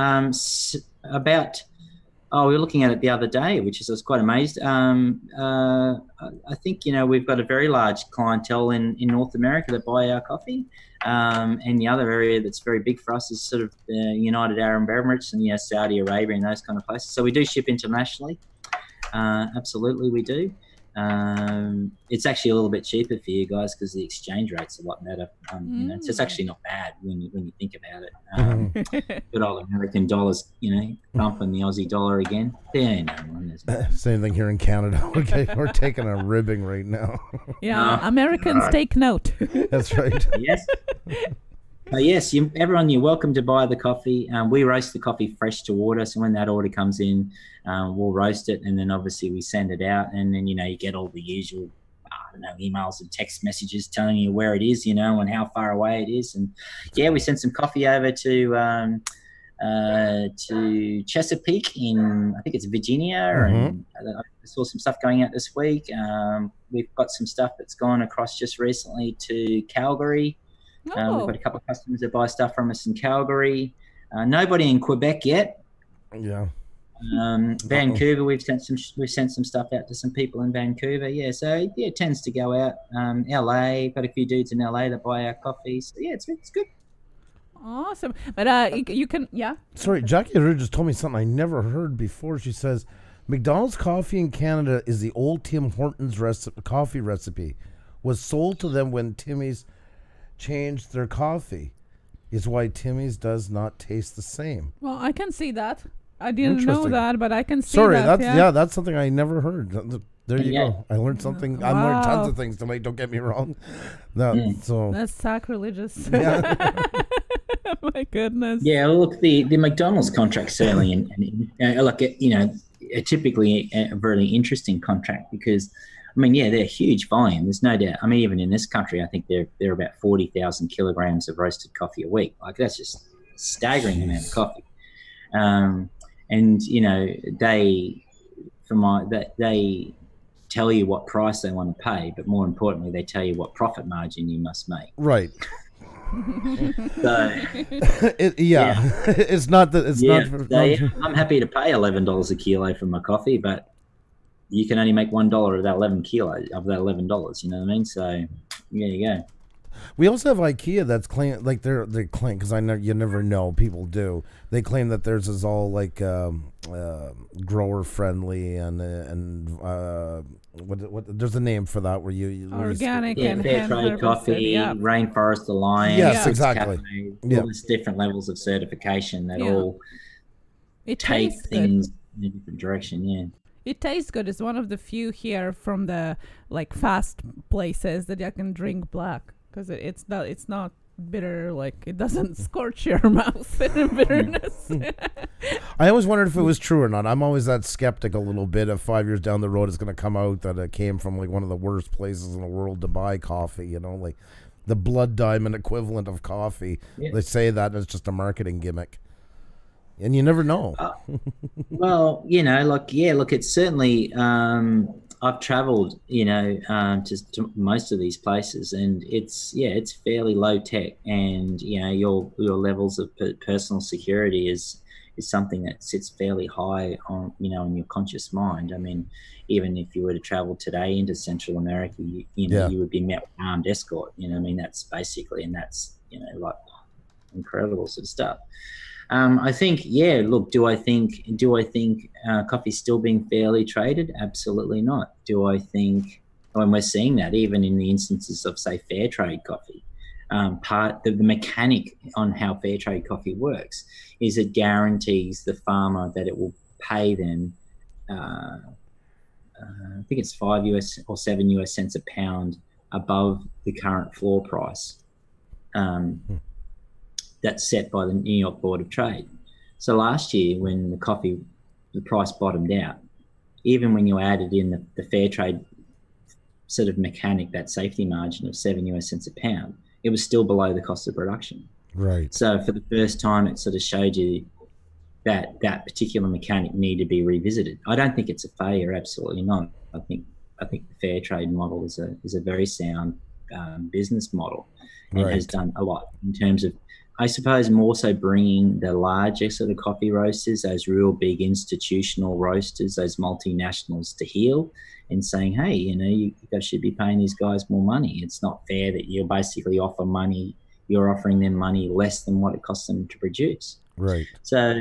were looking at it the other day, which is I was quite amazed. I think, we've got a very large clientele in North America that buy our coffee. And the other area that's very big for us is sort of the United Arab Emirates and Saudi Arabia and those kind of places. So we do ship internationally. Absolutely, we do. It's actually a little bit cheaper for you guys because the exchange rate's a lot better. So it's actually not bad when you think about it. Good old American dollars, bumping the Aussie dollar again. Yeah, no one. Same thing here in Canada. Okay, we're taking a ribbing right now. Yeah, Americans take note. That's right. Yes. Yes, everyone, you're welcome to buy the coffee. We roast the coffee fresh to order. So when that order comes in, we'll roast it, and then obviously we send it out, and then you get all the usual, emails and text messages telling you where it is, and how far away it is. And we sent some coffee over to Chesapeake in, I think it's Virginia, and I saw some stuff going out this week. We've got some stuff that's gone across just recently to Calgary. We've got a couple of customers that buy stuff from us in Calgary. Nobody in Quebec yet. Yeah. Vancouver, we've sent some stuff out to some people in Vancouver. Yeah, so it tends to go out. LA, got a few dudes in LA that buy our coffee. So it's good. Awesome. But you can, yeah. Sorry, Jackie Rue just told me something I never heard before. She says McDonald's coffee in Canada is the old Tim Hortons coffee recipe. Was sold to them when Timmy's changed their coffee, is why Timmy's does not taste the same. Well, I can see that. I didn't know that, but I can see that. Sorry, that's something I never heard. There you go. I learned something. Wow. I learned tons of things tonight. Don't get me wrong. So that's sacrilegious. Yeah. My goodness. Yeah, look, the McDonald's contract certainly, typically a very interesting contract because, they're huge volume. There's no doubt. Even in this country, I think they're about 40,000 kilograms of roasted coffee a week. Like that's just a staggering amount of coffee. They tell you what price they want to pay, but more importantly, they tell you what profit margin you must make. Right. So, it's not that. It's not. I'm happy to pay $11 a kilo for my coffee, but you can only make $1 of that $11. You know what I mean? So there you go. We also have IKEA that's claim like they claim, because I know you never know, people do. They claim that theirs is all like grower friendly and what there's a name for that where you organic and fair trade coffee, Rainforest Alliance. Yes, exactly. Cafe, all these different levels of certification that all take things in a different direction. Yeah. It tastes good. It's one of the few here from the fast places that you can drink black because it's not bitter. Like it doesn't scorch your mouth in bitterness. I always wondered if it was true or not. I'm always that skeptic a little bit. If 5 years down the road it's going to come out that it came from one of the worst places in the world to buy coffee. Like the blood diamond equivalent of coffee. Yeah. They say that and it's just a marketing gimmick. And you never know. Well, it's certainly, I've traveled, to most of these places and it's fairly low tech and, your levels of personal security is something that sits fairly high on, in your conscious mind. Even if you were to travel today into Central America, you would be met with armed escort, that's basically, and that's, like incredible sort of stuff. I think, do I think coffee's still being fairly traded? Absolutely not. Do I think, and we're seeing that even in the instances of, say, fair trade coffee, the mechanic on how fair trade coffee works is it guarantees the farmer that it will pay them, I think it's $5 or $7 a pound above the current floor price. That's set by the New York Board of Trade. So last year when the price bottomed out, even when you added in the fair trade sort of mechanic, that safety margin of $0.07 a pound, it was still below the cost of production. Right. So for the first time, it sort of showed you that particular mechanic needed to be revisited. I don't think it's a failure, absolutely not. I think the fair trade model is a very sound business model, and Right. has done a lot in terms of, I suppose, more so bringing the larger sort of coffee roasters, those real big institutional roasters, those multinationals, to heel and saying, hey, you guys should be paying these guys more money. It's not fair that you basically you're offering them money less than what it costs them to produce. Right. So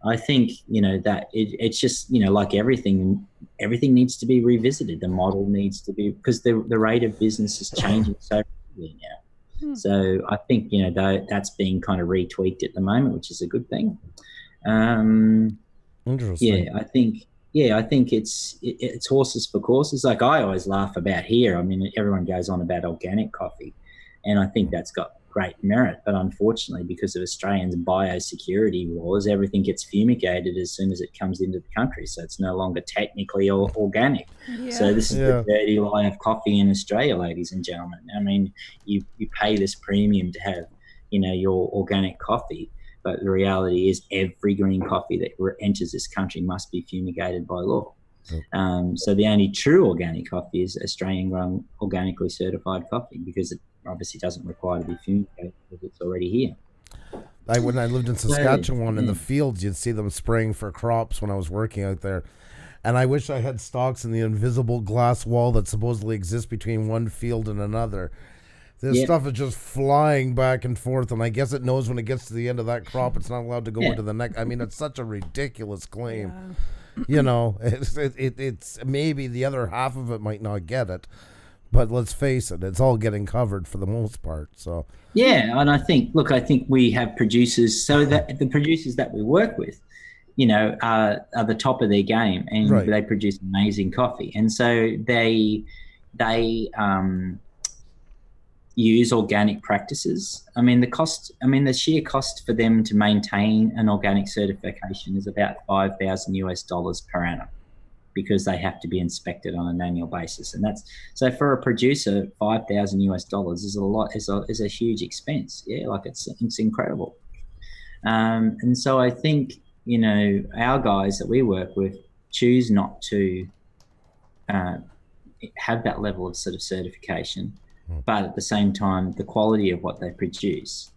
I think, that it's just, like everything needs to be revisited. The model needs to be, because the rate of business is changing so rapidly now. So I think, that's being kind of retweaked at the moment, which is a good thing. Interesting. I think it's horses for courses. Like I always laugh about here. I mean, everyone goes on about organic coffee, and I think that's got great merit. But unfortunately, because of Australians' biosecurity laws, everything gets fumigated as soon as it comes into the country. So it's no longer technically organic. Yeah. So this is the dirty lie of coffee in Australia, ladies and gentlemen. I mean, you pay this premium to have, your organic coffee. But the reality is every green coffee that enters this country must be fumigated by law. So the only true organic coffee is Australian-grown, organically certified coffee, because it obviously doesn't require to be fumigated because it's already here. When I lived in Saskatchewan, in the fields, you'd see them spraying for crops when I was working out there. And I wish I had stocks in the invisible glass wall that supposedly exists between one field and another. This stuff is just flying back and forth, and I guess it knows when it gets to the end of that crop, it's not allowed to go into the next. I mean, it's such a ridiculous claim. Yeah. It's maybe the other half of it might not get it, but let's face it, it's all getting covered for the most part. So and I think we have producers, so that the producers that we work with, are the top of their game, and they produce amazing coffee, and so they use organic practices. I mean, the sheer cost for them to maintain an organic certification is about $5,000 per annum, because they have to be inspected on an annual basis. And that's, so for a producer, $5,000 is a lot, is a huge expense. Yeah. Like it's incredible. And so I think, our guys that we work with choose not to have that level of sort of certification. But at the same time, the quality of what they produce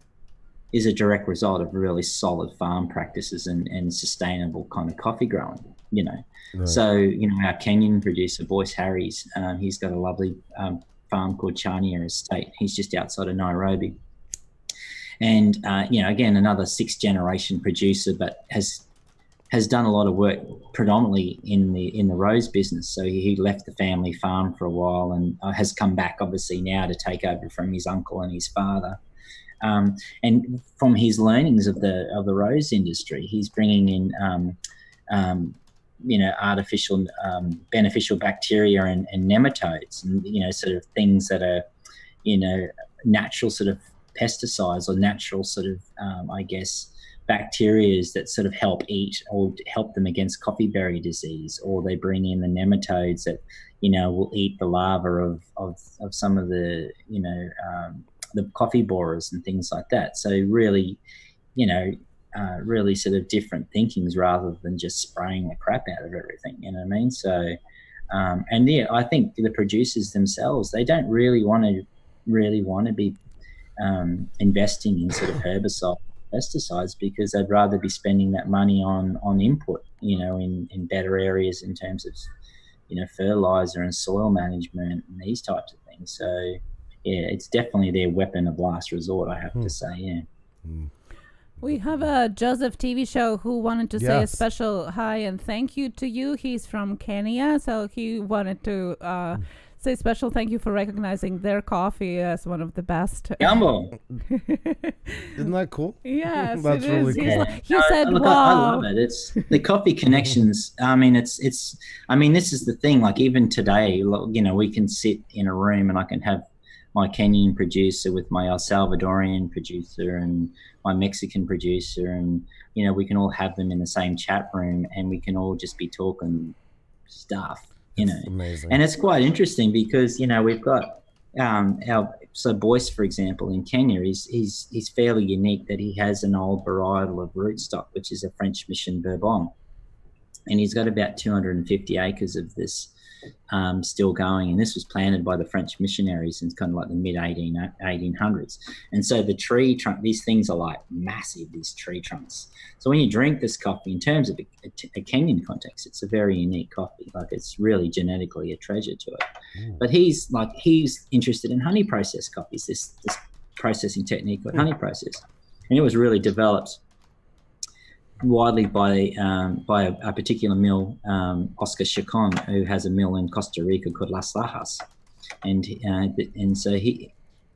is a direct result of really solid farm practices and sustainable kind of coffee growing, So, our Kenyan producer, Boyce Harries, he's got a lovely farm called Chania Estate. He's just outside of Nairobi. And, again, another 6th generation producer, but has done a lot of work predominantly in the rose business. So he left the family farm for a while and has come back obviously now to take over from his uncle and his father. And from his learnings of the rose industry, he's bringing in, artificial beneficial bacteria and nematodes, and, sort of things that are, natural sort of pesticides or natural sort of, bacteria that sort of help eat or help them against coffee berry disease, or they bring in the nematodes that, will eat the larva of some of the, the coffee borers and things like that. So really, really sort of different thinkings rather than just spraying the crap out of everything, you know what I mean? So, I think the producers themselves, they don't really want to be investing in sort of herbicide pesticides, because they'd rather be spending that money on input, in better areas in terms of, fertilizer and soil management and these types of things. So, it's definitely their weapon of last resort, I have to say, We have a Joseph TV show who wanted to say a special hi and thank you to you. He's from Kenya, so he wanted to say special thank you for recognizing their coffee as one of the best. Yumbo. Isn't that cool? Yes, That's really cool. He said, look, wow. I love it. It's the coffee connections. I mean, this is the thing. Like even today, we can sit in a room and I can have my Kenyan producer with my El Salvadorian producer and my Mexican producer, and we can all have them in the same chat room and we can all just be talking stuff. Amazing. And it's quite interesting because we've got so Boyce, for example, in Kenya, he's fairly unique that he has an old varietal of rootstock, which is a French Mission Bourbon, and he's got about 250 acres of this still going. And this was planted by the French missionaries in kind of like the mid 1800s. And so the tree trunk, these things are like massive, these tree trunks. So when you drink this coffee, in terms of a Kenyan context, it's a very unique coffee. Like it's really genetically a treasure to it. But he's interested in honey process coffees, this processing technique called honey process. And it was really developed widely by a particular mill, Oscar Chacon, who has a mill in Costa Rica called Las Lajas, and so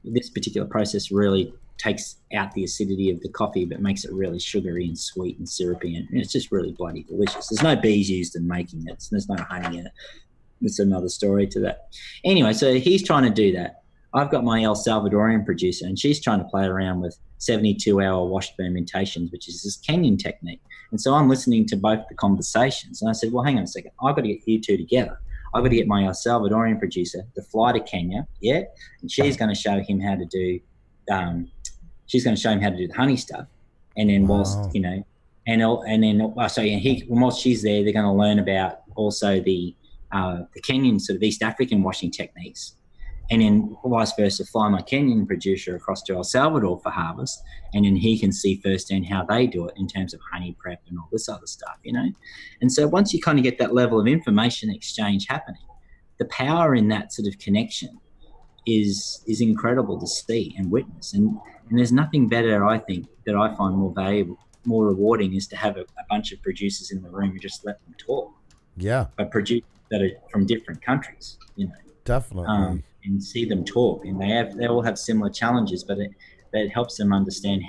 this particular process really takes out the acidity of the coffee, but makes it really sugary and sweet and syrupy, and it's just really bloody delicious. There's no bees used in making it, so there's no honey in it. It's another story to that. Anyway, so he's trying to do that. I've got my El Salvadorian producer, and she's trying to play around with 72-hour wash fermentations, which is this Kenyan technique. And so I'm listening to both the conversations, and I said, well, hang on a second. I've got to get you two together. I've got to get my El Salvadorian producer to fly to Kenya, yeah, and she's going to show him how to do the honey stuff. And then whilst, you know, whilst she's there, they're going to learn about also the Kenyan sort of East African washing techniques. And then vice versa, fly my Kenyan producer across to El Salvador for harvest, and then he can see firsthand how they do it in terms of honey prep and all this other stuff, you know. And so once you kind of get that level of information exchange happening, the power in that sort of connection is incredible to see and witness. And there's nothing better, I think, that I find more valuable, more rewarding, is to have a bunch of producers in the room and just let them talk. Yeah. But producers that are from different countries, you know. Definitely. And see them talk, and they all have similar challenges, but it helps them understand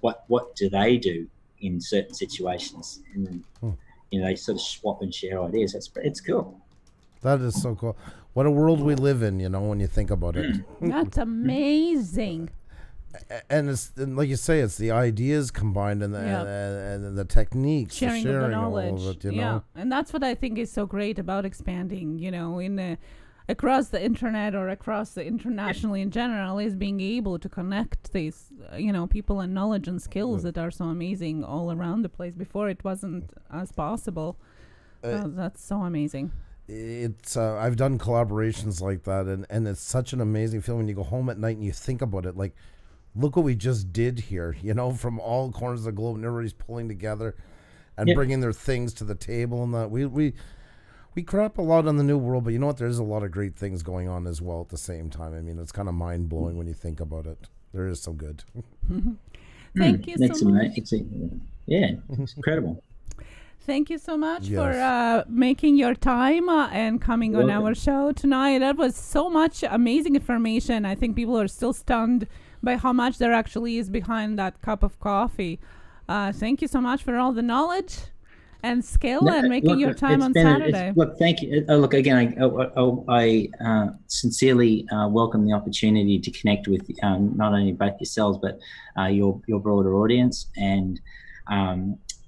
what do they do in certain situations, and then you know, they sort of swap and share ideas. It's cool. That is so cool. What a world we live in, you know, when you think about it. That's amazing. And it's, and like you say, it's the ideas combined and the techniques, sharing of the knowledge, all of it, you know? And that's what I think is so great about expanding, you know, across the internet or across the internationally in general, is being able to connect these, you know, people and knowledge and skills that are so amazing all around the place. Before it wasn't as possible. That's so amazing. It's I've done collaborations like that, and it's such an amazing feeling when you go home at night and you think about it, like, look what we just did here, you know, from all corners of the globe, and everybody's pulling together and bringing their things to the table, and that we crap a lot on the new world, but you know what? There's a lot of great things going on as well at the same time. I mean, it's kind of mind-blowing when you think about it. There is so good. Thank you so much. It's incredible. Thank you so much for making your time and coming on our show tonight. That was so much amazing information. I think people are still stunned by how much there actually is behind that cup of coffee. Thank you so much for all the knowledge and skill and making your time on Saturday. Thank you. Look, again, I sincerely welcome the opportunity to connect with not only both yourselves, but your broader audience. And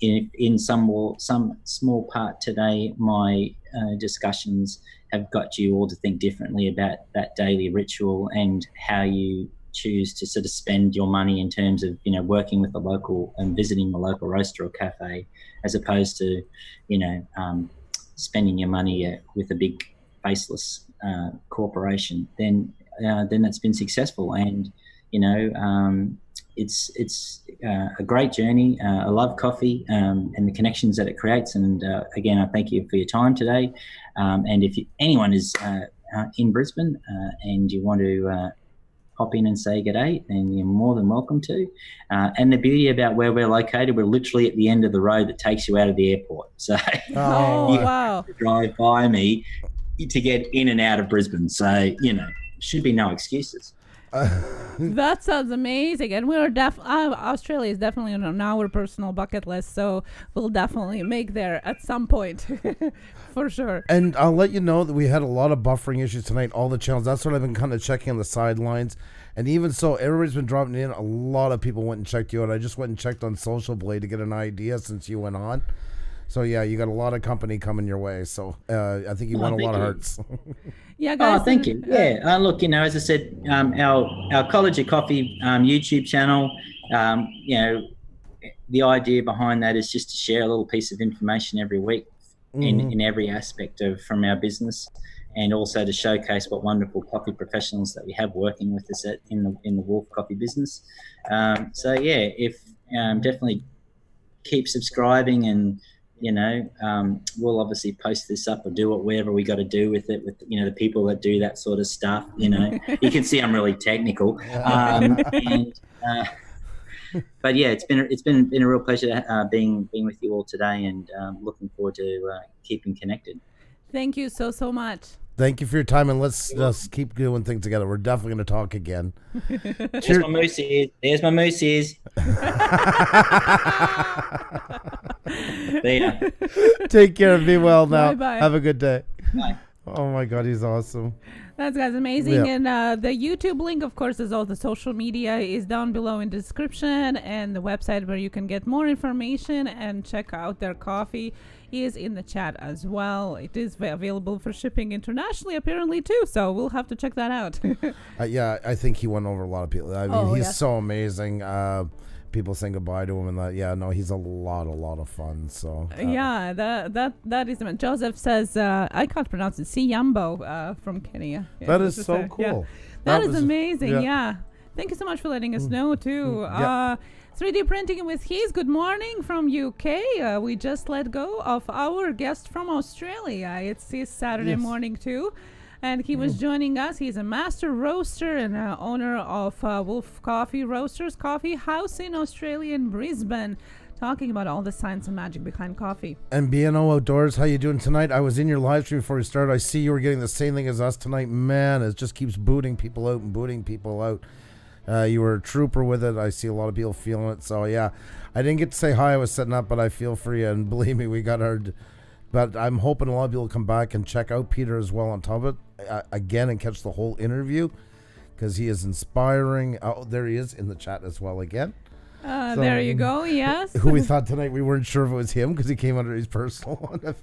in some small part today, my discussions have got you all to think differently about that daily ritual and how you choose to sort of spend your money in terms of, you know, working with the local and visiting the local roaster or cafe, as opposed to, you know, spending your money with a big faceless corporation. Then that's been successful. And, you know, it's a great journey. I love coffee and the connections that it creates. And again, I thank you for your time today. And if anyone is in Brisbane and you want to hop in and say g'day, then you're more than welcome to. And the beauty about where we're located, we're literally at the end of the road that takes you out of the airport. So wow. Drive by me to get in and out of Brisbane. So, you know, should be no excuses. That sounds amazing, and we're Australia is definitely on our personal bucket list, so we'll definitely make there at some point for sure. And I'll let you know that we had a lot of buffering issues tonight, all the channels. That's what I've been kind of checking on the sidelines, and even so, everybody's been dropping in. A lot of people went and checked you out. I just went and checked on Social Blade to get an idea since you went on. So yeah, you got a lot of company coming your way. So I think you won a lot of hearts. Yeah, guys. Oh, thank you. Yeah, look, you know, as I said, our College of Coffee YouTube channel, you know, the idea behind that is just to share a little piece of information every week in every aspect from our business, and also to showcase what wonderful coffee professionals that we have working with us in the Wolff Coffee business. So yeah, if definitely keep subscribing, and we'll obviously post this up or do whatever we got to do with it, with the people that do that sort of stuff. You can see I'm really technical, but yeah, it's been a real pleasure being with you all today, and looking forward to keeping connected. Thank you so much. Thank you for your time, and let's just keep doing things together. We're definitely going to talk again. There's my moose ears. There's my moose ears. Take care and be well now. Bye-bye. Have a good day. Bye. Oh my God, he's awesome. That's guys amazing. Yeah. And the YouTube link, of course, is all the social media is down below in the description, and the website where you can get more information and check out their coffee is in the chat as well. It is available for shipping internationally apparently too, so we'll have to check that out. Yeah, I think he won over a lot of people. I mean, he's yes. so amazing. People saying goodbye to him, and he's a lot of fun. So yeah, that is Joseph says I can't pronounce it. Siyambo from Kenya. Yeah, that is so cool. Yeah. That is amazing. Yeah. Thank you so much for letting us know too. 3D Printing with His, good morning from UK. We just let go of our guest from Australia. It's his Saturday morning too. And he was joining us. He's a master roaster and owner of Wolff Coffee Roasters Coffee House in Australia in Brisbane, talking about all the science and magic behind coffee. And BNO Outdoors, how you doing tonight? I was in your live stream before we started. I see you were getting the same thing as us tonight. Man, it just keeps booting people out and booting people out. You were a trooper with it. I see a lot of people feeling it. So yeah, I didn't get to say hi. I was setting up, but I feel for you. And believe me, we got our... But I'm hoping a lot of people will come back and check out Peter as well on top of it again and catch the whole interview, because he is inspiring. Oh, there he is in the chat as well again. So, there you go. Yes. Who we thought tonight, we weren't sure if it was him because he came under his personal one.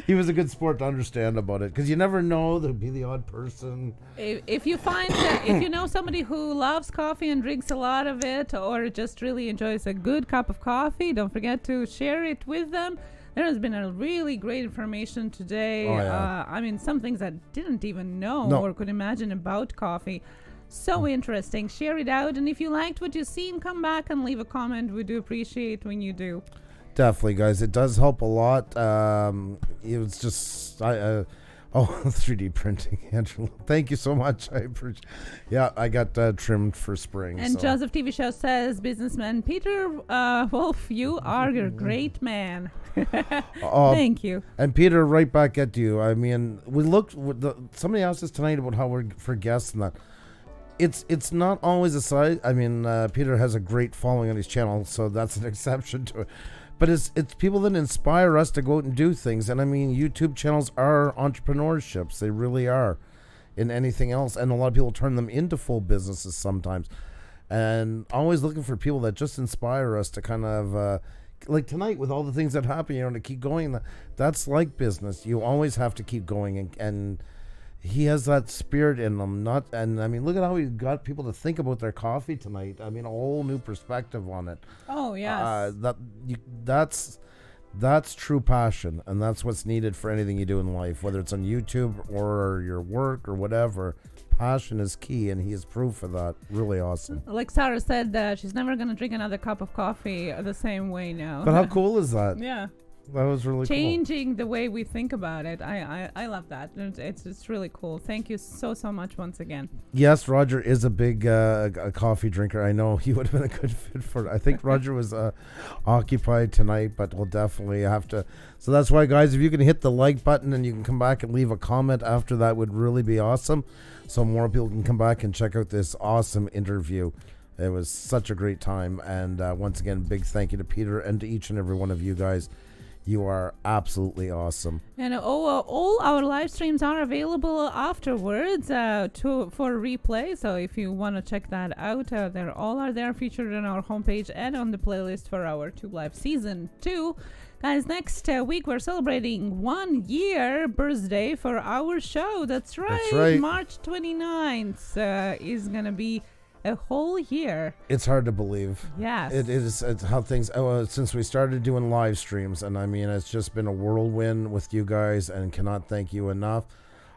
He was a good sport to understand about it, because you never know, there'll be the odd person. If you find if you know somebody who loves coffee and drinks a lot of it, or just really enjoys a good cup of coffee, don't forget to share it with them. There has been a really great information today. Oh, yeah. I mean, some things I didn't even know or could imagine about coffee. So interesting. Share it out. And if you liked what you've seen, come back and leave a comment. We do appreciate when you do. Definitely, guys. It does help a lot. It was just... 3D printing, Angela. Thank you so much. I appreciate. Yeah, I got trimmed for spring. And Joseph TV Show says, businessman Peter Wolff, you are a great man. Thank you. And Peter, right back at you. I mean, we looked. Somebody asked us tonight about how we're for guests and that. It's not always a side. I mean, Peter has a great following on his channel, so that's an exception to it. But it's people that inspire us to go out and do things. And I mean, YouTube channels are entrepreneurships. They really are in anything else. And a lot of people turn them into full businesses sometimes. And always looking for people that just inspire us to kind of, like tonight with all the things that happen, to keep going. That's like business. You always have to keep going. And he has that spirit in them. And I mean, look at how he got people to think about their coffee tonight. I mean, a whole new perspective on it. Oh yes. That's true passion, and that's what's needed for anything you do in life, whether it's on YouTube or your work or whatever. Passion is key, and he is proof of that. Really awesome. Like Sarah said, that she's never going to drink another cup of coffee the same way now. But how cool is that? Yeah. That was really changing the way we think about it. I love that. It's really cool. Thank you so much once again. Yes, Roger is a big a coffee drinker. I know he would have been a good fit for it. I think Roger was occupied tonight, but we'll definitely have to. So that's why, guys, if you can hit the like button and you can come back and leave a comment after, that would really be awesome. So more people can come back and check out this awesome interview. It was such a great time. And once again, big thank you to Peter and to each and every one of you guys. You are absolutely awesome. And all our live streams are available afterwards for replay. So if you want to check that out, they all are there, featured on our homepage and on the playlist for our Tube Live Season 2. Guys, next week we're celebrating 1 year birthday for our show. That's right. March 29th is going to be a whole year. It's hard to believe. Yes. It's how things, since we started doing live streams, and I mean, it's just been a whirlwind with you guys, and cannot thank you enough.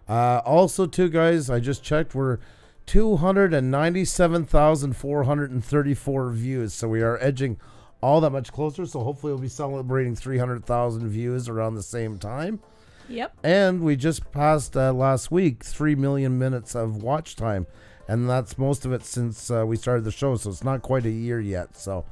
Also, too, guys, I just checked, we're 297,434 views, so we are edging all that much closer, so hopefully we'll be celebrating 300,000 views around the same time. Yep. And we just passed last week 3 million minutes of watch time, and that's most of it since we started the show, so it's not quite a year yet. So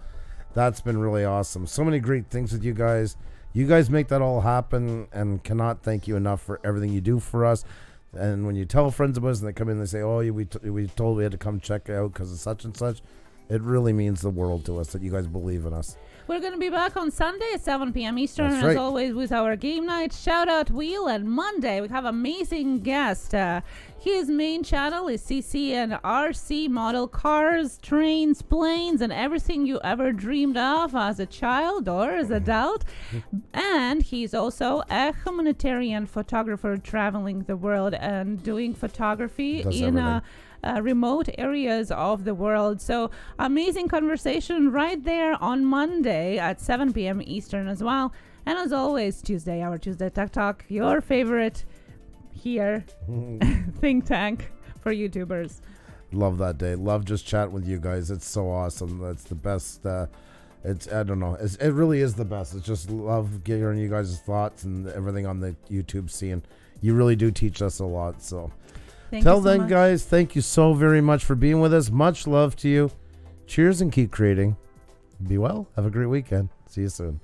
that's been really awesome. So many great things with you guys. You guys make that all happen, and cannot thank you enough for everything you do for us. And when you tell friends of us and they come in and they say, oh, we told we had to come check it out because of such and such, it really means the world to us that you guys believe in us. We're going to be back on Sunday at 7 p.m. Eastern, That's right. as always, with our game night shout out wheel. And Monday we have amazing guest. His main channel is CC and RC model cars, trains, planes, and everything you ever dreamed of as a child or as an adult. And he's also a humanitarian photographer traveling the world and doing photography in remote areas of the world. So amazing conversation right there on Monday at 7 p.m. Eastern as well. And as always, Tuesday, our Tuesday Tech Talk, your favorite here think tank for YouTubers. Love that day. Love just chatting with you guys. It's so awesome. That's the best. It's, I don't know. It really is the best. It's just love hearing you guys' thoughts and everything on the YouTube scene. You really do teach us a lot. So till then, guys, thank you so very much for being with us. Much love to you. Cheers and keep creating. Be well. Have a great weekend. See you soon.